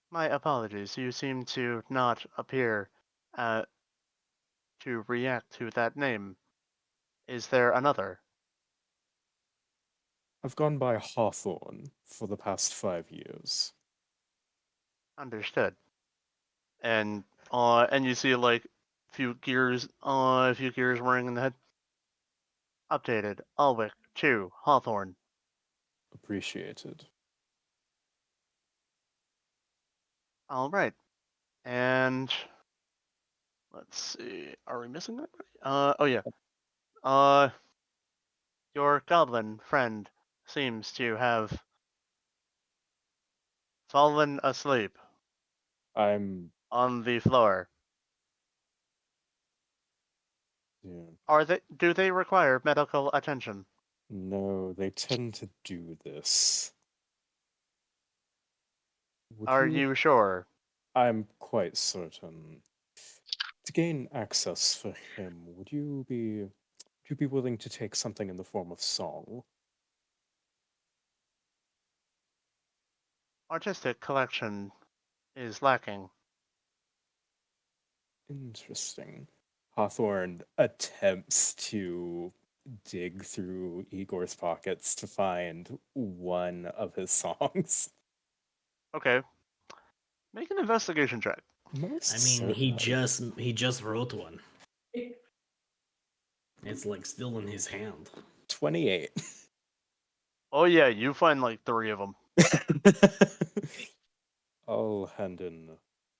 My apologies, you seem to not appear to react to that name. Is there another? I've gone by Hawthorne for the past 5 years. Understood. And you see like few gears whirring in the head. Updated. Alwick 2 Hawthorne. Appreciated. All right. And let's see. Are we missing that? Oh yeah. Your goblin friend seems to have fallen asleep I'm. on the floor. Yeah. Do they require medical attention? No, they tend to do this. Are you sure? I'm quite certain. To gain access for him, would you be willing to take something in the form of song? artistic collection is lacking. Interesting. Hawthorne attempts to dig through Igor's pockets to find one of his songs. Okay. Make an investigation check. Most I mean, he certainly. just wrote one. It's like still in his hand. 28. Oh yeah, you find like 3 of them. I'll hand in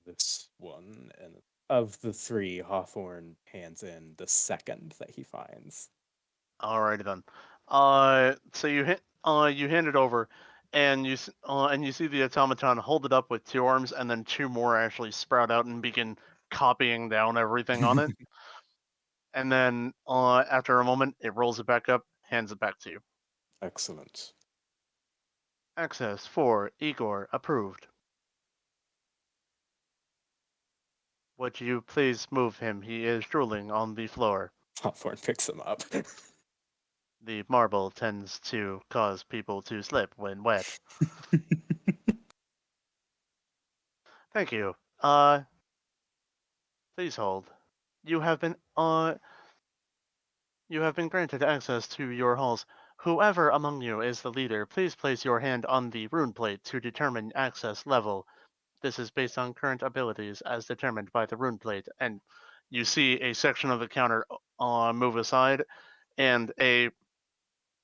this one, and of the 3, Hawthorne hands in the second that he finds. Alrighty then. So you hand it over, and you see the automaton hold it up with 2 arms, and then 2 more actually sprout out and begin copying down everything on it. And then after a moment, it rolls it back up, hands it back to you. Excellent. Access for Igor approved. Would you please move him? He is drooling on the floor. Hawthorne picks him up. The marble tends to cause people to slip when wet. Thank you. Please hold. You have been granted access to your halls. Whoever among you is the leader, please place your hand on the rune plate to determine access level. This is based on current abilities as determined by the rune plate. And you see a section of the counter move aside, and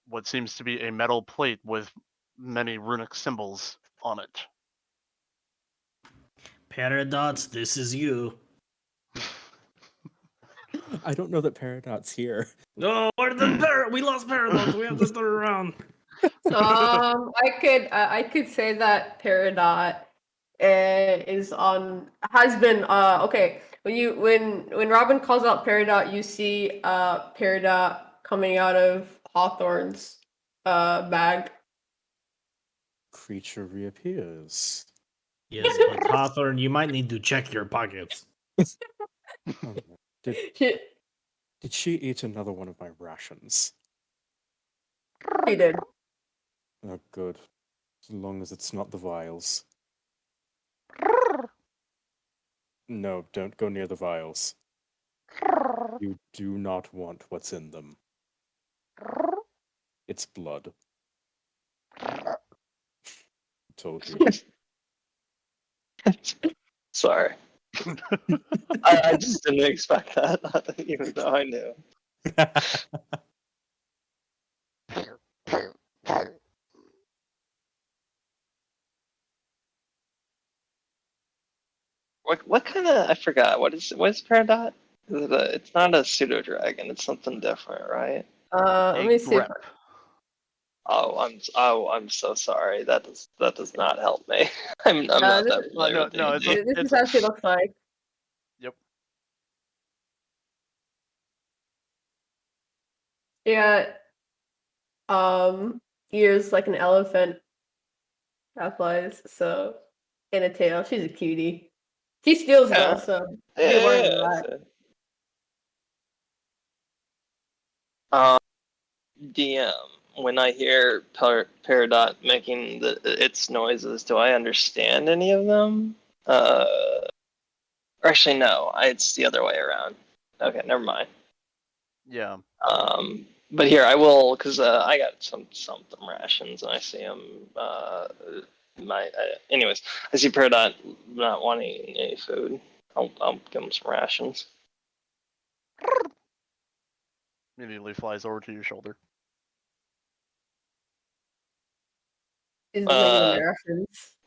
what seems to be a metal plate with many runic symbols on it. Paradox, this is you. I don't know that Peridot's here. No, we lost Paradox. We have to turn around. I could say that Peridot has been okay. When Robin calls out Peridot, you see Peridot coming out of Hawthorne's bag. Creature reappears. Yes, but Hawthorne, you might need to check your pockets. Oh, did she eat another one of my rations? She did. Oh, good. As long as it's not the vials. No, don't go near the vials. You do not want what's in them. It's blood. Told you. Sorry. I just didn't expect that, even though I knew. What kind of, I forgot, what is Peridot? It's not a pseudo dragon, it's something different, right? Let me see. I'm so sorry. That does not help me. I'm not that familiar with D&D. This is how she looks like. Yep. Yeah. Ears like an elephant. Half eyes, so and a tail. She's a cutie. She steals though, so be aware of that. DM, when I hear Peridot making its noises, do I understand any of them? Or actually, no. It's the other way around. Okay, never mind. Yeah. But here I will, because I got some rations, and I see them. Anyways, I see Peridot not wanting any food. I'll give him some rations. Immediately flies over to your shoulder.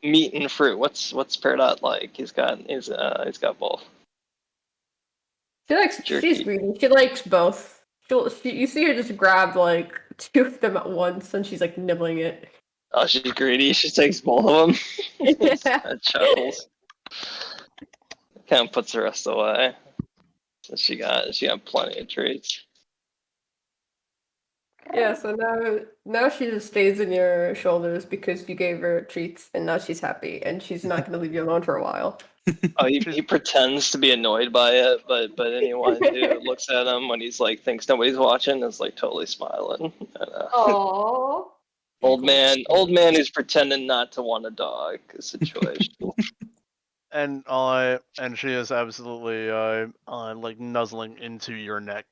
Meat and fruit. What's Peridot like? He's got both. She's greedy. She likes both. You see her just grab like 2 of them at once, and she's like nibbling it. Oh, she's greedy. She takes both of them. That chuckles. Kind of puts the rest away. So she got plenty of treats. Yeah, so now she just stays in your shoulders because you gave her treats, and now she's happy, and she's not going to leave you alone for a while. Oh, he pretends to be annoyed by it, but anyone who looks at him when he's like thinks nobody's watching is like totally smiling. Aww. Old man who's pretending not to want a dog situation. And she is absolutely like nuzzling into your neck.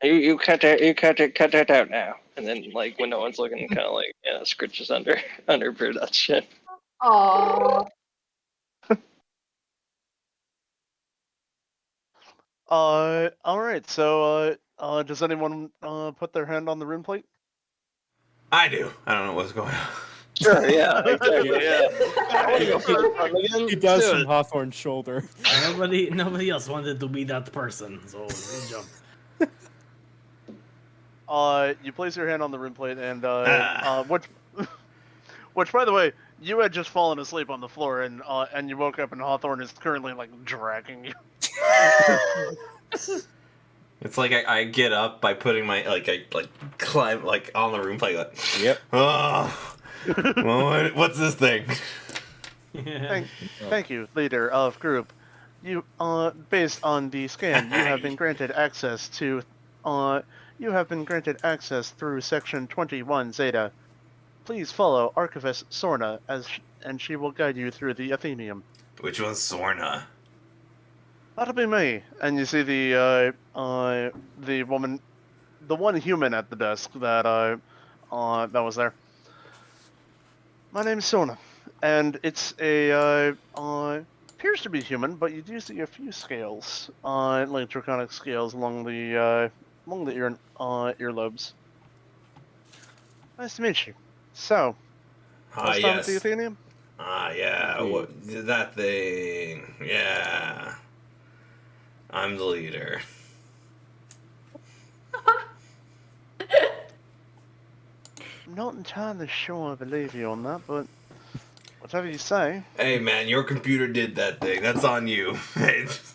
You cut it out now. And then like when no one's looking, kind of like scritches under production. Aww. All right. So does anyone put their hand on the rune plate? I do. I don't know what's going on. Sure, yeah, exactly, yeah. He does from Hawthorne's shoulder. Nobody else wanted to be that person, so you jump. You place your hand on the rune plate, and which, by the way, you had just fallen asleep on the floor, and you woke up, and Hawthorne is currently like dragging you. It's like I get up by putting my I climb on the room plate. Like, yep. Oh, well, what's this thing? Thank you, leader of group. You based on the scan, you have been granted access to through section 21 Zeta. Please follow Archivist Sorna and she will guide you through the Athenium. Which one's Sorna? That'll be me. And you see the woman, the one human at the desk that was there. My name is Sona, and it's appears to be human, but you do see a few scales, like draconic scales along the earlobes. Nice to meet you. So, last time at the Athenium? Yeah, that thing. Yeah. I'm the leader. I'm not entirely sure I believe you on that, but whatever you say. Hey man, your computer did that thing. That's on you. It's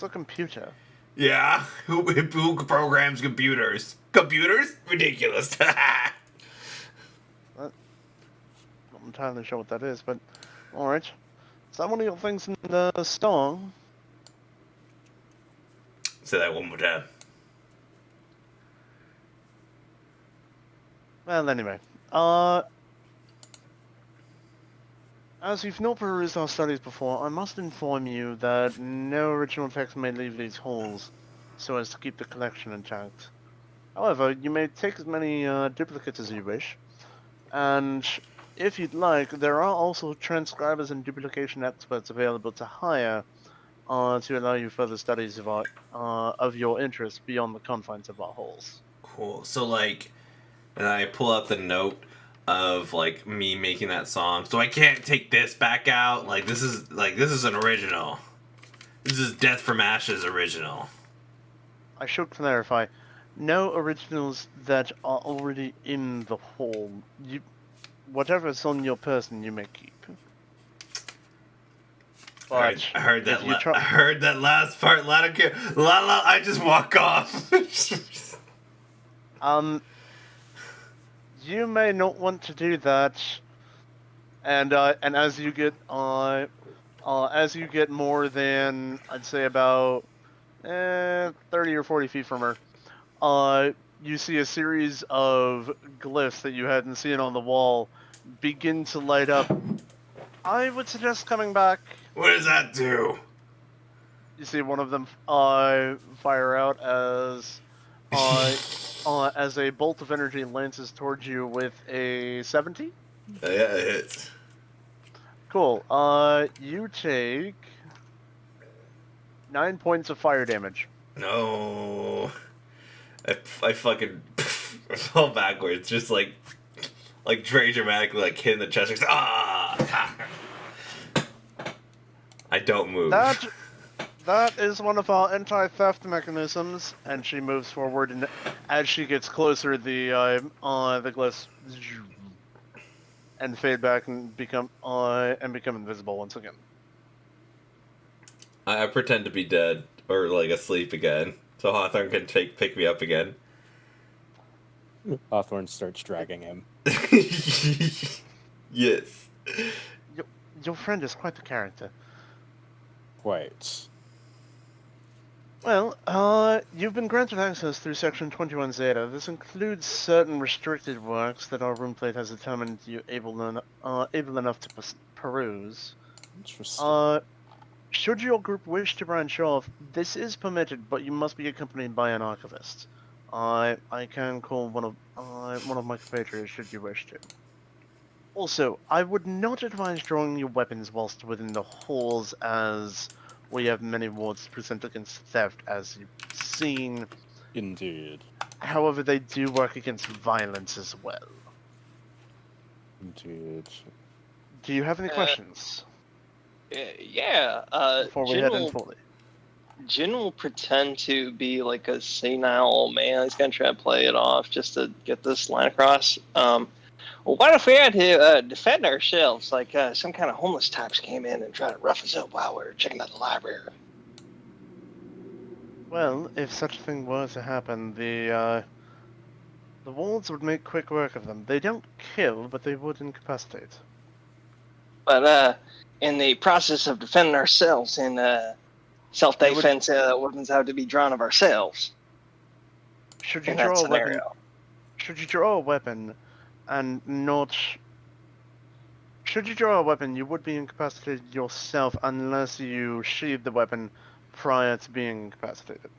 a computer. Yeah? Who programs computers? Computers? Ridiculous. Not entirely sure what that is, but alright. Is that one of your things in the song? Say that one more time. Well, anyway. As you've not perused our studies before, I must inform you that no original text may leave these halls, so as to keep the collection intact. However, you may take as many duplicates as you wish, and if you'd like, there are also transcribers and duplication experts available to hire to allow you further studies of your interest beyond the confines of our halls. Cool. So and I pull out the note of me making that song. So I can't take this back out. This is an original. This is Death from Ashes original. I should clarify, no originals that are already in the hall. Whatever's on your person, you may keep. But I heard that. I heard that last part. I just walk off. You may not want to do that, and as you get more than I'd say about 30 or 40 feet from her, you see a series of glyphs that you hadn't seen on the wall begin to light up. I would suggest coming back. What does that do? You see one of them fire out as a bolt of energy lances towards you with a 70. Yeah, it hits. Cool. You take 9 points of fire damage. No. I fucking fall backwards, just very dramatically, hitting the chest. Ah! I don't move. That is one of our anti-theft mechanisms, and she moves forward, and as she gets closer, the glyphs and fade back and become invisible once again. I pretend to be dead or asleep again, so Hawthorne can pick me up again. Hawthorne starts dragging him. Yes. Your friend is quite the character. Quite. Well, you've been granted access through Section 21 Zeta. This includes certain restricted works that our room plate has determined you able enough to peruse. Interesting. Should your group wish to branch off, this is permitted, but you must be accompanied by an archivist. I can call one of my compatriots should you wish to. Also, I would not advise drawing your weapons whilst within the halls, as we have many wards to present against theft, as you've seen. Indeed. However, they do work against violence as well. Indeed. Do you have any questions Yeah. before we head in fully? Jin will pretend to be like a senile old man. He's gonna try to play it off just to get this line across. Well, what if we had to defend ourselves, like some kind of homeless types came in and tried to rough us up while we were checking out the library? Well, if such a thing were to happen, the wards would make quick work of them. They don't kill, but they would incapacitate. But in the process of defending ourselves in self-defense, weapons have to be drawn of ourselves. Should you draw a weapon? Should you draw a weapon, and not? Should you draw a weapon, you would be incapacitated yourself unless you sheathe the weapon prior to being incapacitated.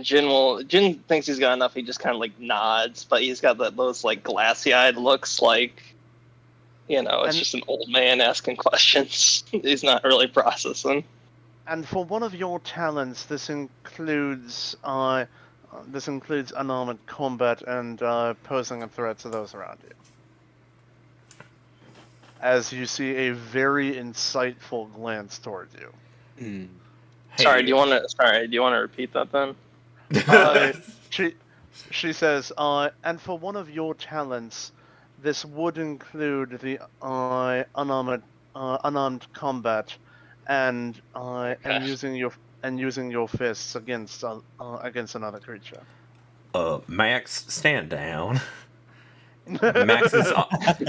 Jin thinks he's got enough. He just kind of like nods, but he's got those like glassy-eyed looks, like, you know, it's just an old man asking questions. He's not really processing. And for one of your talents, this includes unarmored combat and posing a threat to those around you. As you see a very insightful glance towards you. Mm. Hey. Sorry, do you want to repeat that then? She says, and for one of your talents, this would include the unarmed combat and using your fists against another creature. Max, stand down.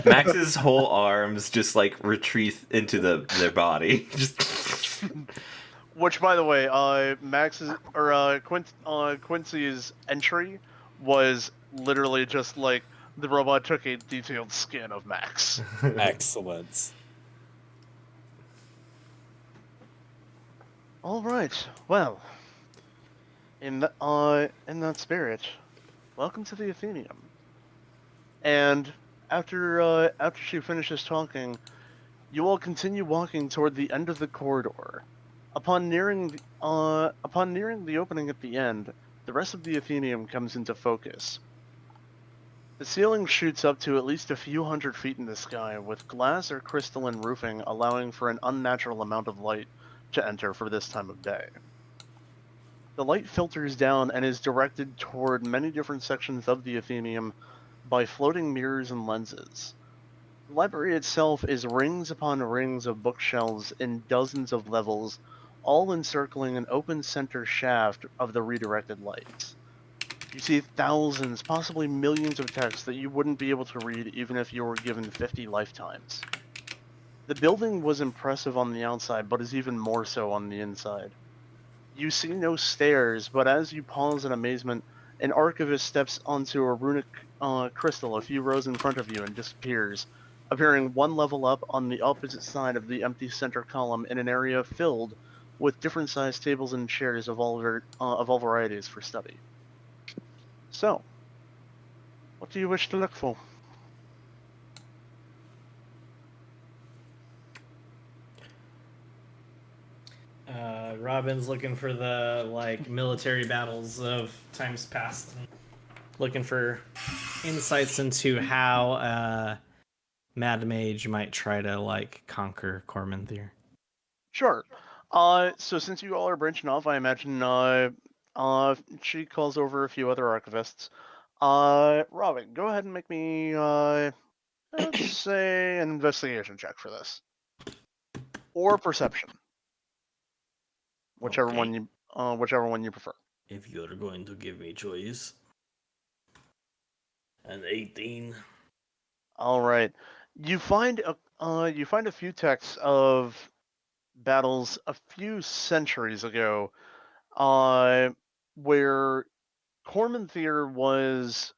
Max's whole arms just like retreat into their body. Just. Which, by the way, Quincy's entry was literally just like the robot took a detailed scan of Max. Excellent. All right. Well, in that spirit, welcome to the Athenium. And after she finishes talking, you all continue walking toward the end of the corridor. Upon nearing the opening at the end, the rest of the Athenium comes into focus. The ceiling shoots up to at least a few hundred feet in the sky, with glass or crystalline roofing allowing for an unnatural amount of light to enter for this time of day. The light filters down and is directed toward many different sections of the Athenium by floating mirrors and lenses. The library itself is rings upon rings of bookshelves in dozens of levels, all encircling an open center shaft of the redirected lights. You see thousands, possibly millions of texts that you wouldn't be able to read even if you were given 50 lifetimes. The building was impressive on the outside, but is even more so on the inside. You see no stairs, but as you pause in amazement, an archivist steps onto a runic crystal a few rows in front of you and disappears, appearing one level up on the opposite side of the empty center column in an area filled with different sized tables and chairs of all varieties for study. So, what do you wish to look for? Robin's looking for the military battles of times past, looking for insights into how Mad Mage might try to conquer Cormanthyr. Sure. So since you all are branching off, I imagine she calls over a few other archivists. Robin, go ahead and make me let's say an investigation check for this, or perception, whichever one you prefer. If you're going to give me choice, an 18. All right. You find a few texts of battles a few centuries ago, where Cormanthyr was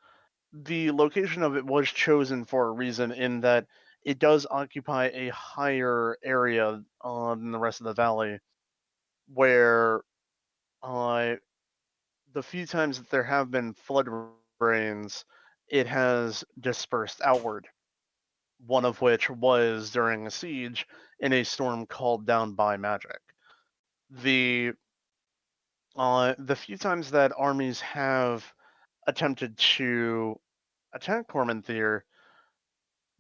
the location of it was chosen for a reason in that it does occupy a higher area than the rest of the valley, where the few times that there have been flood rains, it has dispersed outward. One of which was during a siege in a storm called down by magic. The few times that armies have attempted to attack Cormanthyr,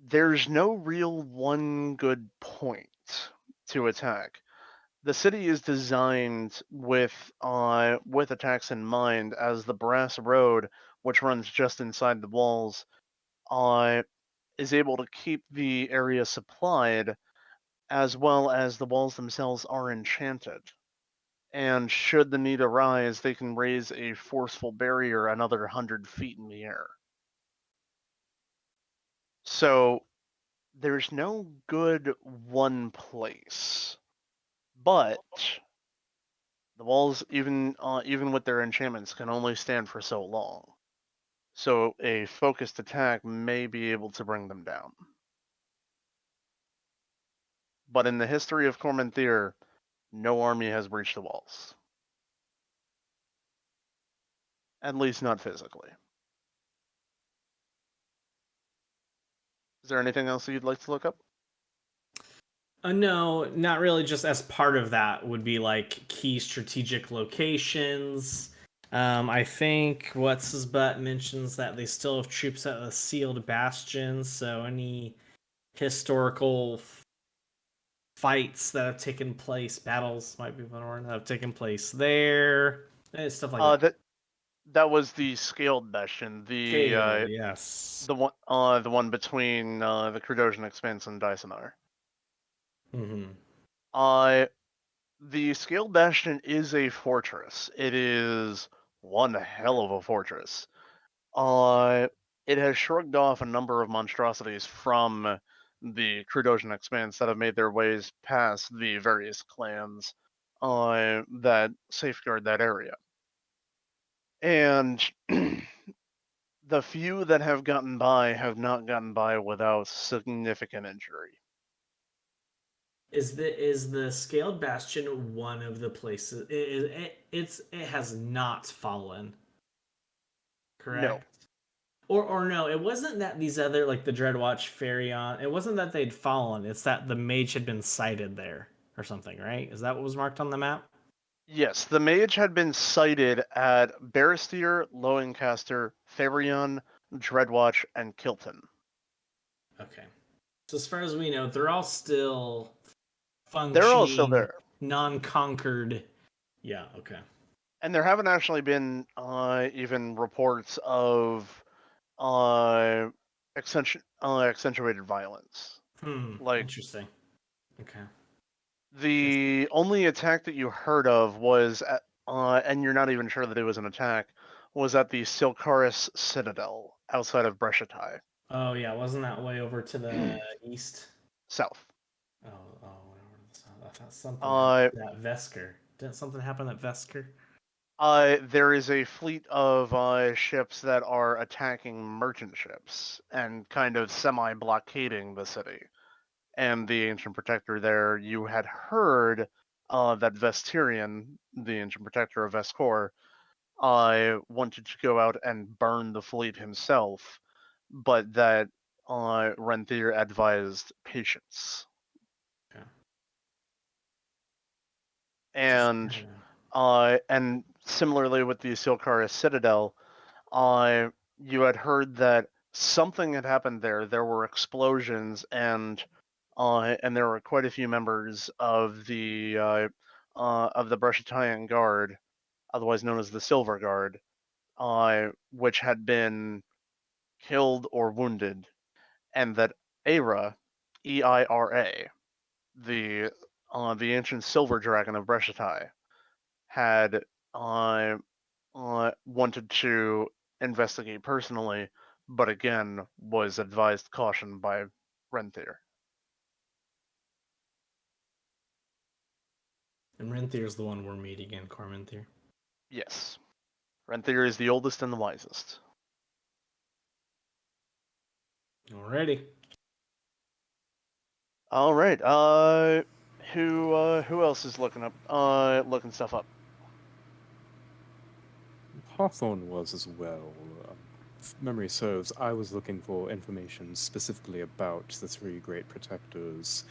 there's no real one good point to attack. The city is designed with attacks in mind, as the brass road, which runs just inside the walls, is able to keep the area supplied, as well as the walls themselves are enchanted. And should the need arise, they can raise a forceful barrier another 100 feet in the air. So there's no good one place, but the walls, even with their enchantments, can only stand for so long. So a focused attack may be able to bring them down. But in the history of Cormanthyr, no army has breached the walls. At least not physically. Is there anything else that you'd like to look up? No, not really. Just as part of that would be like key strategic locations. I think what's his butt mentions that they still have troops at the sealed bastions. So any historical fights that have taken place, battles might be one word, that have taken place there, and stuff like that. That was the scaled bastion. Yes. The one between the Credosian Expanse and Dysonar. Mm-hmm. The scaled bastion is a fortress. It is one hell of a fortress. It has shrugged off a number of monstrosities from the Credosian Expanse that have made their ways past the various clans that safeguard that area. And the few that have gotten by have not gotten by without significant injury. Is the scaled bastion one of the places? It has not fallen. Correct. No. Or no, it wasn't that these other, like the Dreadwatch Ferion, it wasn't that they'd fallen, it's that the mage had been sighted there or something, right? Is that what was marked on the map? Yes, the mage had been sighted at Barrister, Lowencaster, Ferion, Dreadwatch, and Kilton. Okay. So as far as we know, they're all still functioning. They're all still there. Non-conquered. Yeah, okay. And there haven't actually been even reports of accentuated violence. Interesting. Okay. The only attack that you heard of was and you're not even sure that it was an attack, was at the Silcaris Citadel outside of Bresciatai. Oh yeah, wasn't that way over to the east? South. I thought something happened at Vesker. Didn't something happen at Vesker? There is a fleet of ships that are attacking merchant ships and kind of semi-blockading the city. And the Ancient Protector there, you had heard that Vestirion, the Ancient Protector of Vescor, wanted to go out and burn the fleet himself, but that Renthir advised patience. Okay. And similarly with the Silcaris Citadel, you had heard that something had happened there. There were explosions, and there were quite a few members of the Bresciatian Guard, otherwise known as the Silver Guard, which had been killed or wounded, and that Eira, Eira, the ancient silver dragon of Bresciatai, had wanted to investigate personally, but again was advised caution by Renthir. And Renthyr's the one we're meeting in, Cormanthyr. Yes. Cormanthyr is the oldest and the wisest. Alrighty. All right. Who else is looking stuff up? Hawthorne was as well. If memory serves, I was looking for information specifically about the three great protectors.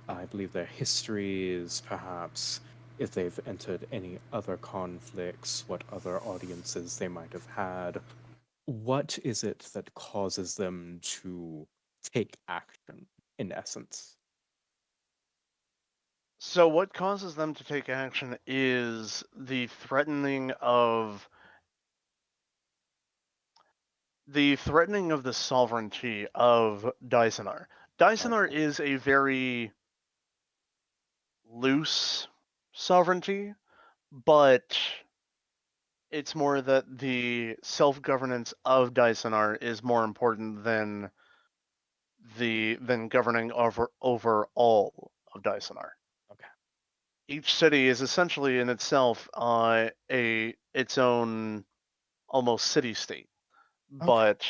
I believe their histories, perhaps if they've entered any other conflicts, what other audiences they might have had. What is it that causes them to take action, in essence? So what causes them to take action is the threatening of the sovereignty of Dysonar. Dysonar is a very loose sovereignty, but it's more that the self-governance of Dysonar is more important than governing over all of Dysonar. Okay. Each city is essentially in itself its own almost city-state, but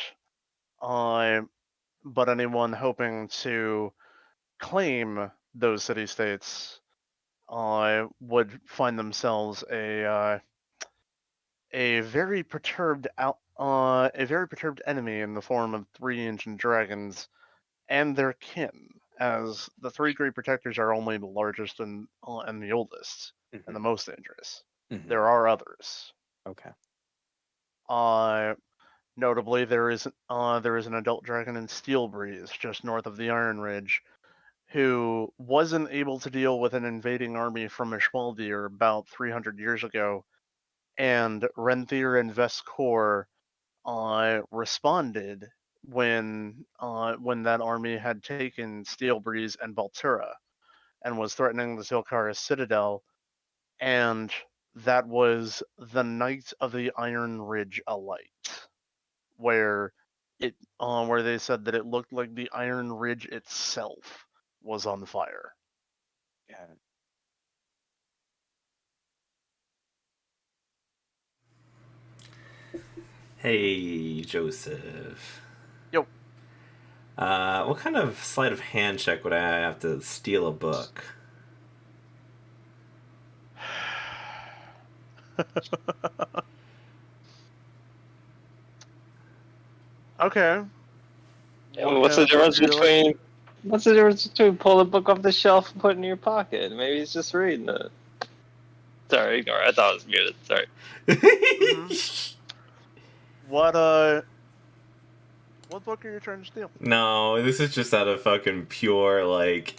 anyone hoping to claim those city-states would find themselves a very perturbed enemy in the form of three ancient dragons and their kin, as the three great protectors are only the largest and the oldest and the most dangerous. There are others. Okay. Notably, there is an adult dragon in Steel Breeze, just north of the Iron Ridge, who wasn't able to deal with an invading army from Ishwaldir about 300 years ago, and Renthir and Vescor responded when that army had taken Steel Breeze and Baltura and was threatening the Zilkara Citadel, and that was the night of the Iron Ridge Alight, where where they said that it looked like the Iron Ridge itself was on fire. Yeah. Hey, Joseph. Yo. What kind of sleight of hand check would I have to steal a book? Okay. What's the difference between pull the book off the shelf and put it in your pocket? Maybe he's just reading it. Sorry, ignore. I thought it was muted. Sorry. What book are you trying to steal? No, this is just out of fucking pure like.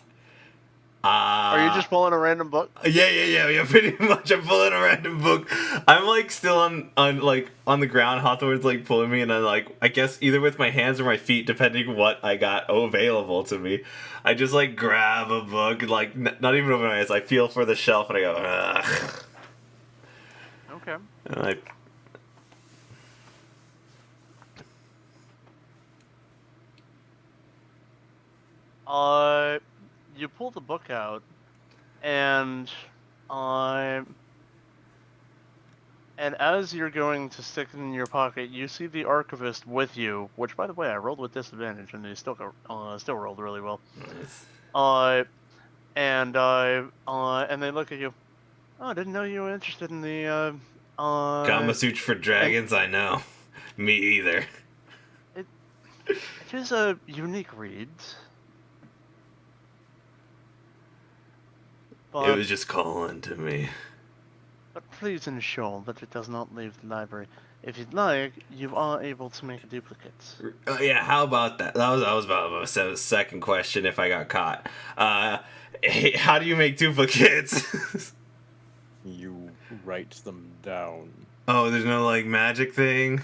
Are you just pulling a random book? Yeah. Pretty much, I'm pulling a random book. I'm like still on the ground. Hawthorne's like pulling me, and I'm like, I guess either with my hands or my feet, depending what I got available to me. I just like grab a book, like not even open my eyes. I feel for the shelf, and I go, ugh. Okay. And you pull the book out, and as you're going to stick it in your pocket, you see the archivist with you. Which, by the way, I rolled with disadvantage, and he still rolled really well. Nice. And they look at you. Oh, I didn't know you were interested in the Kama Sutra for Dragons. I know. Me either. It is a unique read. It was just calling to me. But please ensure that it does not leave the library. If you'd like, you are able to make a duplicate. Yeah, how about that? That was about a second question if I got caught. Hey, how do you make duplicates? You write them down. Oh, there's no like magic thing?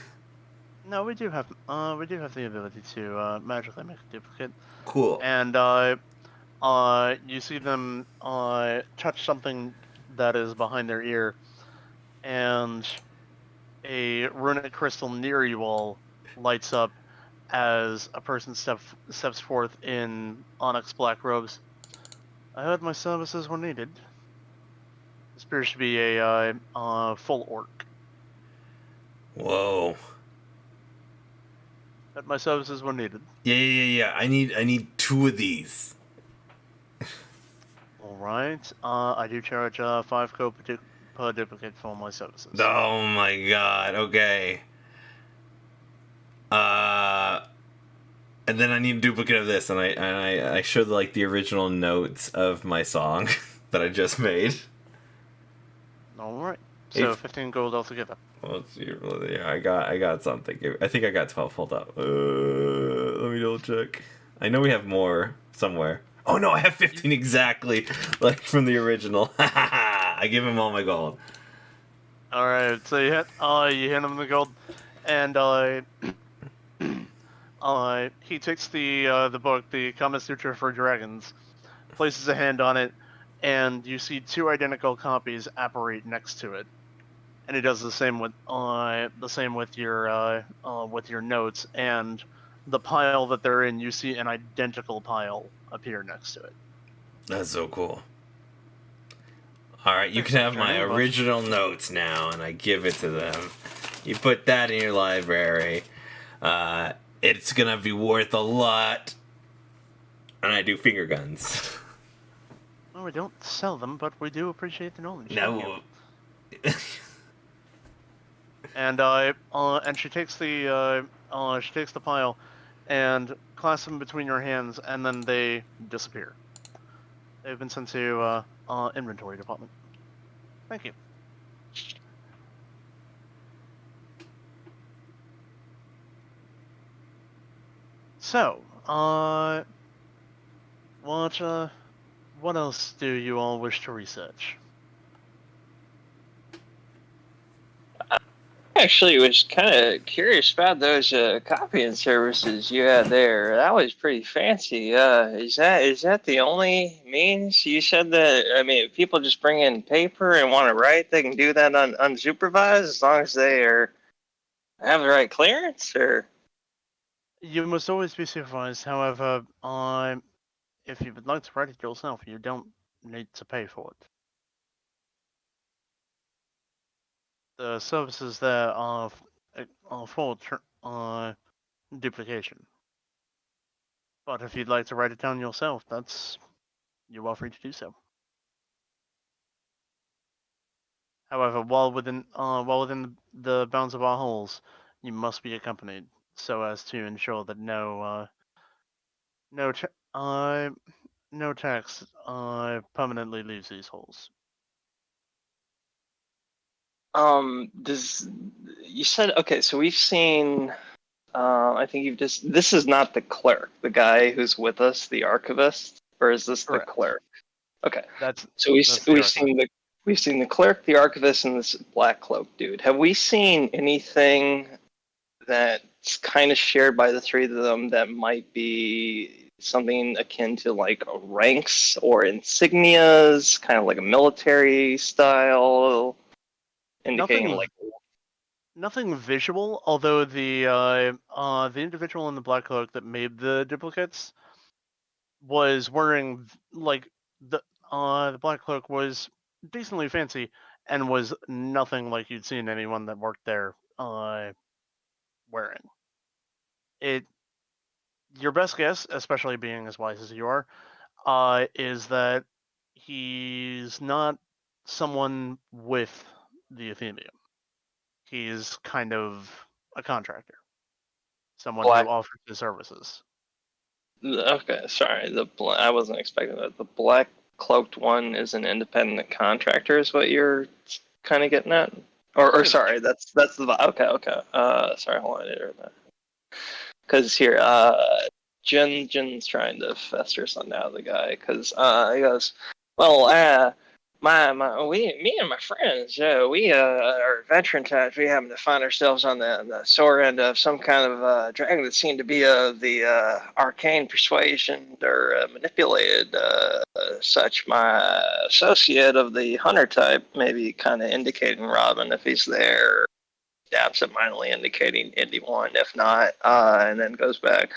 No, we do have the ability to magically make a duplicate. Cool. And you see them touch something that is behind their ear, and a runic crystal near you all lights up as a person steps forth in onyx black robes. I heard my services were needed. This appears to be a full orc. Whoa. At my services when needed. Yeah. I need 2 of these. All right. I do charge 5 gold per duplicate for my services. Oh my god. Okay. And then I need a duplicate of this, and I showed like the original notes of my song that I just made. All right. So 15 gold altogether. Well, yeah, I got something. I think I got 12. Hold up. Let me double check. I know we have more somewhere. Oh no, I have 15 exactly, like from the original. I give him all my gold. All right. So you hand him the gold, and he takes the book, the Kama Sutra for Dragons, places a hand on it, and you see 2 identical copies apparate next to it. And he does the same with your notes, and the pile that they're in, you see an identical pile appear next to it. That's so cool. All right, you can have my original notes now, and I give it to them. You put that in your library. It's gonna be worth a lot. And I do finger guns. Well, we don't sell them, but we do appreciate the knowledge. No. And she takes the pile and clasps them between your hands, and then they disappear. They've been sent to inventory department. Thank you. So, what else do you all wish to research? Actually, was kind of curious about those copying services you had there. That was pretty fancy. Is that the only means? You said that, I mean, if people just bring in paper and want to write, they can do that unsupervised as long as they have the right clearance, or? You must always be supervised. However, if you would like to write it yourself, you don't need to pay for it. The services there are for duplication. But if you'd like to write it down yourself, you are free to do so. However, while within the bounds of our halls, you must be accompanied so as to ensure that no tax permanently leaves these halls. You said, okay, so we've seen, I think this is not the clerk, the guy who's with us, the archivist, or is this Correct. the clerk? Okay. So we've seen the clerk, the archivist, and this black cloak dude. Have we seen anything that's kind of shared by the 3 of them that might be something akin to like ranks or insignias, kind of like a military style? Indicating nothing visual, although the individual in the black cloak that made the duplicates was wearing the black cloak was decently fancy and was nothing like you'd seen anyone that worked there wearing. Your best guess, especially being as wise as you are, is that he's not someone with the Athenium. He's kind of a contractor. Someone who offers his services. Okay, sorry. I wasn't expecting that. The black cloaked one is an independent contractor, is what you're kind of getting at? Or sorry, that's the okay. Sorry, hold on, I didn't hear that. Because here, Jin's trying to fester something out of the guy, because he goes, well, me and my friends, we are adventuring types. We happen to find ourselves on the sore end of some kind of dragon that seemed to be of the arcane persuasion or manipulated. Such my associate of the hunter type, maybe kind of indicating Robin if he's there, absentmindedly indicating Indy one if not, and then goes back.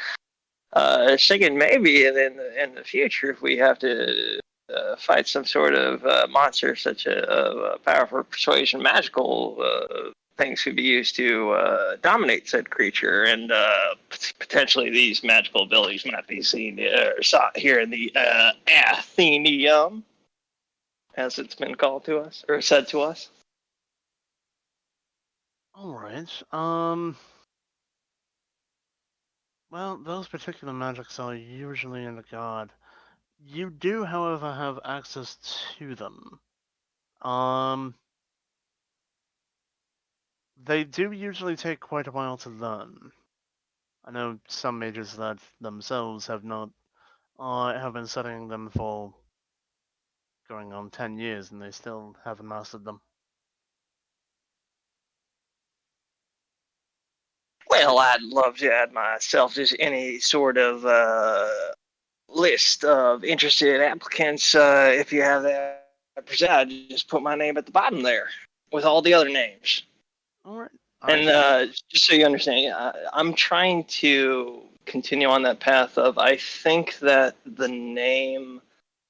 Thinking maybe in the future if we have to fight some sort of monster, such a powerful persuasion magical things could be used to dominate said creature, and potentially these magical abilities might be seen or sought here in the Athenium, as it's been called to us or said to us. All right. Well, those particular magics are usually in the god. You do, however, have access to them. They do usually take quite a while to learn. I know some mages that themselves have not have been studying them for going on 10 years and they still haven't mastered them. Well, I'd love to add myself to any sort of list of interested applicants. If you have that presented, just put my name at the bottom there with all the other names. All right. And just so you understand, I'm trying to continue on that path of, I think that the name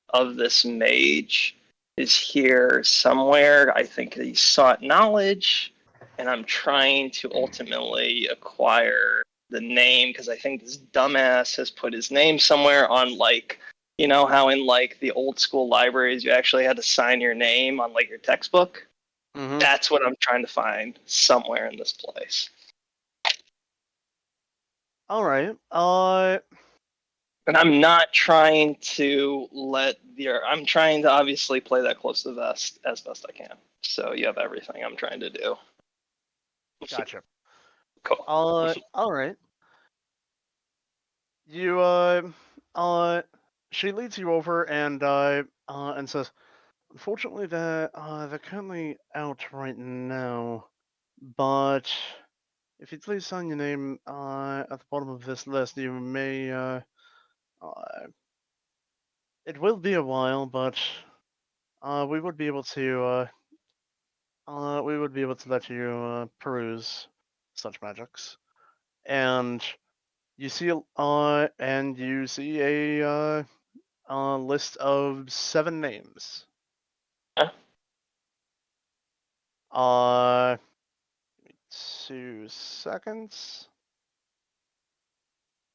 of this mage is here somewhere. I think he sought knowledge, and I'm trying to ultimately acquire the name because I think this dumbass has put his name somewhere on, like, you know how in like the old school libraries you actually had to sign your name on like your textbook? Mm-hmm. That's what I'm trying to find somewhere in this place. All right. And I'm not trying to I'm trying to obviously play that close to the vest as best I can. So you have everything I'm trying to do. Gotcha. Cool. All right. You she leads you over and says, unfortunately, they're currently out right now, but if you'd please sign your name at the bottom of this list, you may it will be a while, but we would be able to let you peruse such magics, and you see a list of 7 names. Huh? 2 seconds.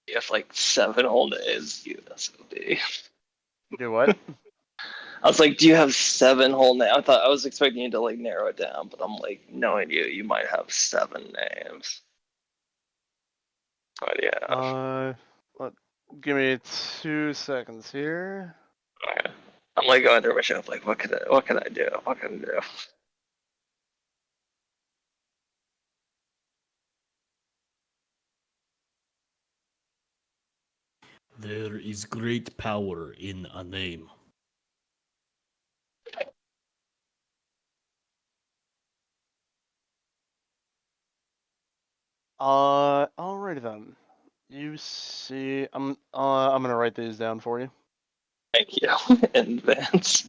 You have like 7 whole names, you SOB. Do what? I was like, do you have 7 whole names? I was expecting you to like narrow it down, but I'm like, knowing you might have 7 names. What do you have? Give me 2 seconds here. Okay. I'm like going through my shelf, like, what can I do? What can I do? There is great power in a name. Alrighty then. You see, I'm gonna write these down for you. Thank you in advance.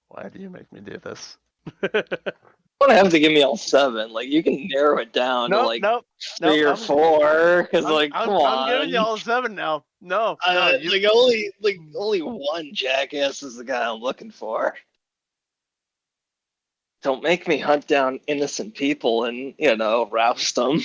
Why do you make me do this? You don't have to give me all 7. Like, you can narrow it down to like 3 or 4. Because like, come on. I'm giving you all 7 now. No, you... like only one jackass is the guy I'm looking for. Don't make me hunt down innocent people and roust them.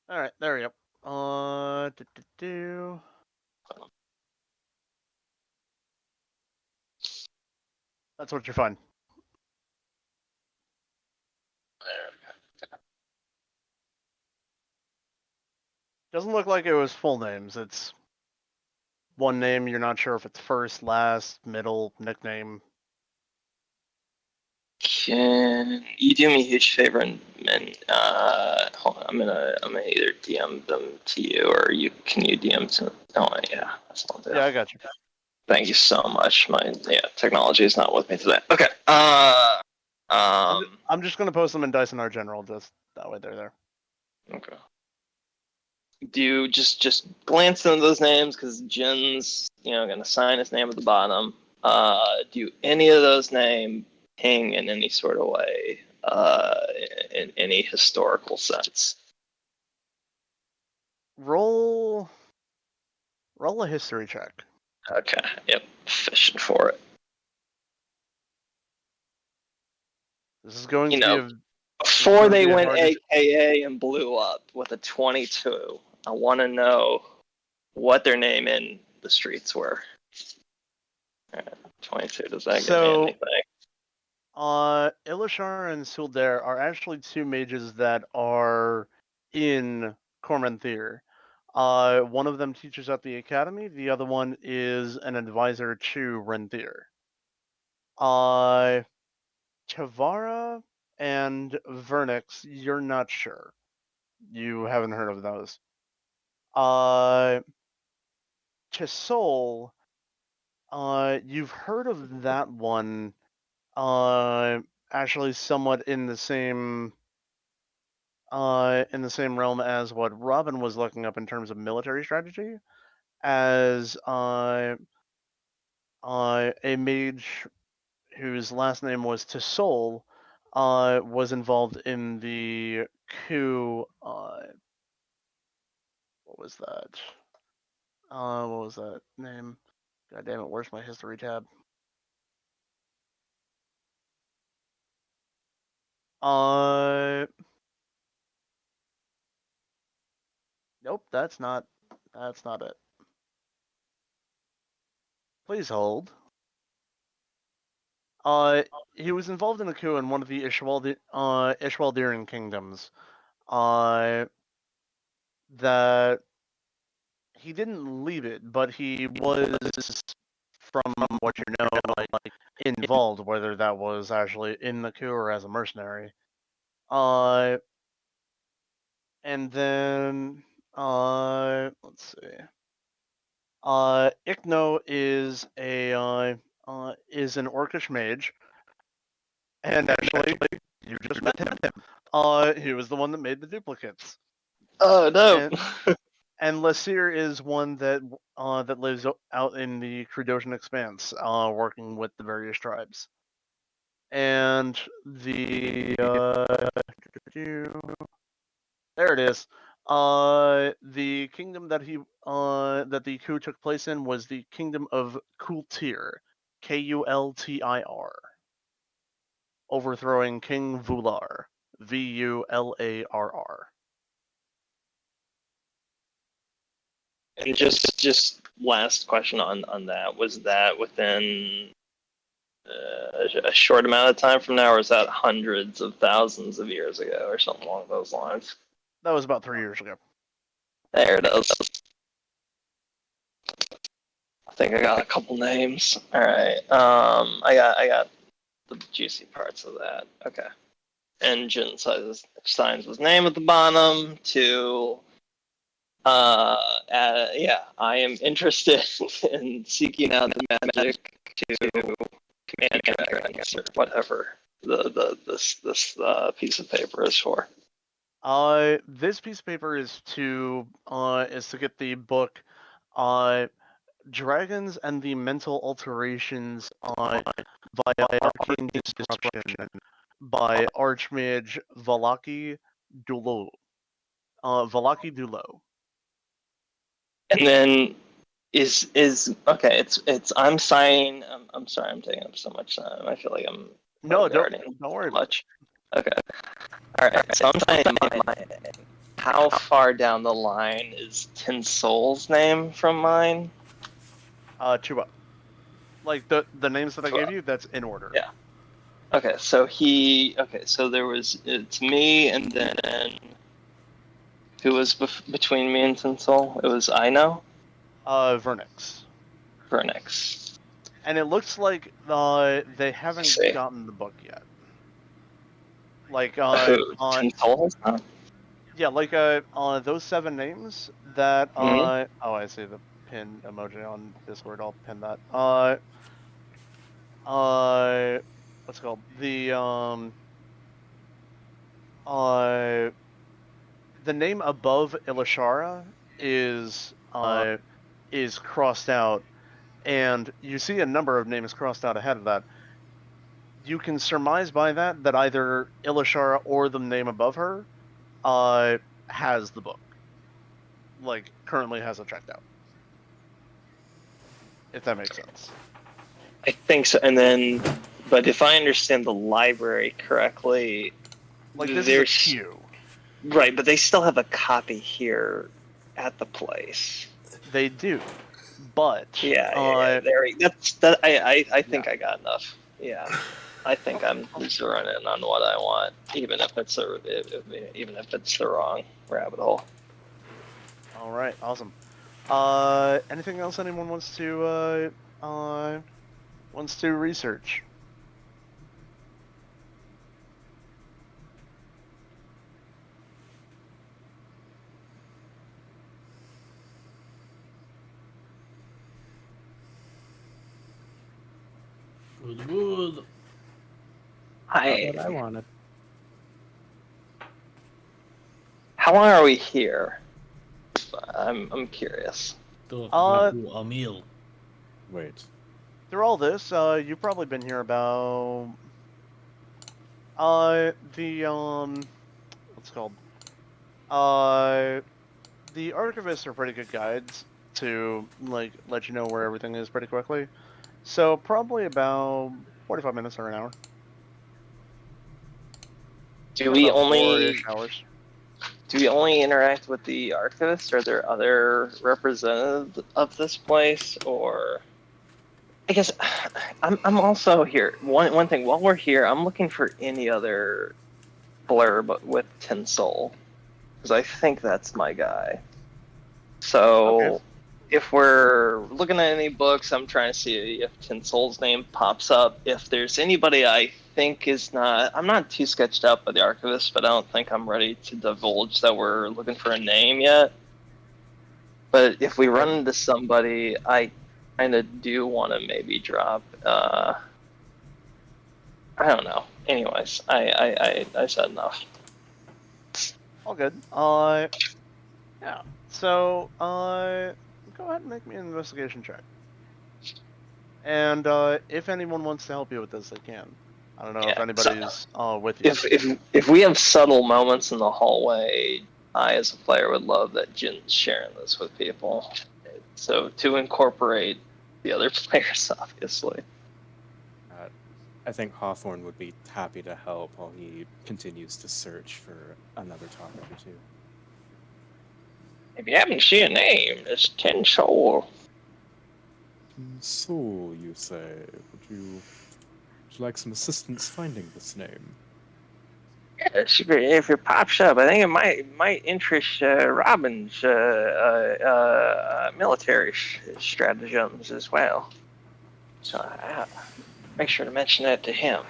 All right, there we go. That's what you find. Doesn't look like it was full names. It's one name. You're not sure if it's first, last, middle, nickname. Can you do me a huge favor and hold on, I'm gonna either DM them to you or can you DM to? Oh yeah, that's what I'll do. Yeah, I got you. Thank you so much. My technology is not with me today. Okay. I'm just gonna post them in Dice and Art General. Just that way they're there. Okay. Do you just glance into those names because Jin's gonna sign his name at the bottom. Do any of those names ping in any sort of way, in any historical sense? Roll a history check. Okay. Yep. Fishing for it. This is going to be a Before they went hard AKA and blew up with a 22, I want to know what their name in the streets were. 22, does that give me anything? Ilishar and Suldair are actually two mages that are in Cormanthyr. One of them teaches at the academy. The other one is an advisor to Renthir. Tavara and Vernix, you're not sure. You haven't heard of those. Chisol, you've heard of that one. Actually, somewhat in the same realm as what Robin was looking up in terms of military strategy, as a mage whose last name was Tisol, was involved in the coup. What was that? What was that name? God damn it! Where's my history tab? Nope, that's not it. Please hold. He was involved in a coup in one of the Ishwaldirian kingdoms. That he didn't lead it, but he was, from what you know, like involved, whether that was actually in the coup or as a mercenary. And then let's see. Ichno is an orcish mage, and actually, you just met him. He was the one that made the duplicates. Oh no! And Lasir is one that lives out in the Credosian Expanse, working with the various tribes. And the there it is. The kingdom that the coup took place in was the kingdom of Kultir, Kultir, overthrowing King Vular, Vularr. And just last question on that, was that within a short amount of time from now, or is that hundreds of thousands of years ago, or something along those lines? That was about 3 years ago. There it is. I think I got a couple names. All right. I got the juicy parts of that. Okay. And Jin signs his name at the bottom to. Yeah, I am interested in seeking out the magic to command dragons or whatever this piece of paper is for. This piece of paper is to get the book, Dragons and the Mental Alterations via Arcane Disruption by Archmage Valaki Dulo. Valaki Dulo. And then is okay. It's I'm signing. I'm sorry. I'm taking up so much time. I feel like I'm don't worry much. Okay. All right. So I'm signing mine. How far down the line is Tin Soul's name from mine? Chuba. Like the names that I gave you, that's in order. Yeah. Okay. So so there was it's me, and then Who was between me and Tinsel? It was Ino? Vernix. Vernix. And it looks like they haven't gotten the book yet. Like Who? Tinsel has not? yeah, like those 7 names that oh, I see the pin emoji on Discord. I'll pin that. What's it called? The name above Ilashara is crossed out, and you see a number of names crossed out ahead of that. You can surmise by that either Ilashara or the name above her has the book. Like, currently has it checked out. If that makes sense. I think so. And then, but if I understand the library correctly, like this is a queue. Right, but they still have a copy here at the place. They do, but I think I got enough. Yeah, I think I'm zeroing in on what I want, even if it's the wrong rabbit hole. All right, awesome. Anything else anyone wants to research? Good. What I wanted. How long are we here? I'm curious. A meal. Wait. Through all this, you've probably been here about what's it called? The archivists are pretty good guides to like let you know where everything is pretty quickly. So probably about 45 minutes or an hour. Do we only interact with the archivists? Are there other representatives of this place, or I guess I'm also here. One thing while we're here, I'm looking for any other blurb with Tinsel, because I think that's my guy. So. Okay. If we're looking at any books, I'm trying to see if Tinsel's name pops up. If there's anybody I think is not... I'm not too sketched out by the archivist, but I don't think I'm ready to divulge that we're looking for a name yet. But if we run into somebody, I kind of do want to maybe drop... I don't know. Anyways, I said enough. All good. Yeah. So, go ahead and make me an investigation check. And if anyone wants to help you with this, they can. I don't know if anybody's with you. If we have subtle moments in the hallway, I as a player would love that Jin's sharing this with people. So to incorporate the other players, obviously. I think Hawthorne would be happy to help while he continues to search for another topic or two. If you haven't seen a name, it's Tinsel. Tinsel, you say? Would you like some assistance finding this name? Yes, if it pops up, I think it might interest Robin's military stratagems as well. So make sure to mention that to him.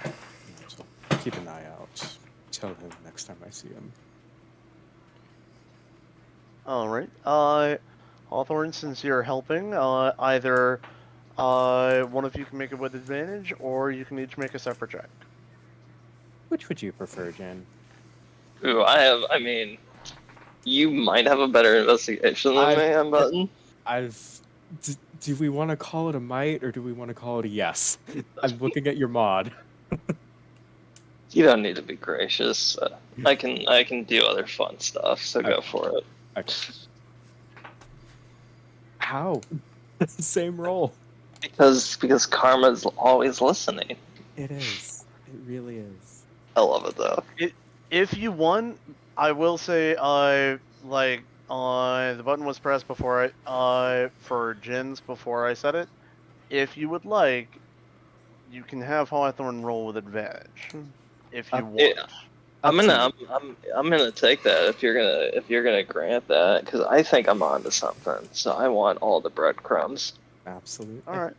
So keep an eye out. Tell him next time I see him. Alright. Hawthorne, since you're helping, either one of you can make it with advantage, or you can each make a separate check. Which would you prefer, Jen? Ooh, I mean, you might have a better investigation than me, I'm betting. Do we want to call it a might, or do we want to call it a yes? I'm looking at your mod. You don't need to be gracious. I can do other fun stuff, so go for it. Okay. How? It's the same role. Because karma's always listening. It is. It really is. I love it though. If you won, I will say, the button was pressed before for Jin's before I said it. If you would like, you can have Hawthorne roll with advantage. If you want. I'm gonna take that if you're gonna grant that, because I think I'm onto something. So I want all the breadcrumbs. Absolutely. All right.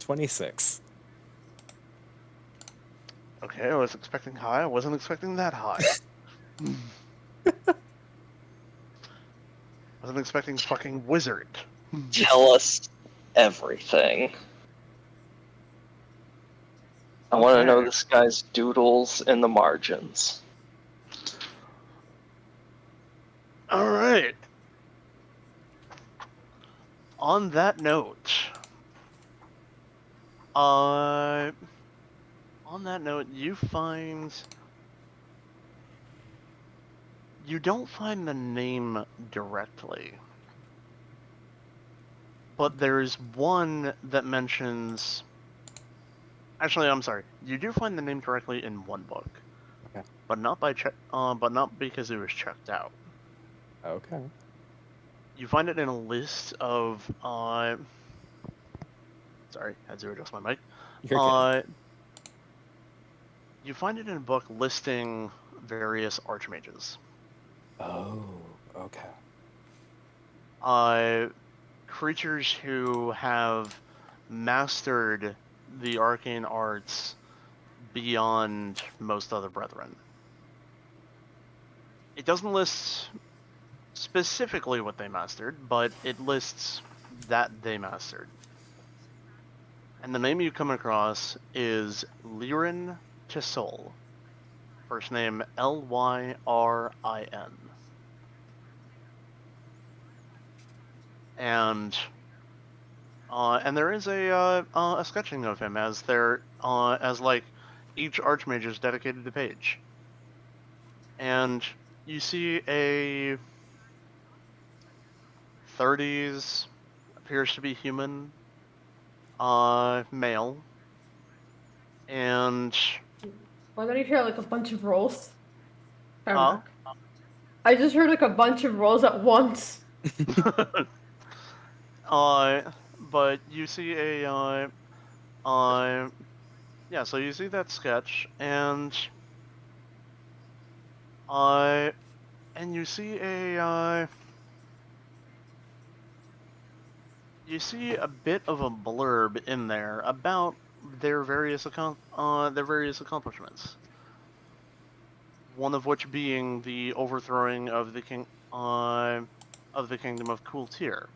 26. Okay, I was expecting high. I wasn't expecting that high. Wasn't expecting fucking wizard. Tell us everything. I want to know Okay. this guy's doodles in the margins. All right. On that note, you don't find the name directly, but there's one that mentions. Actually, I'm sorry. You do find the name directly in one book, Okay. but not not because it was checked out. Okay. You find it in a list of. Sorry, had to adjust my mic. You're good. You find it in a book listing various archmages. Oh, okay. Creatures who have mastered the arcane arts beyond most other brethren. It doesn't list specifically what they mastered, but it lists that they mastered. And the name you come across is Lyrin Tisol. First name Lyrin. And there is a sketching of him as like each archmage is dedicated to page. And you see a 30s, appears to be human, male, and Why don't you hear like a bunch of rolls? Huh? I just heard like a bunch of rolls at once. But you see yeah, so you see that sketch, and you see a bit of a blurb in there about their various accomplishments. One of which being the overthrowing of the kingdom of Cormanthyr,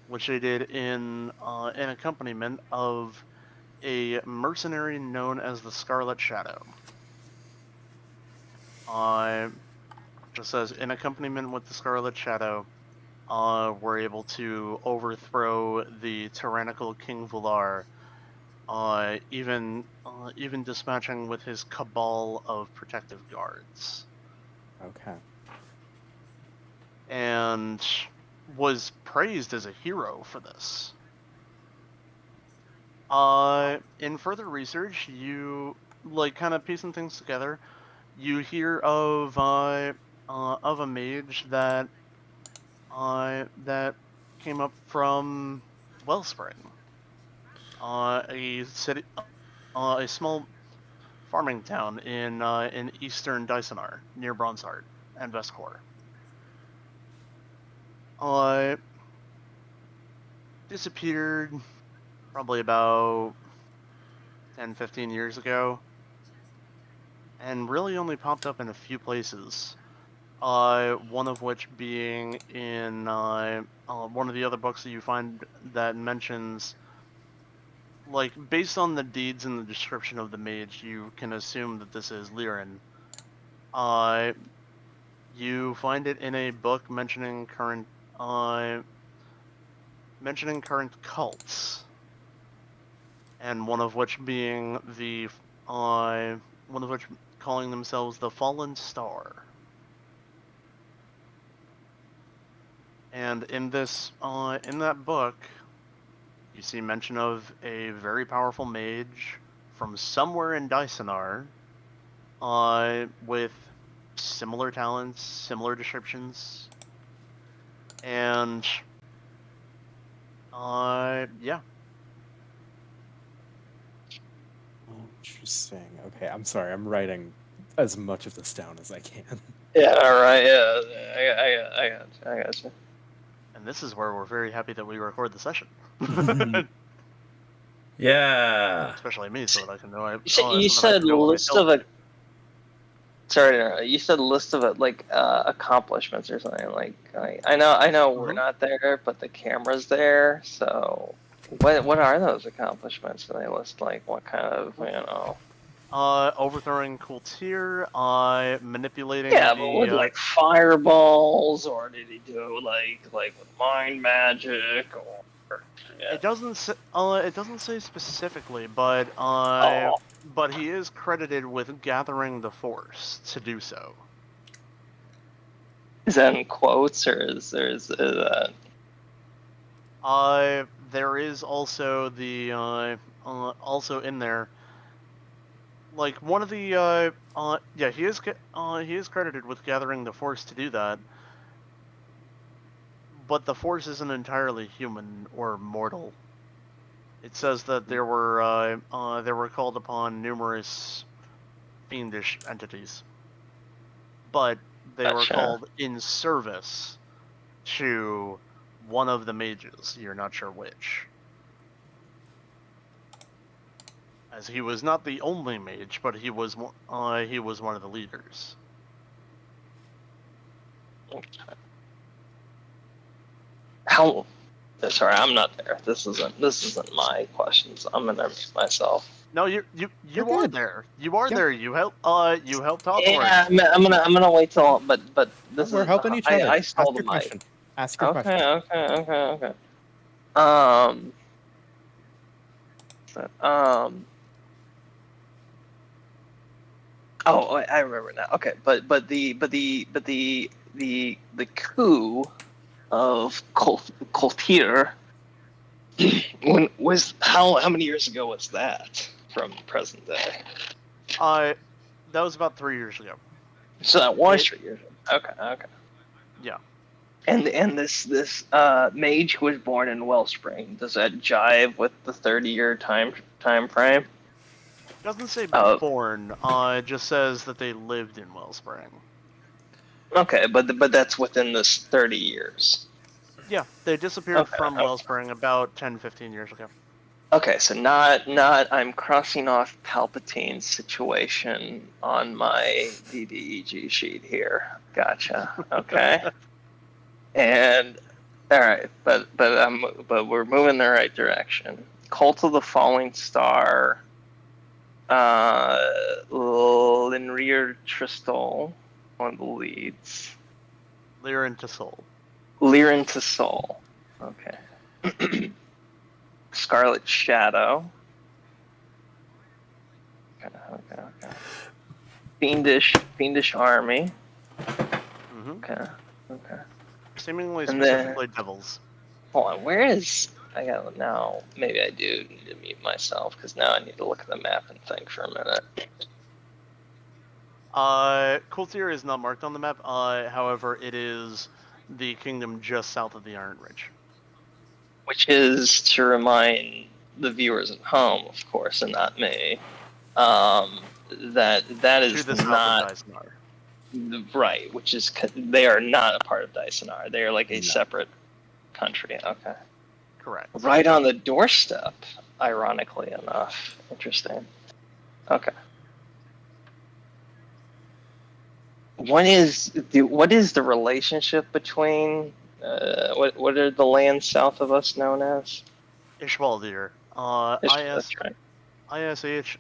which they did in accompaniment of a mercenary known as the Scarlet Shadow. Just says, in accompaniment with the Scarlet Shadow, were able to overthrow the tyrannical King Vular, even dispatching with his cabal of protective guards. Okay. And was praised as a hero for this. In further research, you kind of piecing things together. You hear of a mage that came up from Wellspring, a city, a small farming town in eastern Dysonar, near Bronzeheart and Vescor. Disappeared probably about 10-15 years ago, and really only popped up in a few places. One of which being in one of the other books that you find that mentions, like, based on the deeds and the description of the mage, you can assume that this is Lyrin. You find it in a book mentioning current cults, and one of which being one of which calling themselves the Fallen Star. And in that book, you see mention of a very powerful mage from somewhere in Dysonar, with similar talents, similar descriptions, and yeah. Interesting. Okay, I'm sorry. I'm writing as much of this down as I can. Yeah, all right. Yeah, I got you. And this is where we're very happy that we record the session. Yeah. Especially me, so that I can know. You said list of a. Sorry, you said list of like accomplishments or something. Like I know we're not there, but the camera's there. So what are those accomplishments? Do they list like what kind of Overthrowing Cormanthyr, manipulating. Yeah, the, but with like fireballs, or did he do like with mind magic, or? Yeah. It doesn't say specifically, but but he is credited with gathering the force to do so. Is that in quotes, or is that? There is also the also in there. Like one of the yeah, he is credited with gathering the force to do that. But the force isn't entirely human or mortal. It says that there were called upon numerous fiendish entities, but they were called in service to one of the mages. You're not sure which, as he was not the only mage, but he was one of the leaders. How? Sorry, I'm not there. This isn't my questions. I'm gonna mute myself. No, you are there. You are there. You helped Hawthorne. Yeah, I'm gonna wait till. But this We're helping each other. I stole Ask the your mic. question. Ask your question. Okay. Oh, I remember now. Okay, but the coup of Cormanthyr. When was how many years ago was that from present day? That was about 3 years ago. So that was 3 years ago. Okay. Yeah. And this mage who was born in Wellspring, does that jive with the 30-year time frame? It doesn't say born. It just says that they lived in Wellspring. Okay, but that's within this 30 years. Yeah, they disappeared from Wellspring about 10-15 years ago. Okay, so not I'm crossing off Palpatine's situation on my DDEG sheet here. Gotcha. Okay. And all right, but we're moving in the right direction. Cult of the Falling Star, Linrear Tristol, one of the leads. Lirin to Soul. Lirin to Soul. Okay. Scarlet Shadow. Okay. Fiendish Army. Okay. Seemingly specifically devils. Hold on, where is... I got now. Maybe I do need to mute myself, because now I need to look at the map and think for a minute. Cormanthyr is not marked on the map. However, it is the kingdom just south of the Iron Ridge. Which is, to remind the viewers at home, of course, and not me, that is not... Right, which is... They are not a part of Dysonar. They are like a separate country. Okay. Correct. Right on the doorstep, ironically enough. Interesting. Okay. What is the relationship between what are the lands south of us known as? Ishwaldir. That's right. Ishwaldir.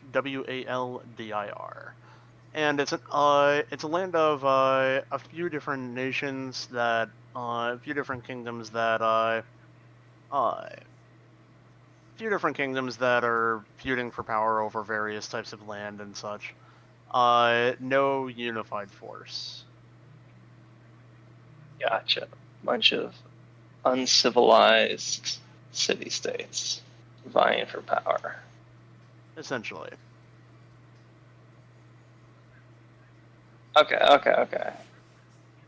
And it's a land of a few different nations that a few different kingdoms that are feuding for power over various types of land and such. No unified force. Gotcha. Bunch of uncivilized city-states vying for power. Essentially. Okay.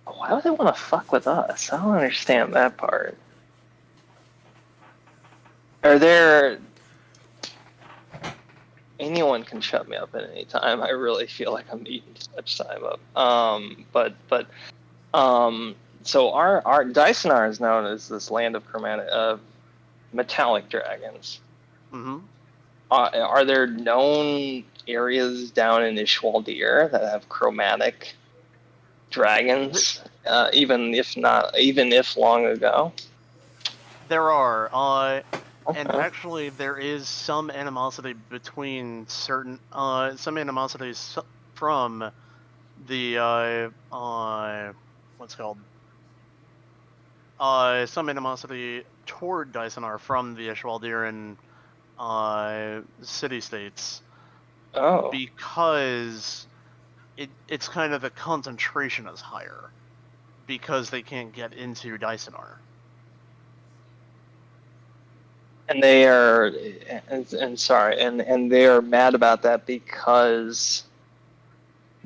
Why would they want to fuck with us? I don't understand that part. Are there... anyone can shut me up at any time. I really feel like I'm eating such time up. So our Dysonar is known as this land of metallic dragons. Mm-hmm. Are there known areas down in Ishwaldir that have chromatic dragons? Even if long ago. There are, and Okay. actually there is some animosity between some animosities from the what's it called? Some animosity toward Dysonar from the Ishwaldiran city states Oh. because it's kind of the concentration is higher because they can't get into Dysonar. And they are, and they are mad about that because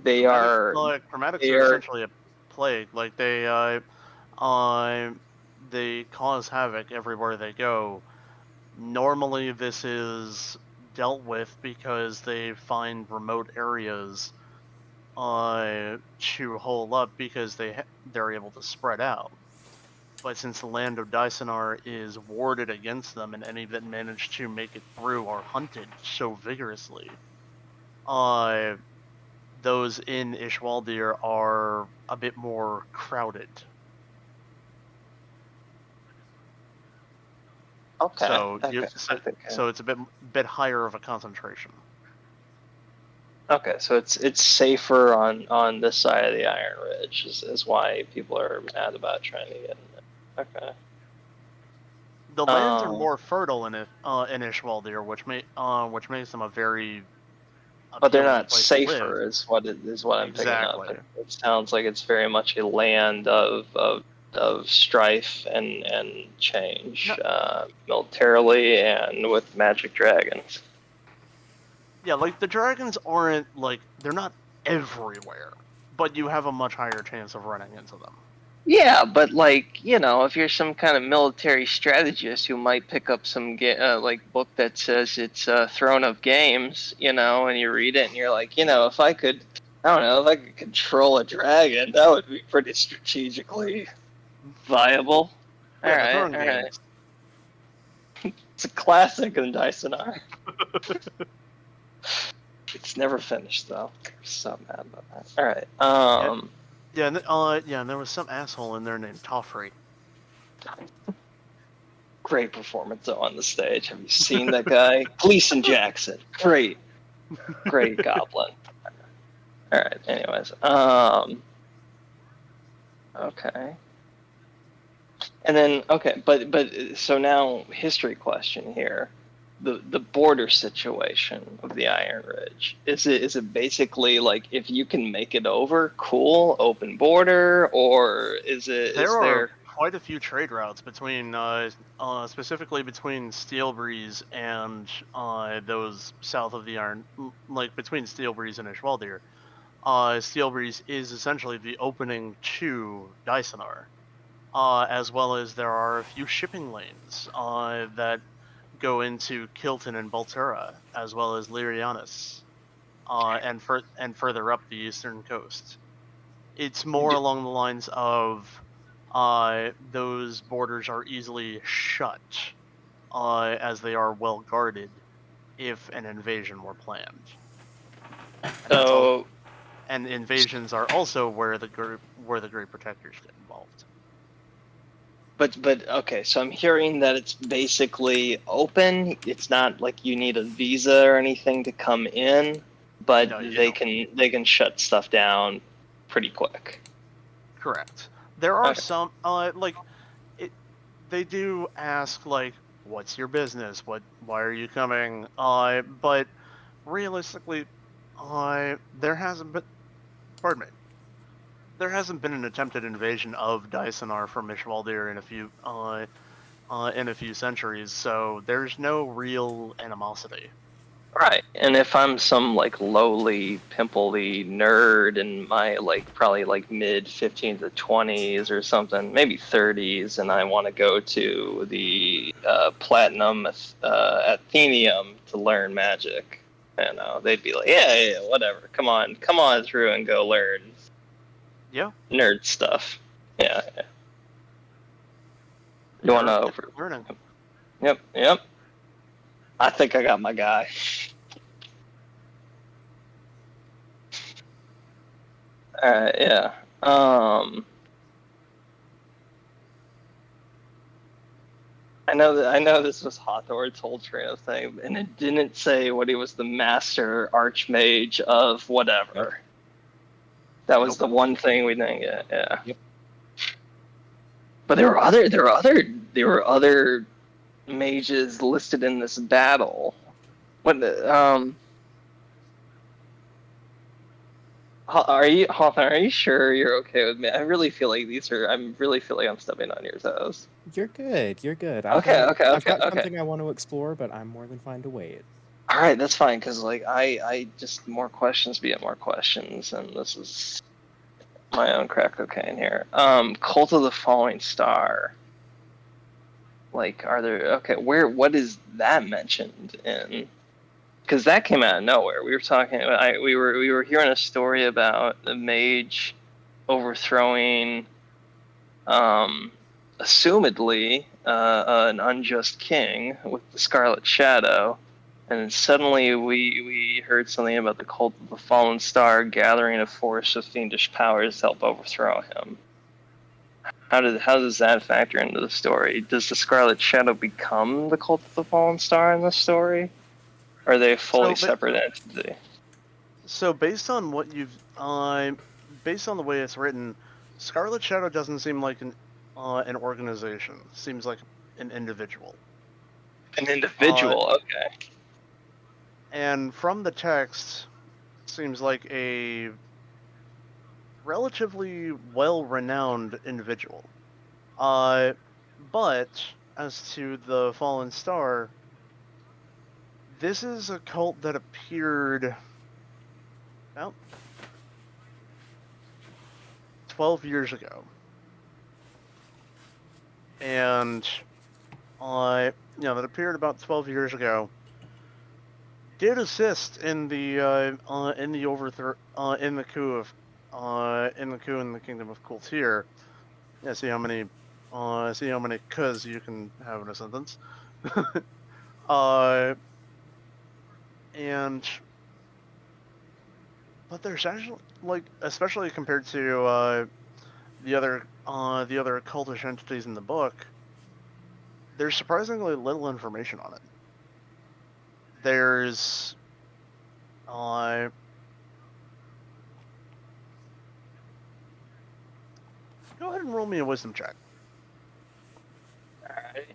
chromatics are essentially a plague. Like they cause havoc everywhere they go. Normally, this is dealt with because they find remote areas to hole up because they're able to spread out. But since the land of Dysonar is warded against them, and any that manage to make it through are hunted so vigorously, those in Ishwaldir are a bit more crowded. Okay. So it's a bit higher of a concentration. Okay, so it's safer on this side of the Iron Ridge is why people are mad about trying to get in there. Okay. The lands are more fertile in Ishwaldir, which makes them a very but they're not place safer, is what I'm picking up. It sounds like it's very much a land of strife and change, militarily and with magic dragons. Yeah, like the dragons aren't they're not everywhere, but you have a much higher chance of running into them. Yeah, but if you're some kind of military strategist who might pick up some book that says it's Throne of Games, and you read it and you're like, if I could control a dragon, that would be pretty strategically viable. Yeah, All right. It's a classic in Dysonar. It's never finished though. I'm so mad about that. All right. And there was some asshole in there named Toffrey. Great performance though on the stage. Have you seen that guy? Gleason Jackson. Great goblin. All right. Anyways. Okay. And then but so now history question here. The border situation of the Iron Ridge, is it basically like if you can make it over, cool, open border, or There are quite a few trade routes between specifically between Steelbreeze and those south of the Iron, like between Steelbreeze and Ishwaldir. Steelbreeze is essentially the opening to Dysonar, as well as there are a few shipping lanes that go into Kilton and Baltura, as well as Lyrianus, and further up the eastern coast. It's more along the lines of those borders are easily shut, as they are well guarded if an invasion were planned. And invasions are also where the Great Protectors get involved. But okay, so I'm hearing that it's basically open. It's not like you need a visa or anything to come in, but they can shut stuff down pretty quick. Correct. There are some they do ask what's your business? Why are you coming? But realistically, there hasn't been. Pardon me. There hasn't been an attempted invasion of Dysonar from Ishwaldir in a few centuries, so there's no real animosity. Right, and if I'm some lowly, pimply nerd in my probably mid 15s to 20s or something, maybe 30s, and I want to go to the Platinum Athenium to learn magic, You know, they'd be like, yeah, whatever. Come on through and go learn. Yeah. Nerd stuff. Yeah. You want to? Learning. Yep. I think I got my guy. All right. Yeah. I know this was Hawthorne's whole train of thing, and it didn't say what he was the master archmage of whatever. Yep. That was the one thing we didn't get. Yeah. Yep. But there were other mages listed in this battle. Are you sure you're okay with me? I really feel like I'm stepping on your toes. You're good. You're good. Okay. I've got something I want to explore, but I'm more than fine to wait. All right, that's fine. Cause like I just more questions beget more questions, and this is my own crack cocaine here. Cult of the Falling Star. Like, are there what is that mentioned in? Because that came out of nowhere. We were talking. We were hearing a story about the mage overthrowing, assumedly, an unjust king with the Scarlet Shadow, and suddenly we heard something about the cult of the Fallen Star gathering a force of fiendish powers to help overthrow him. How does that factor into the story? Does the Scarlet Shadow become the cult of the Fallen Star in this story? Or are they a fully separate entity? So based on what based on the way it's written, Scarlet Shadow doesn't seem like an organization. It seems like an individual. An individual, okay. And from the text, seems like a relatively well-renowned individual. But as to the Fallen Star, this is a cult that appeared about 12 years ago. And that appeared about 12 years ago. Did assist in the overthrow in the coup in the kingdom of Cormanthyr. Yeah, see how many cuz you can have in a sentence. But there's actually, like, especially compared to the other cultish entities in the book, there's surprisingly little information on it. There's go ahead and roll me a wisdom check. Alright.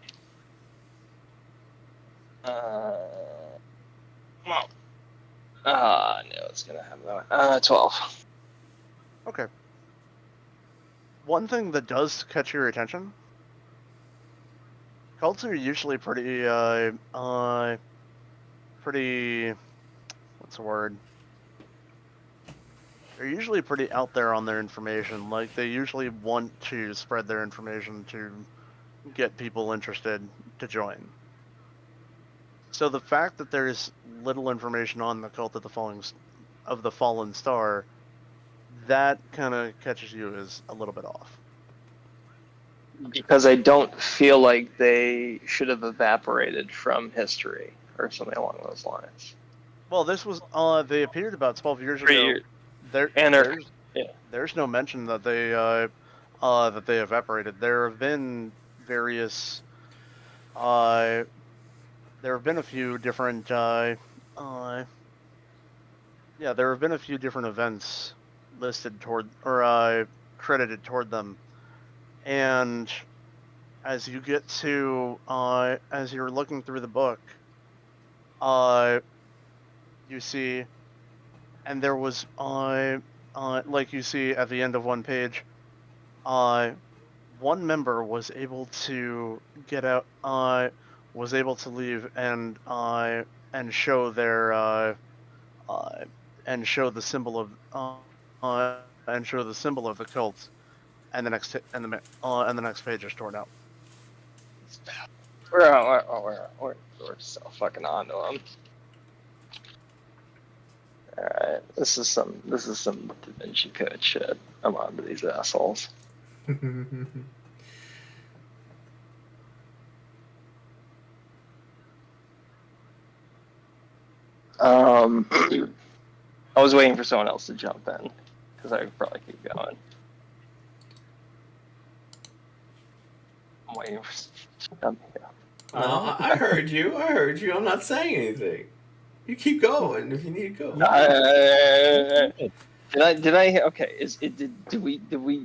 Come on. No, it's gonna have that. 12. Okay. One thing that does catch your attention: cults are usually pretty, what's the word? They're usually pretty out there on their information. Like, they usually want to spread their information to get people interested to join. So the fact that there's little information on the cult of the Fallen Star, that kind of catches you as a little bit off. Because I don't feel like they should have evaporated from history or something along those lines. Well, this was they appeared about 12 years ago. There's no mention that they evaporated. There have been various there have been a few different there have been a few different events listed toward or credited toward them. And as you get to as you're looking through the book, you see, and there was like you see at the end of one page, one member was able to get out, was able to leave and show their and show the symbol of the cult, and the next page is torn out. We're so fucking on to them. All right, this is some Da Vinci Code shit. I'm on to these assholes. I was waiting for someone else to jump in because I could probably keep going. I'm waiting for jump here. No, I heard you. I'm not saying anything. You keep going if you need to go. Did I? Okay. Did we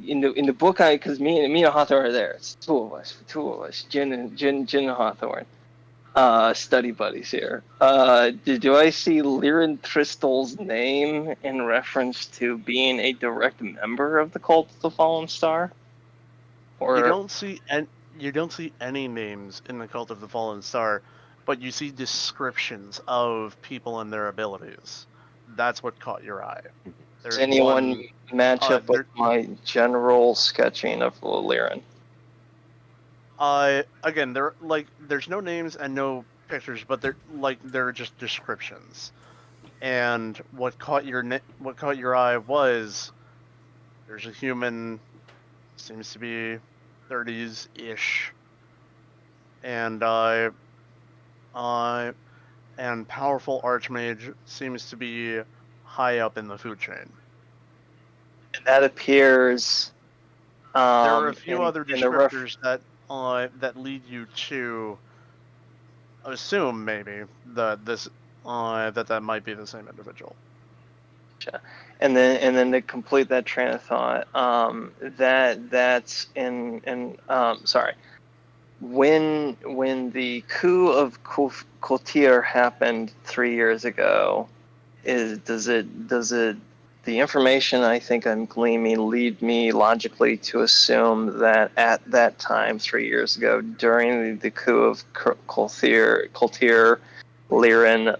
in the book? Because me and Hawthorne are there. It's two of us. Jin and Hawthorne. Study buddies here. Do I see Lyran Tristel's name in reference to being a direct member of the Cult of the Fallen Star? Or you don't see any names in the Cult of the Fallen Star, but you see descriptions of people and their abilities. That's what caught your eye. does anyone match up with my general sketching of Lyran? Again, there's no names and no pictures, but they're just descriptions. And what caught your eye was there's a human, seems to be 30s ish, and powerful archmage, seems to be high up in the food chain. And that appears. There are a few other descriptors that lead you to assume maybe that that might be the same individual. And then to complete that train of thought, that's in sorry. When the coup of Cormanthyr happened 3 years ago, does the information I think I'm gleaming lead me logically to assume that at that time 3 years ago, during the coup of Cormanthyr, Lyran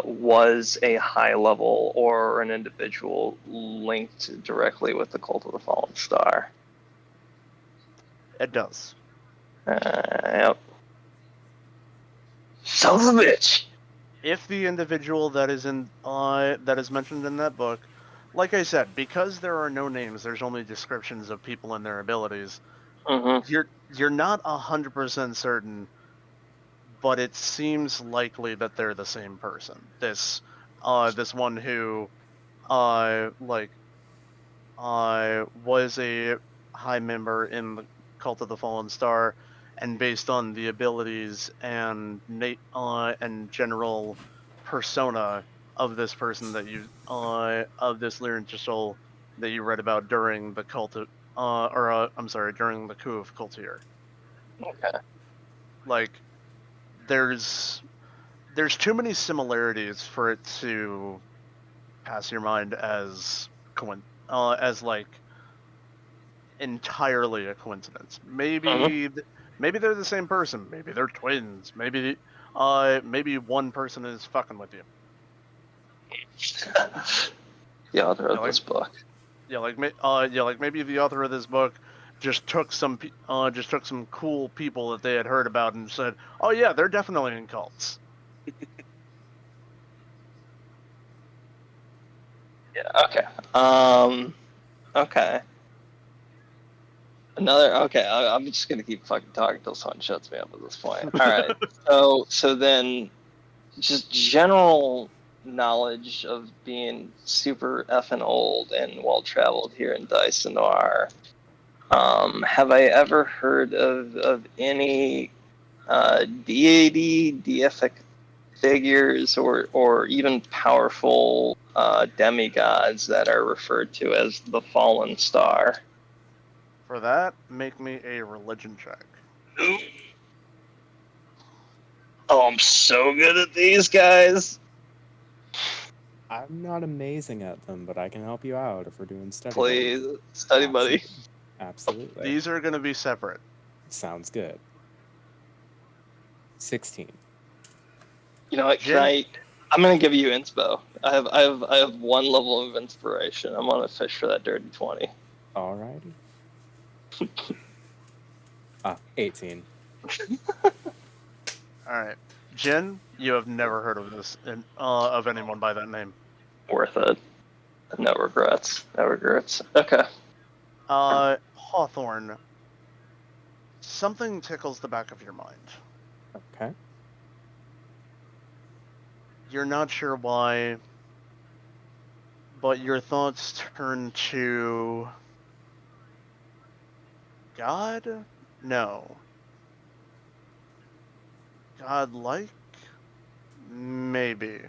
was a high level or an individual linked directly with the Cult of the Fallen Star? It does. Yep. Son of a bitch! If the individual that is mentioned in that book, like I said, because there are no names, there's only descriptions of people and their abilities. Mm-hmm. You're not 100% certain, but it seems likely that they're the same person. This one who was a high member in the Cult of the Fallen Star, and based on the abilities and general persona of this person that you of this Lyran Tristel that you read about during the during the coup of Cormanthyr. Okay. Like, there's too many similarities for it to pass your mind as entirely a coincidence. Maybe they're the same person. Maybe they're twins. Maybe one person is fucking with you. The author of this book. Maybe the author of this book just took some cool people that they had heard about and said, "Oh yeah, they're definitely in cults." Yeah. Okay. Okay. I'm just gonna keep fucking talking until someone shuts me up at this point. All right. So then, just general knowledge of being super effing old and well traveled here in Dice Noir. Have I ever heard of any deity, deific figures, or even powerful demigods that are referred to as the Fallen Star? For that, make me a religion check. Oh, I'm so good at these guys. I'm not amazing at them, but I can help you out if we're doing study. Please, study buddy. Absolutely. These are going to be separate. Sounds good. 16. You know what? I'm gonna give you inspo. I have one level of inspiration. I'm gonna fish for that dirty 20. Alrighty. 18. All right, Jin, you have never heard of this of anyone by that name. worth it. No regrets. No regrets. Okay. Hawthorne, something tickles the back of your mind. Okay. You're not sure why, but your thoughts turn to God? No. God-like? Maybe.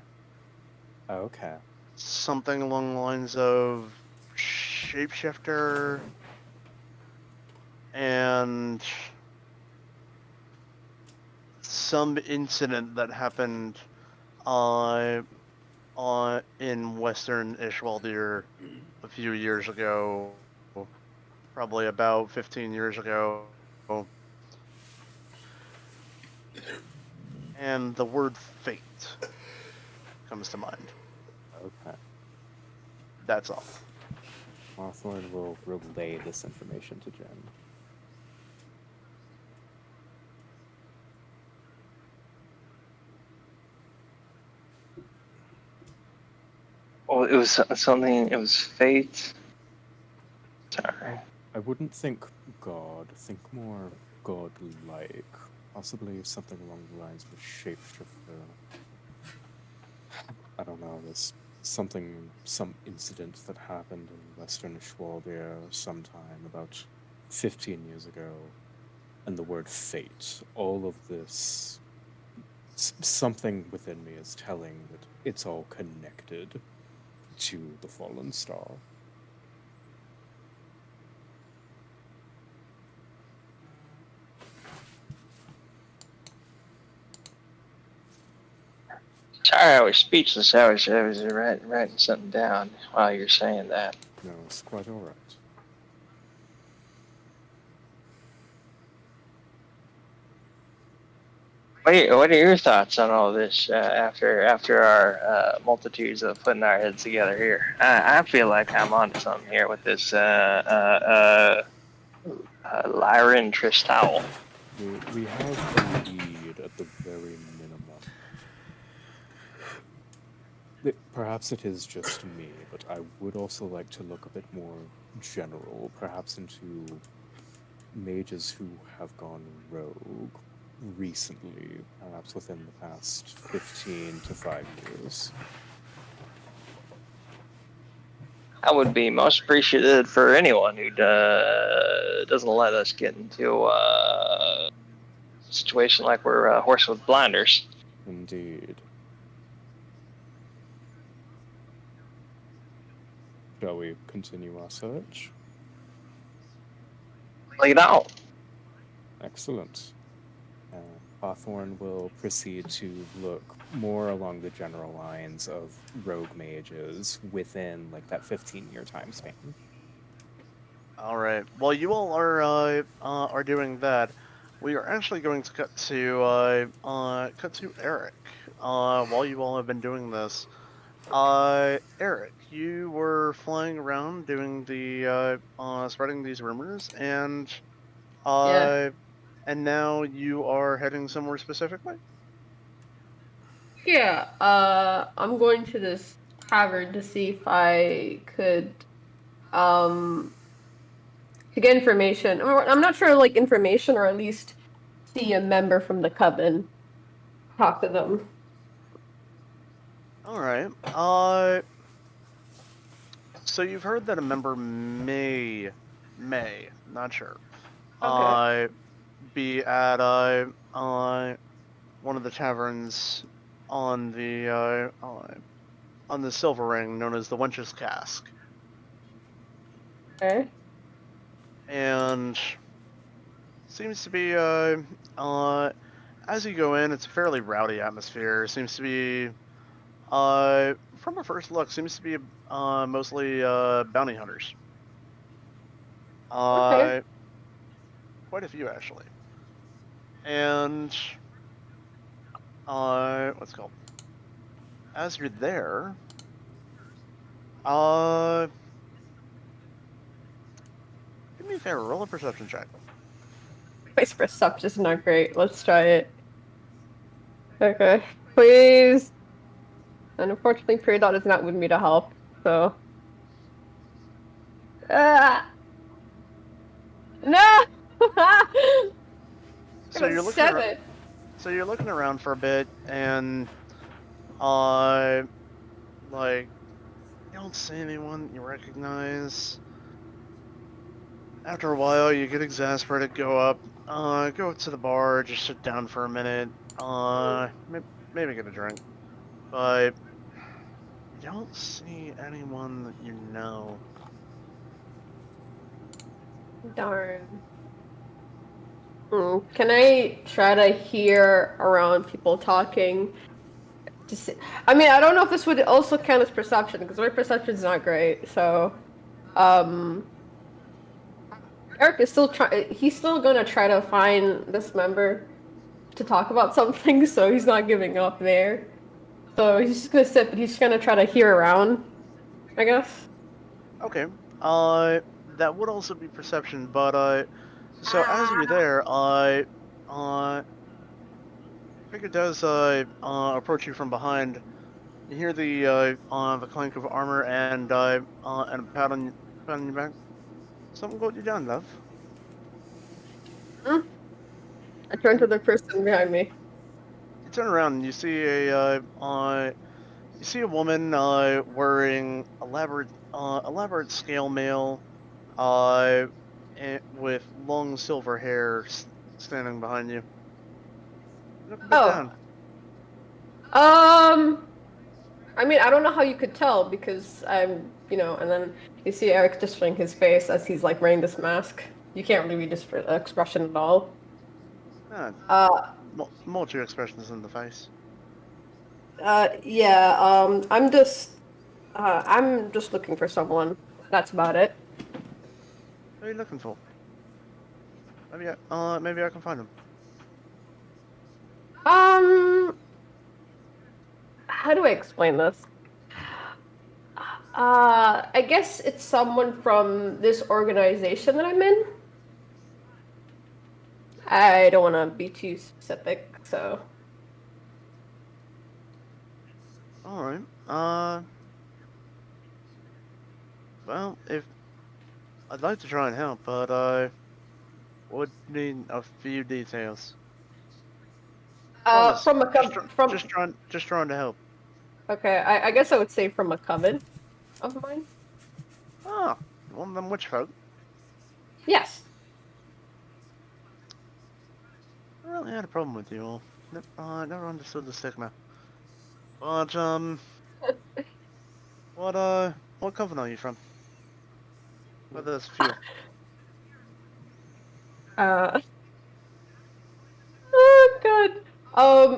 Okay. Something along the lines of shapeshifter and some incident that happened in Western Ishwaldir a few years ago, probably about 15 years ago. And the word fate comes to mind. Okay. That's all. Hawthorne will relay this information to Jen. Well, it was something. It was fate. Sorry. I wouldn't think God. Think more God-like. Possibly something along the lines of a shapeshifter. I don't know. There's some incident that happened in Western Ishwaldir sometime about 15 years ago, and the word fate. All of this, something within me is telling that it's all connected to the fallen star. Sorry, I was speechless. I was writing something down while you're saying that. No, it's quite all right. What are your thoughts on all this after our multitudes of putting our heads together here? I feel like I'm onto something here with this Lyran Tristowel. We have a lead at the very minimum. Perhaps it is just me, but I would also like to look a bit more general, perhaps into mages who have gone rogue recently, perhaps within the past 15 to 5 years. I would be most appreciative for anyone who doesn't let us get into a situation like we're a horse with blinders. Indeed. Shall we continue our search? Lay it out. Excellent. Hawthorne will proceed to look more along the general lines of rogue mages within like that 15-year time span. All right. While you all are doing that, we are actually going to cut to Eric. While you all have been doing this, Eric, you were flying around doing the spreading these rumors, and Yeah. and now you are heading somewhere specifically. Yeah, I'm going to this tavern to see if I could, to get information. I'm not sure, like, information, or at least see a member from the coven. Talk to them. All right. So you've heard that a member may, not sure, be at one of the taverns on the Silver Ring, known as the Wench's Cask. Okay. And seems to be as you go in, it's a fairly rowdy atmosphere. Seems to be from a first look, seems to be mostly bounty hunters. Okay. Quite a few actually. And what's it called? As you're there, give me a favor, roll a perception check. My perception's not great. Let's try it. Okay. Please. And unfortunately, Peridot is not with me to help, so. No! So you're looking around. 7. So you're looking around for a bit, and like you don't see anyone you recognize. After a while, you get exasperated, go up to the bar, just sit down for a minute, maybe get a drink. But you don't see anyone that you know. Darn. Can I try to hear around people talking? To see... I mean, I don't know if this would also count as perception, because my perception is not great, so... Eric is still he's still gonna try to find this member to talk about something, so he's not giving up there. So he's just gonna sit, but he's gonna try to hear around, I guess. Okay. That would also be perception, but so as you're there, Figure does approach you from behind. You hear the clank of armor and a pat on your back. Something got you down, love. I turn to the person behind me. You turn around and you see a woman wearing elaborate scale mail, with long silver hair standing behind you. Look a bit down. I mean, I don't know how you could tell because I'm, and then you see Eric just showing his face as he's like wearing this mask. You can't really read his expression at all. More to your expressions in the face. Yeah. I'm just looking for someone. That's about it. What are you looking for? Maybe I can find him. How do I explain this? I guess it's someone from this organization that I'm in. I don't want to be too specific, so. Alright, well, if I'd like to try and help, but I would need a few details. Just trying to help. Okay, I guess I would say from a coven of mine. Ah, one of them witch folk. Yes. I really had a problem with you all. Never understood the stigma. But what coven are you from? Well, there's a few. Oh god.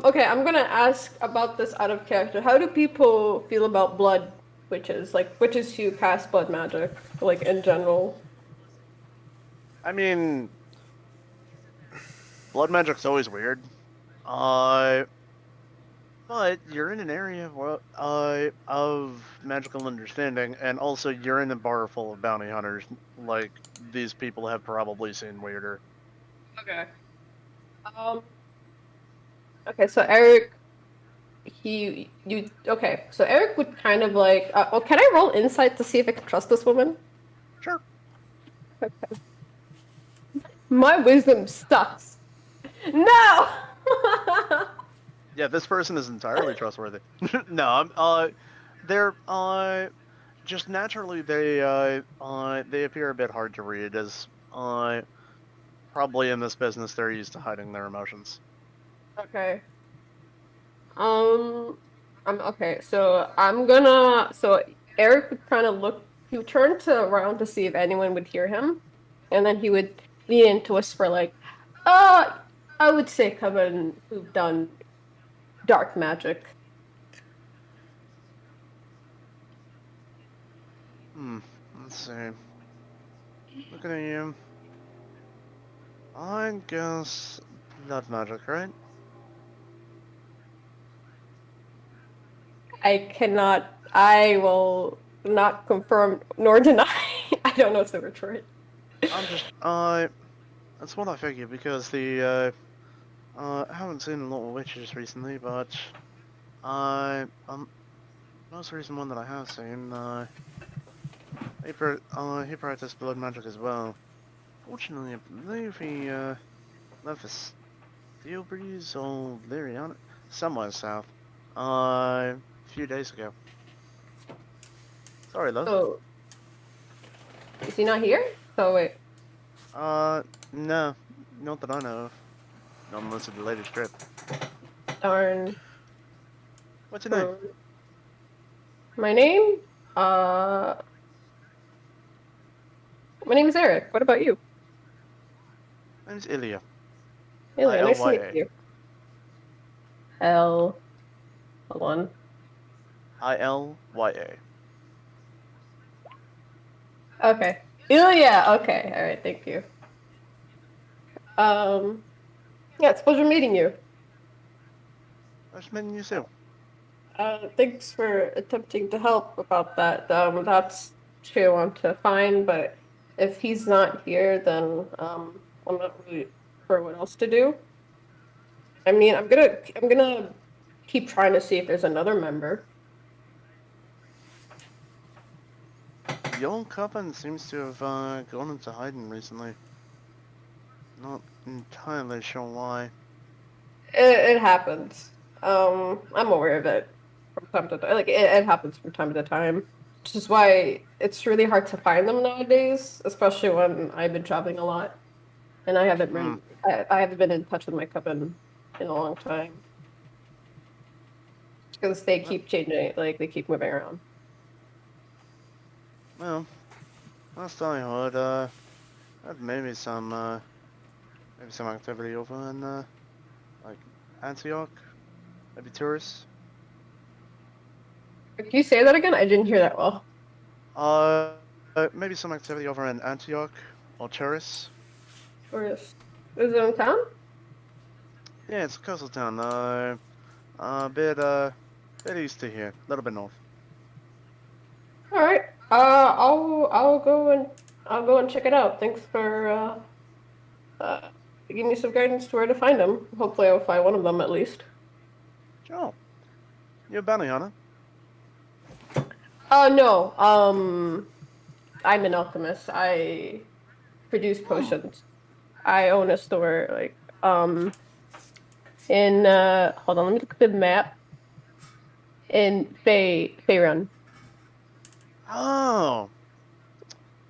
Okay, I'm gonna ask about this out of character. How do people feel about blood witches? Like witches who cast blood magic, like in general? I mean, blood magic's always weird. But you're in an area of magical understanding, and also you're in a bar full of bounty hunters. Like, these people have probably seen weirder. Okay. Okay, so Eric, okay, so Eric would kind of like, can I roll insight to see if I can trust this woman? Sure. Okay. My wisdom sucks. No! Yeah, this person is entirely trustworthy. No, they're, just naturally they appear a bit hard to read, as, probably in this business they're used to hiding their emotions. Okay. Okay, so Eric would kind of he would turn around to see if anyone would hear him, and then he would lean in to whisper like, I would say coven who've done dark magic. Let's see. Looking at you. I guess blood magic, right? I will not confirm nor deny. I don't know if they were true. That's what I figured, because I haven't seen a lot of witches recently, but, most recent one that I have seen, he practiced blood magic as well. Fortunately, I believe he left a steel breeze or Lyriana, somewhere south, a few days ago. Sorry, love. So, is he not here? So wait. No, not that I know of. Not unless it's the latest trip. Darn. What's your name? My name? Uh, my name is Eric. What about you? My name's Ilya. Ilya, nice to meet Ilya. you. Hold on. Ilya. Okay. Ilya. Okay. All right. Thank you. Yeah, it's a pleasure meeting you. Nice meeting you too. Thanks for attempting to help about that. That's who I want to find, but if he's not here, then I'm not really sure what else to do. I mean, I'm gonna keep trying to see if there's another member. Young Coven seems to have gone into hiding recently. Not entirely sure why. It happens. I'm aware of it from time to time. Like it happens from time to time, which is why it's really hard to find them nowadays, especially when I've been traveling a lot, and I haven't been I haven't been in touch with my coven in a long time because they keep changing. Like they keep moving around. Well, last I heard, had maybe some activity over in like Antioch, maybe tourists. Can you say that again? I didn't hear that well. Maybe some activity over in Antioch or tourists. Tourists. Is it in town? Yeah, it's a coastal town. A bit east of here, a little bit north. All right. I'll go and check it out. Thanks for give me some guidance to where to find them. Hopefully, I'll find one of them at least. Sure. You're a bounty hunter. No. I'm an alchemist. I produce potions. I own a store. Like, in hold on, let me look at the map. In Faerun. Oh.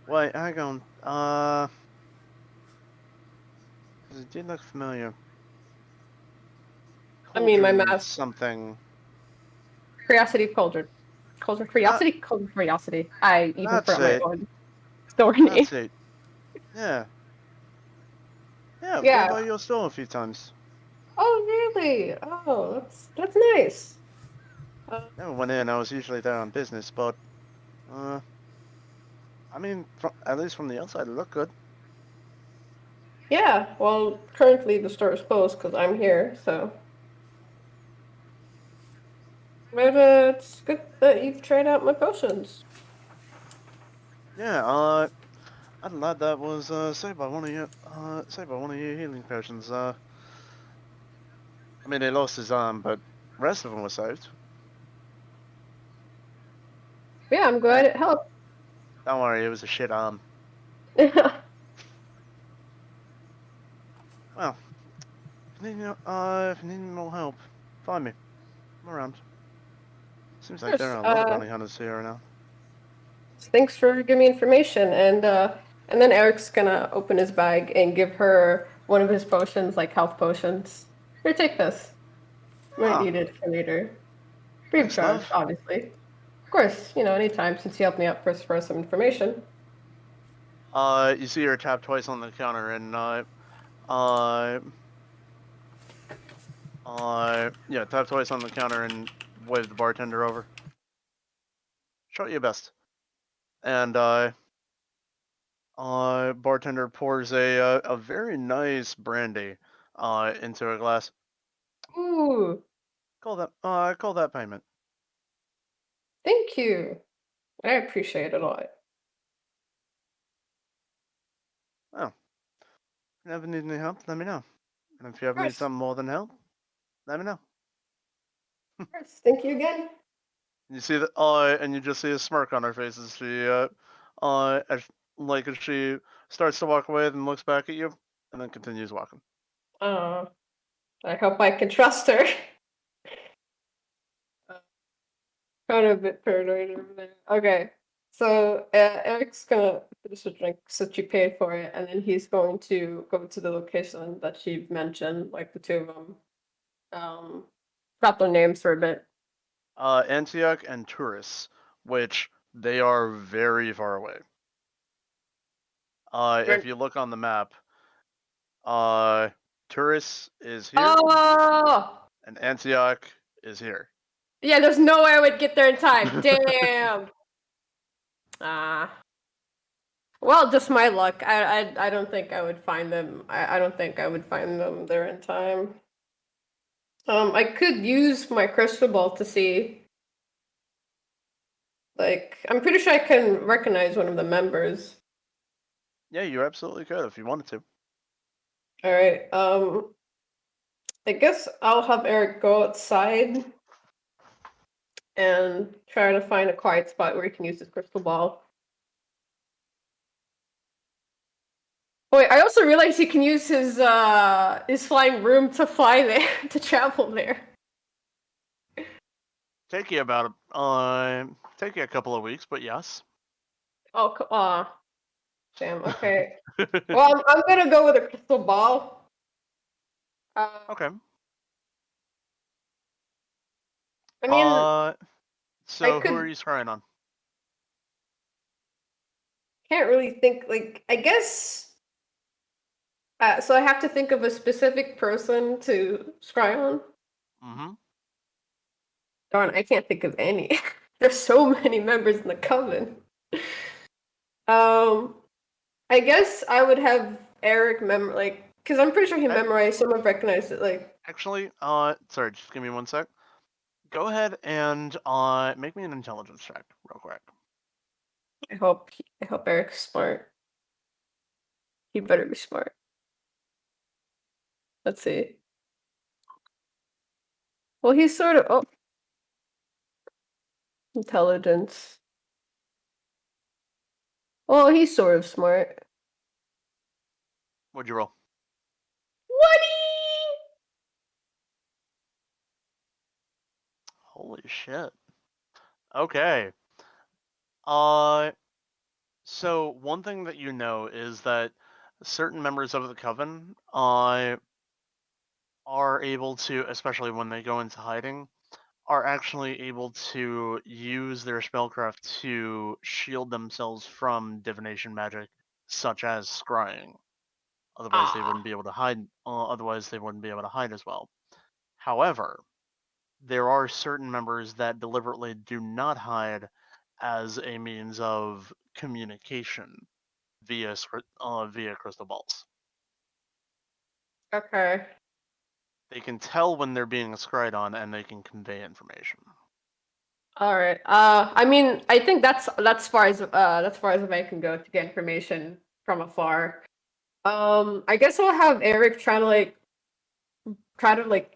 Wait, hang on. 'Cause it did look familiar. I mean, my Cauldron map. something. Curiosity Cauldron. Curiosity? Cauldron Curiosity. I even That's forgot my it. own store name. That's it. Yeah. Yeah, I've Yeah. gone by your store a few times. Oh, really? Oh, that's nice. Never went in. I was usually there on business, but I mean, at least from the outside, it looked good. Yeah. Well, currently the store is closed because I'm here. So, but it's good that you've tried out my potions. Yeah. I had a lad that was saved by one of your healing potions. I mean, he lost his arm, but the rest of them were saved. Yeah, I'm glad it helped. Don't worry, it was a shit arm. Well, if you need more help, find me. I'm around. Seems like there are a lot of bounty hunters here now. Thanks for giving me information, and then Eric's gonna open his bag and give her one of his potions, like health potions. Here, take this. Might need it for later. Free of Thanks, charge, love. obviously. Of course, anytime since you helped me out first for some information. You see her tap twice on the counter and yeah, tap twice on the counter and wave the bartender over. Show your best. And bartender pours a very nice brandy into a glass. Ooh, Call that payment. thank you. I appreciate it a lot. Oh. If you ever need any help, let me know. And if you ever need course. something more than help, let me know. Of course. Thank you again. You see that, and you just see a smirk on her face as she, as she starts to walk away, then looks back at you, and then continues walking. I hope I can trust her. Kind of a bit paranoid over there. Okay, so Eric's gonna finish a drink since she paid for it, and then he's going to go to the location that she mentioned, like the two of them. Forgot their names for a bit. Antioch and Turris, which they are very far away. If you look on the map, Turris is here, Oh! and Antioch is here. Yeah, there's no way I would get there in time. Damn. Well, just my luck. I don't think I would find them. I don't think I would find them there in time. I could use my crystal ball to see. Like, I'm pretty sure I can recognize one of the members. Yeah, you absolutely could if you wanted to. All right. I guess I'll have Eric go outside and try to find a quiet spot where he can use his crystal ball. Wait, I also realized he can use his flying room to fly there, to travel there. Take you a couple of weeks, but yes. Oh, damn. Okay. Well, I'm gonna go with a crystal ball. Okay. I mean, so could- who are you scrying on? can't really think. Like, I guess. So I have to think of a specific person to scry on. Mm-hmm. Darn, I can't think of any. There's so many members in the coven. I guess I would have Eric because I'm pretty sure he memorized. Someone recognized it. Like, Actually, sorry, just give me 1 sec. Go ahead and make me an intelligence check, real quick. I hope Eric's smart. He better be smart. Let's see. Well, he's sort of intelligence. Well, he's sort of smart. What'd you roll? Holy shit. Okay. So one thing that you know is that certain members of the coven are able to, especially when they go into hiding, are actually able to use their spellcraft to shield themselves from divination magic, such as scrying. Otherwise, they wouldn't be able to hide. Otherwise, they wouldn't be able to hide as well. However, there are certain members that deliberately do not hide as a means of communication via crystal balls. Okay. They can tell when they're being scryed on, and they can convey information. All right. I mean, I think that's far as I can go to get information from afar. I guess I'll have Eric try to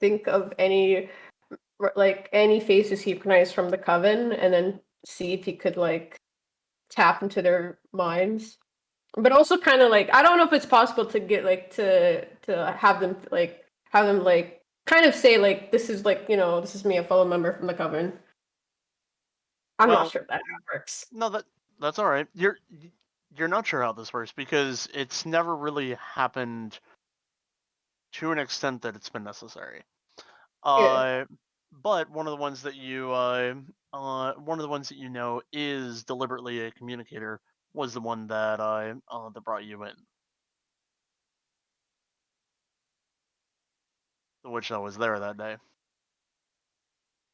think of any faces he recognized from the coven, and then see if he could tap into their minds. But also kind of I don't know if it's possible to get to have them kind of say this is this is me, a fellow member from the coven. I'm not sure if that works. No, that's all right. You're not sure how this works because it's never really happened to an extent that it's been necessary. But one of the ones that you know is deliberately a communicator was the one that that brought you in. The witch that was there that day.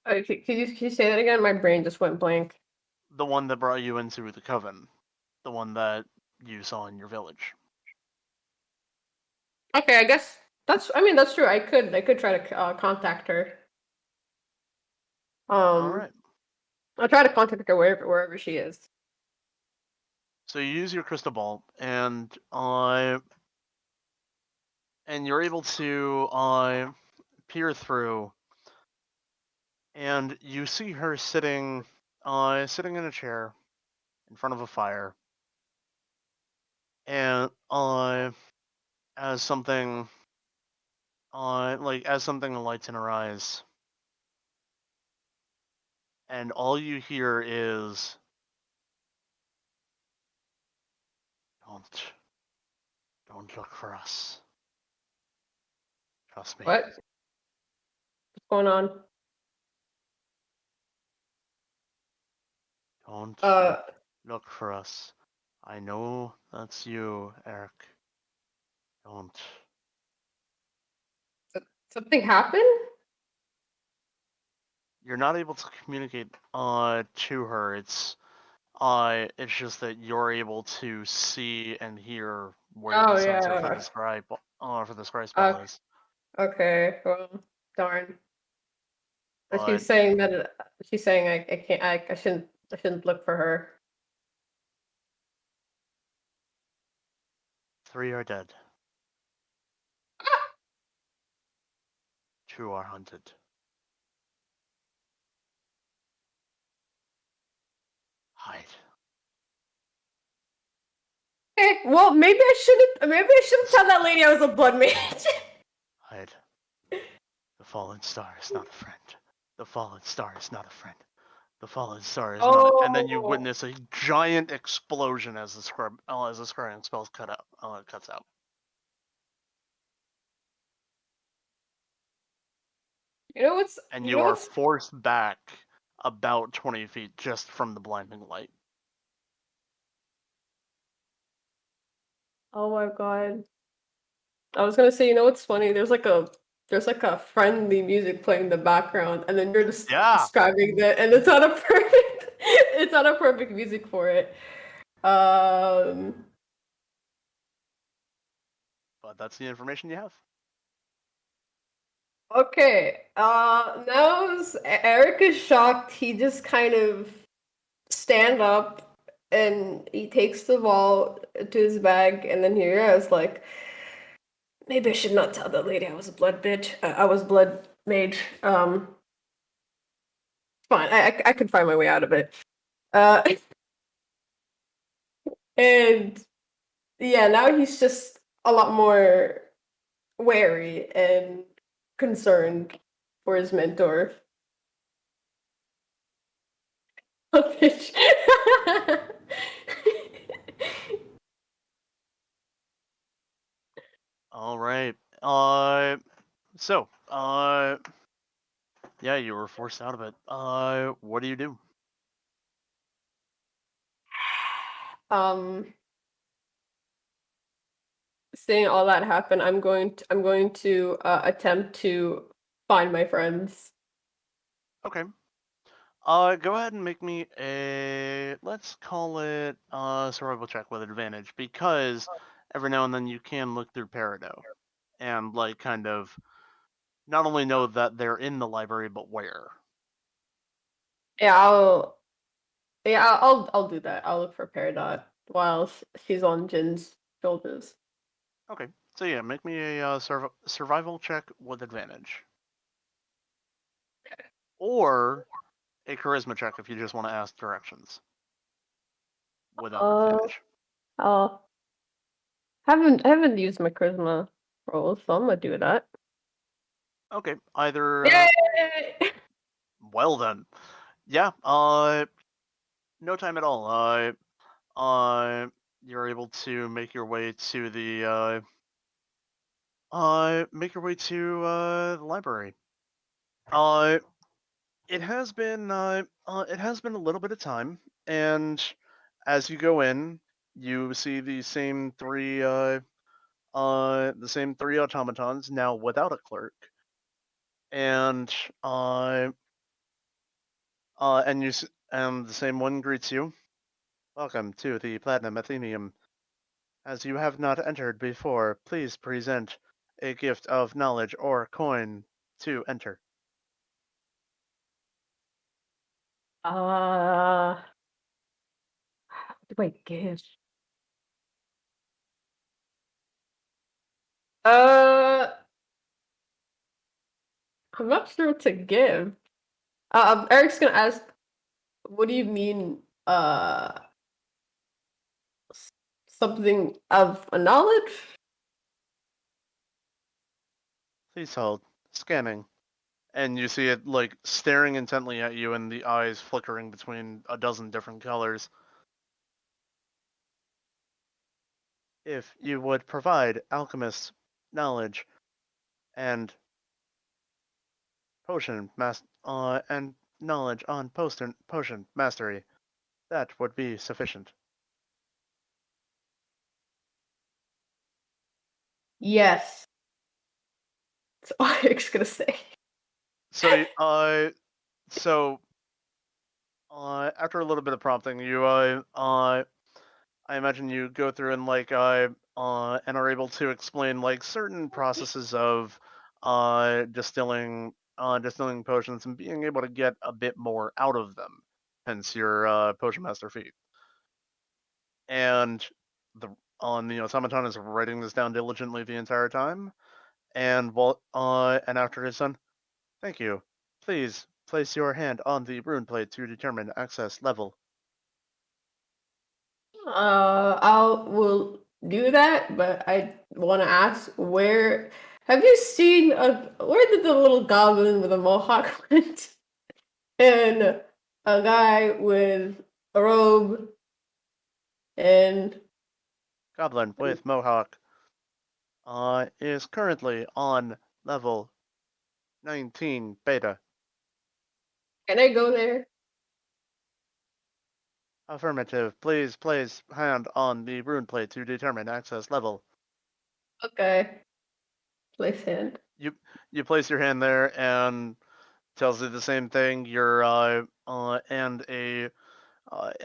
Can you say that again? My brain just went blank. The one that brought you into the coven. The one that you saw in your village. Okay, I guess that's true. I could try to contact her. All right. I'll try to contact her wherever she is. So you use your crystal ball, and you're able to peer through, and you see her sitting sitting in a chair in front of a fire, and as something as something lights in her eyes, and all you hear is, don't look for us. Trust me. What? What's going on? Don't Uh, look for us. I know that's you, Eric. Don't. something happened? You're not able to communicate to her. It's just that you're able to see and hear where Oh the sensor yeah. for the scry spell is. Okay. Well, darn. But But she's saying that she's saying I can't I shouldn't look for her. 3 are dead. 2 are hunted. Hide. Okay, well maybe I shouldn't tell that lady I was a blood mage. Hide. The fallen star is not a friend. The fallen star is not a friend. The fallen star is not. And then you Oh. witness a giant explosion as the scrying spell cuts out. You know what's And you you know are what's forced back about 20 feet just from the blinding light. Oh my god. I was gonna say, you know what's funny? There's like a friendly music playing in the background, and then you're just Yeah. describing that, and it's not a perfect it's not a perfect music for it. But that's the information you have. Okay. Now Eric is shocked. He just kind of stand up and he takes the ball to his bag, and then he realizes like maybe I should not tell that lady I was a blood bitch. I was blood mage. Fine. I can find my way out of it. And yeah, now he's just a lot more wary and concerned for his mentor. Bitch. All right. So, yeah, you were forced out of it. What do you do? um Seeing all that happen, I'm going to attempt to find my friends. Okay. Go ahead and make me a, let's call it survival check with advantage, because every now and then you can look through Peridot and like kind of not only know that they're in the library, but where. Yeah, I'll do that. I'll look for Peridot while she's on Jin's shoulders. Okay. So yeah, make me a survival check with advantage, or a charisma check if you just want to ask directions without advantage. Uh, haven't used my charisma roll, so I'm gonna do that. Okay. Either. Yay! Well then. Yeah. No time at all. You're able to make your way to the the library. Uh, it has been a little bit of time, and as you go in, you see the same three automatons now without a clerk, and and the same one greets you. Welcome to the Platinum Athenaeum. As you have not entered before, please present a gift of knowledge or coin to enter. What do I give? I'm not sure what to give. Eric's gonna ask. What do you mean? Something of a knowledge? Please hold. Scanning. And you see it, like, staring intently at you and the eyes flickering between a dozen different colors. If you would provide alchemist knowledge and and knowledge on potion mastery, that would be sufficient. Yes. That's all Eric's gonna say. So, after a little bit of prompting, I imagine you go through and and are able to explain like certain processes of distilling potions and being able to get a bit more out of them. Hence your potion master feat. And the automaton is writing this down diligently the entire time. And and after his son, thank you. Please place your hand on the rune plate to determine access level. I will do that, but I want to ask where have you seen where did the little goblin with a mohawk went? And a guy with a robe and Goblin with Mohawk is currently on level 19 beta. can I go there? Affirmative. Please place hand on the rune plate to determine access level. Okay. Place hand. You place your hand there and tells you the same thing. And an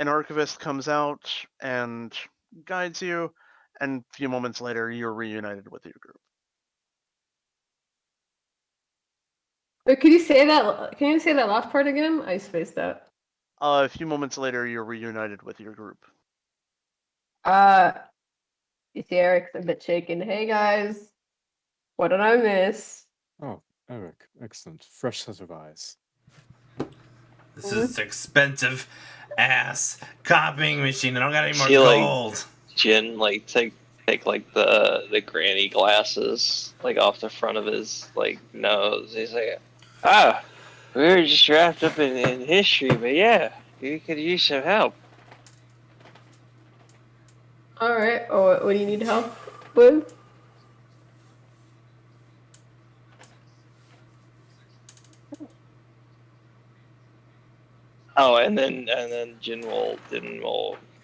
archivist comes out and guides you, and a few moments later you're reunited with your group. Wait, can you say that? Can you say that last part again? I spaced out. A few moments later you're reunited with your group. You see Eric's a bit shaken. Hey guys, what did I miss? Oh, Eric, excellent. Fresh set of eyes. This is expensive ass copying machine. I don't got any more See, like, gold. Jin take like the granny glasses like off the front of his like nose. He's like, we were just wrapped up in history, but yeah, you could use some help. All right. Oh, what do you need help with? Oh, and then Jin will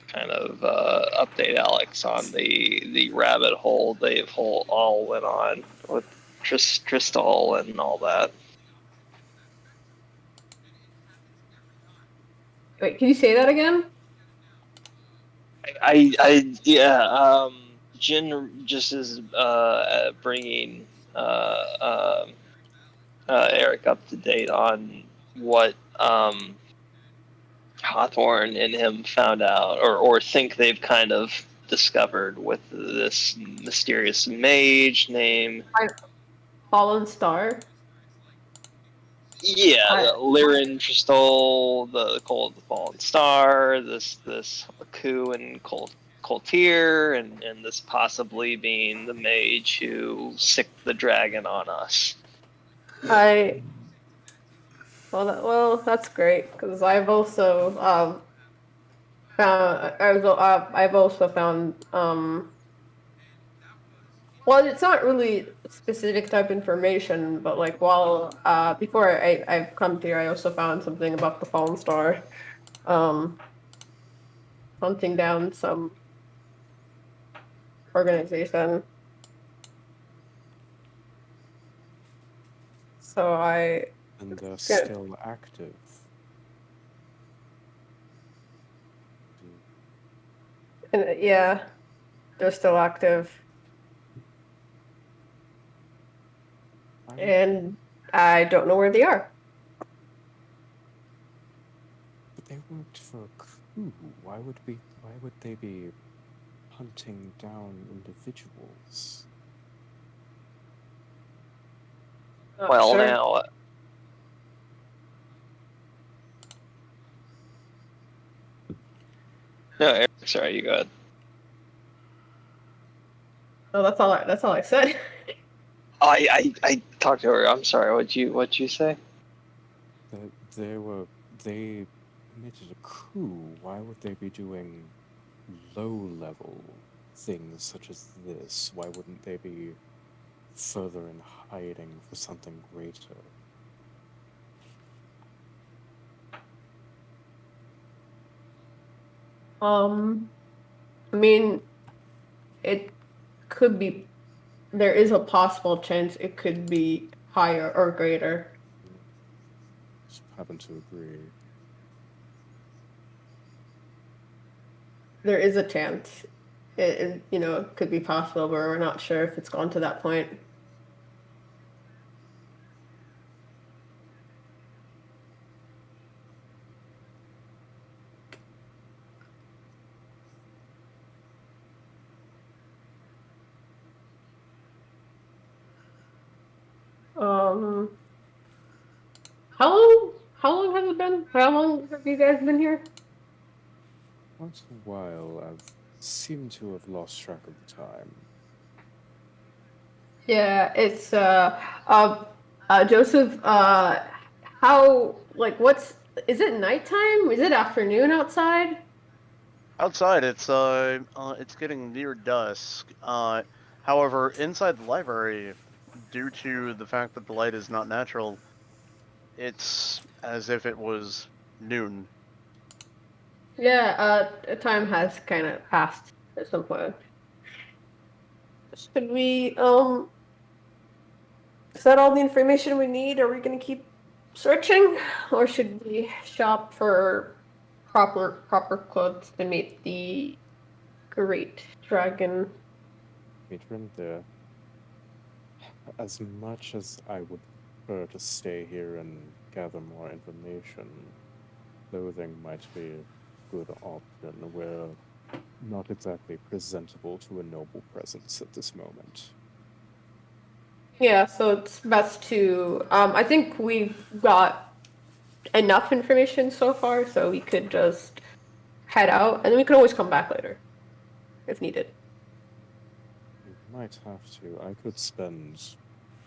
kind of update Alex on the rabbit hole they've all went on with Tristal and all that. Wait, can you say that again? Jin just is bringing Eric up to date on what Hawthorne and him found out or think they've kind of discovered with this mysterious mage named Fallen Star. Yeah, Lyran Tristal, the Fallen Star, this Haku and Cormanthyr, and this possibly being the mage who sicked the dragon on us. That's great because I've also I've also found well, it's not really specific type information, but like before I've come here, I also found something about the Fallen Star, hunting down some organization. So And they're still active. And yeah, they're still active. And I don't know where they are. But they worked for a coup. Why would they be hunting down individuals? Well, now No, Eric, sorry, you go ahead. Oh, that's all I said. Oh, I talked over. I'm sorry. What'd you say? That they committed a coup. Why would they be doing low-level things such as this? Why wouldn't they be further in hiding for something greater? I mean, it could be. There is a possible chance it could be higher or greater. Just happen to agree. There is a chance. It could be possible, but we're not sure if it's gone to that point. How long has it been? How long have you guys been here? Quite a while. I've seemed to have lost track of the time. Yeah, it's Joseph, is it nighttime? Is it afternoon outside? Outside, it's getting near dusk. However, inside the library, due to the fact that the light is not natural, it's as if it was noon. Yeah, time has kind of passed at some point. Should we, is that all the information we need? Are we gonna keep searching? Or should we shop for proper clothes to meet the great dragon? Matron, as much as I would prefer to stay here and gather more information, clothing might be a good option. We're not exactly presentable to a noble presence at this moment. Yeah, so it's best to, I think we've got enough information so far, so we could just head out, and then we can always come back later, if needed. We might have to. I could spend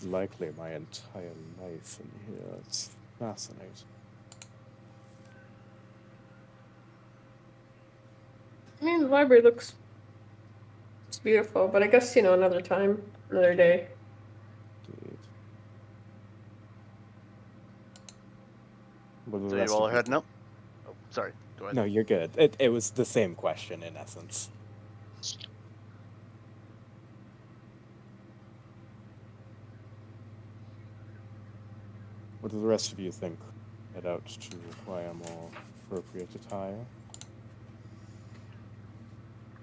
likely my entire life in here. It's fascinating. I mean, the library it's beautiful, but I guess, another time, another day. Indeed. So you all heading up? Oh, sorry. Go ahead. No, you're good. It was the same question in essence. What do the rest of you think? Head out to acquire more appropriate attire?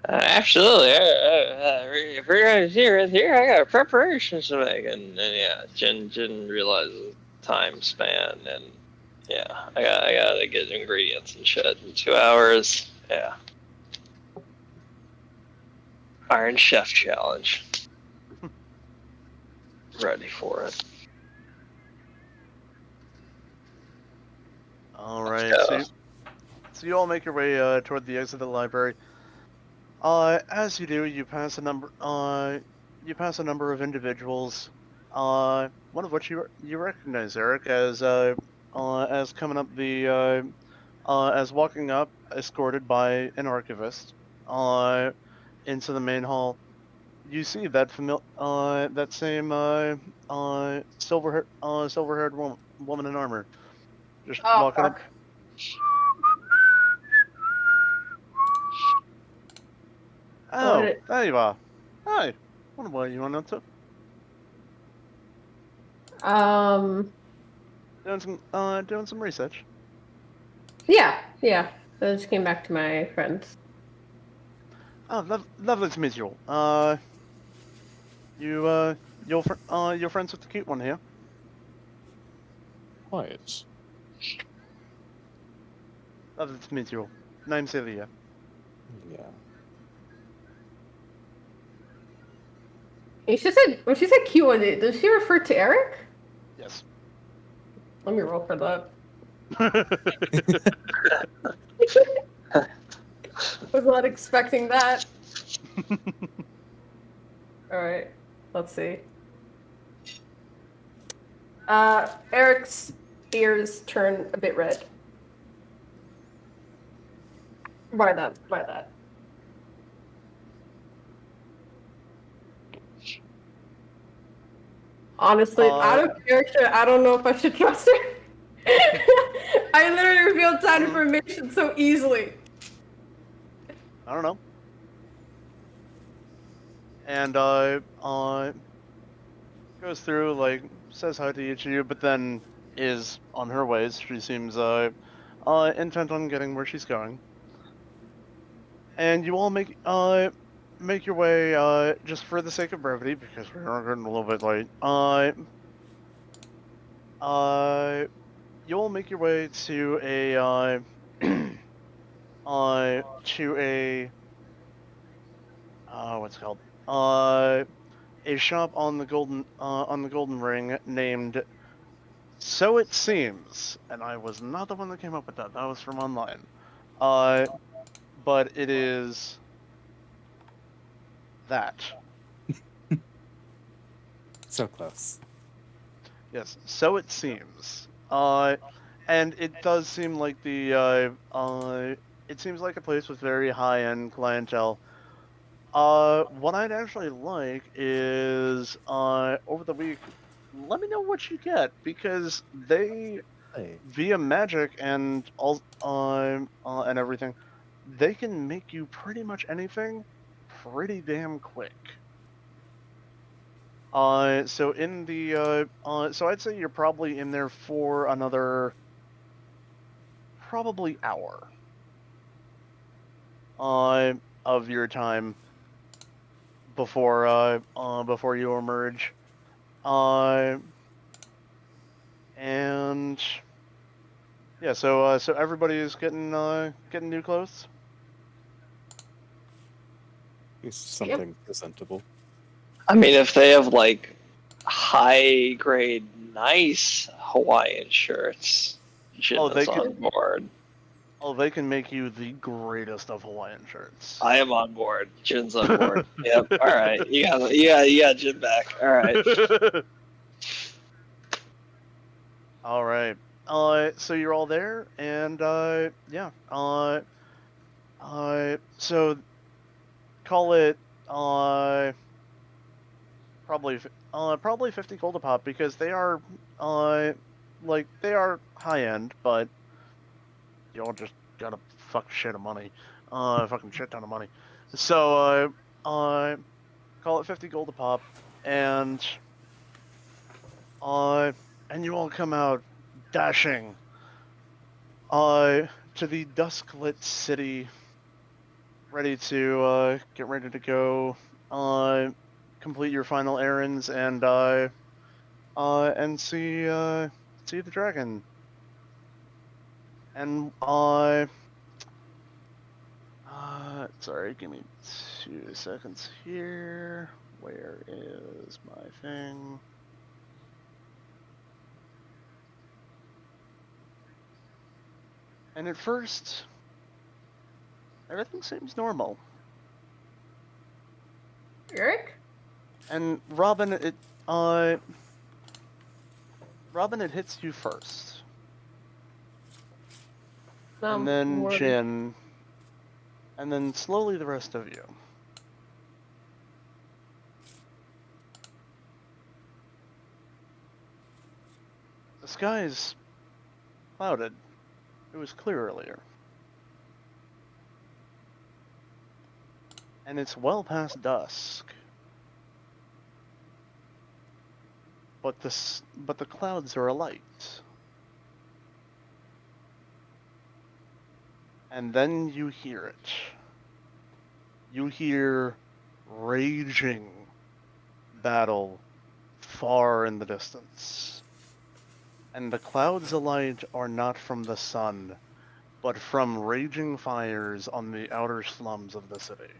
Absolutely. If we're going to see right here, I got preparations to make, and yeah, Jen realizes time span, and yeah, I gotta get ingredients and shit in 2 hours. Yeah. Iron Chef challenge. Ready for it. All right. So you all make your way toward the exit of the library. As you do, you pass a number of individuals. One of which you recognize, Eric, as coming up as walking up, escorted by an archivist, into the main hall. You see that that same silver-haired woman in armor, just walking up. Oh, there you are. Hi. Wonder what you want to? Doing some research. Yeah. I just came back to my friends. Oh, lovely to meet you all. You're friends with the cute one here? Quiet. Lovely to meet you all. Name's Celia. Yeah. When she said cute one, does she refer to Eric? Yes. Let me roll for that. Was not expecting that. Alright, let's see. Eric's ears turn a bit red. By that. Honestly, out of character, I don't know if I should trust her. I literally revealed that information so easily. I don't know. And goes through, like, says hi to each of you, but then is on her ways. She seems intent on getting where she's going. And you all make your way, just for the sake of brevity, because we are getting a little bit late. You all make your way to a what's it called? A shop on the Golden Ring named So It Seems, and I was not the one that came up with that. That was from online. But it is that. So close. Yes, So It Seems. And it does seem like it seems like a place with very high-end clientele. What I'd actually like is, over the week, let me know what you get, because they, via magic and all, and everything, they can make you pretty much anything pretty damn quick. So in the, so I'd say you're probably in there for another, probably hour, of your time before you emerge. And yeah, so everybody is getting new clothes. It's something presentable. I mean, if they have like high grade, nice Hawaiian shirts, Jinna's on board. Oh, they can make you the greatest of Hawaiian shirts. I am on board. Jin's on board. Yep. All right. You got Jin back. All right. All right. So you're all there, and yeah. So call it probably 50 gold a pop, because they are like, they are high end, but you all just got a fucking shit of money, fucking shit ton of money. So call it 50 gold a pop, and you all come out dashing to the dusk-lit city, ready to get ready to go complete your final errands and see the dragon. And sorry, give me 2 seconds here. Where is my thing? And at first, everything seems normal. Eric? And Robin, it hits you first. And then Jin, and then slowly the rest of you. The sky is clouded. It was clear earlier. And it's well past dusk. But the clouds are alight. And then you hear it. You hear raging battle far in the distance. And the clouds alight are not from the sun, but from raging fires on the outer slums of the city.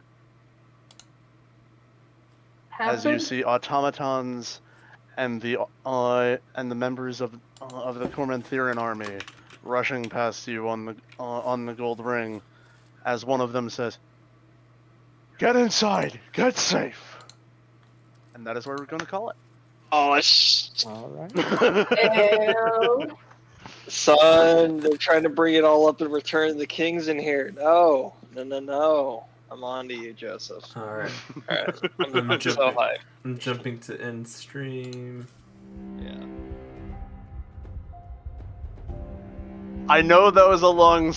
As you see automatons and the members of the Cormanthyr army rushing past you on the gold ring, as one of them says, "Get inside, get safe." And that is where we're going to call it. Oh, All right. Ew. son, they're trying to bring it all up in Return of the King's in here. No. I'm on to you, Joseph. All right. All right. I'm I'm so jumping. hyped. I'm jumping to end stream. Yeah. I know that was a long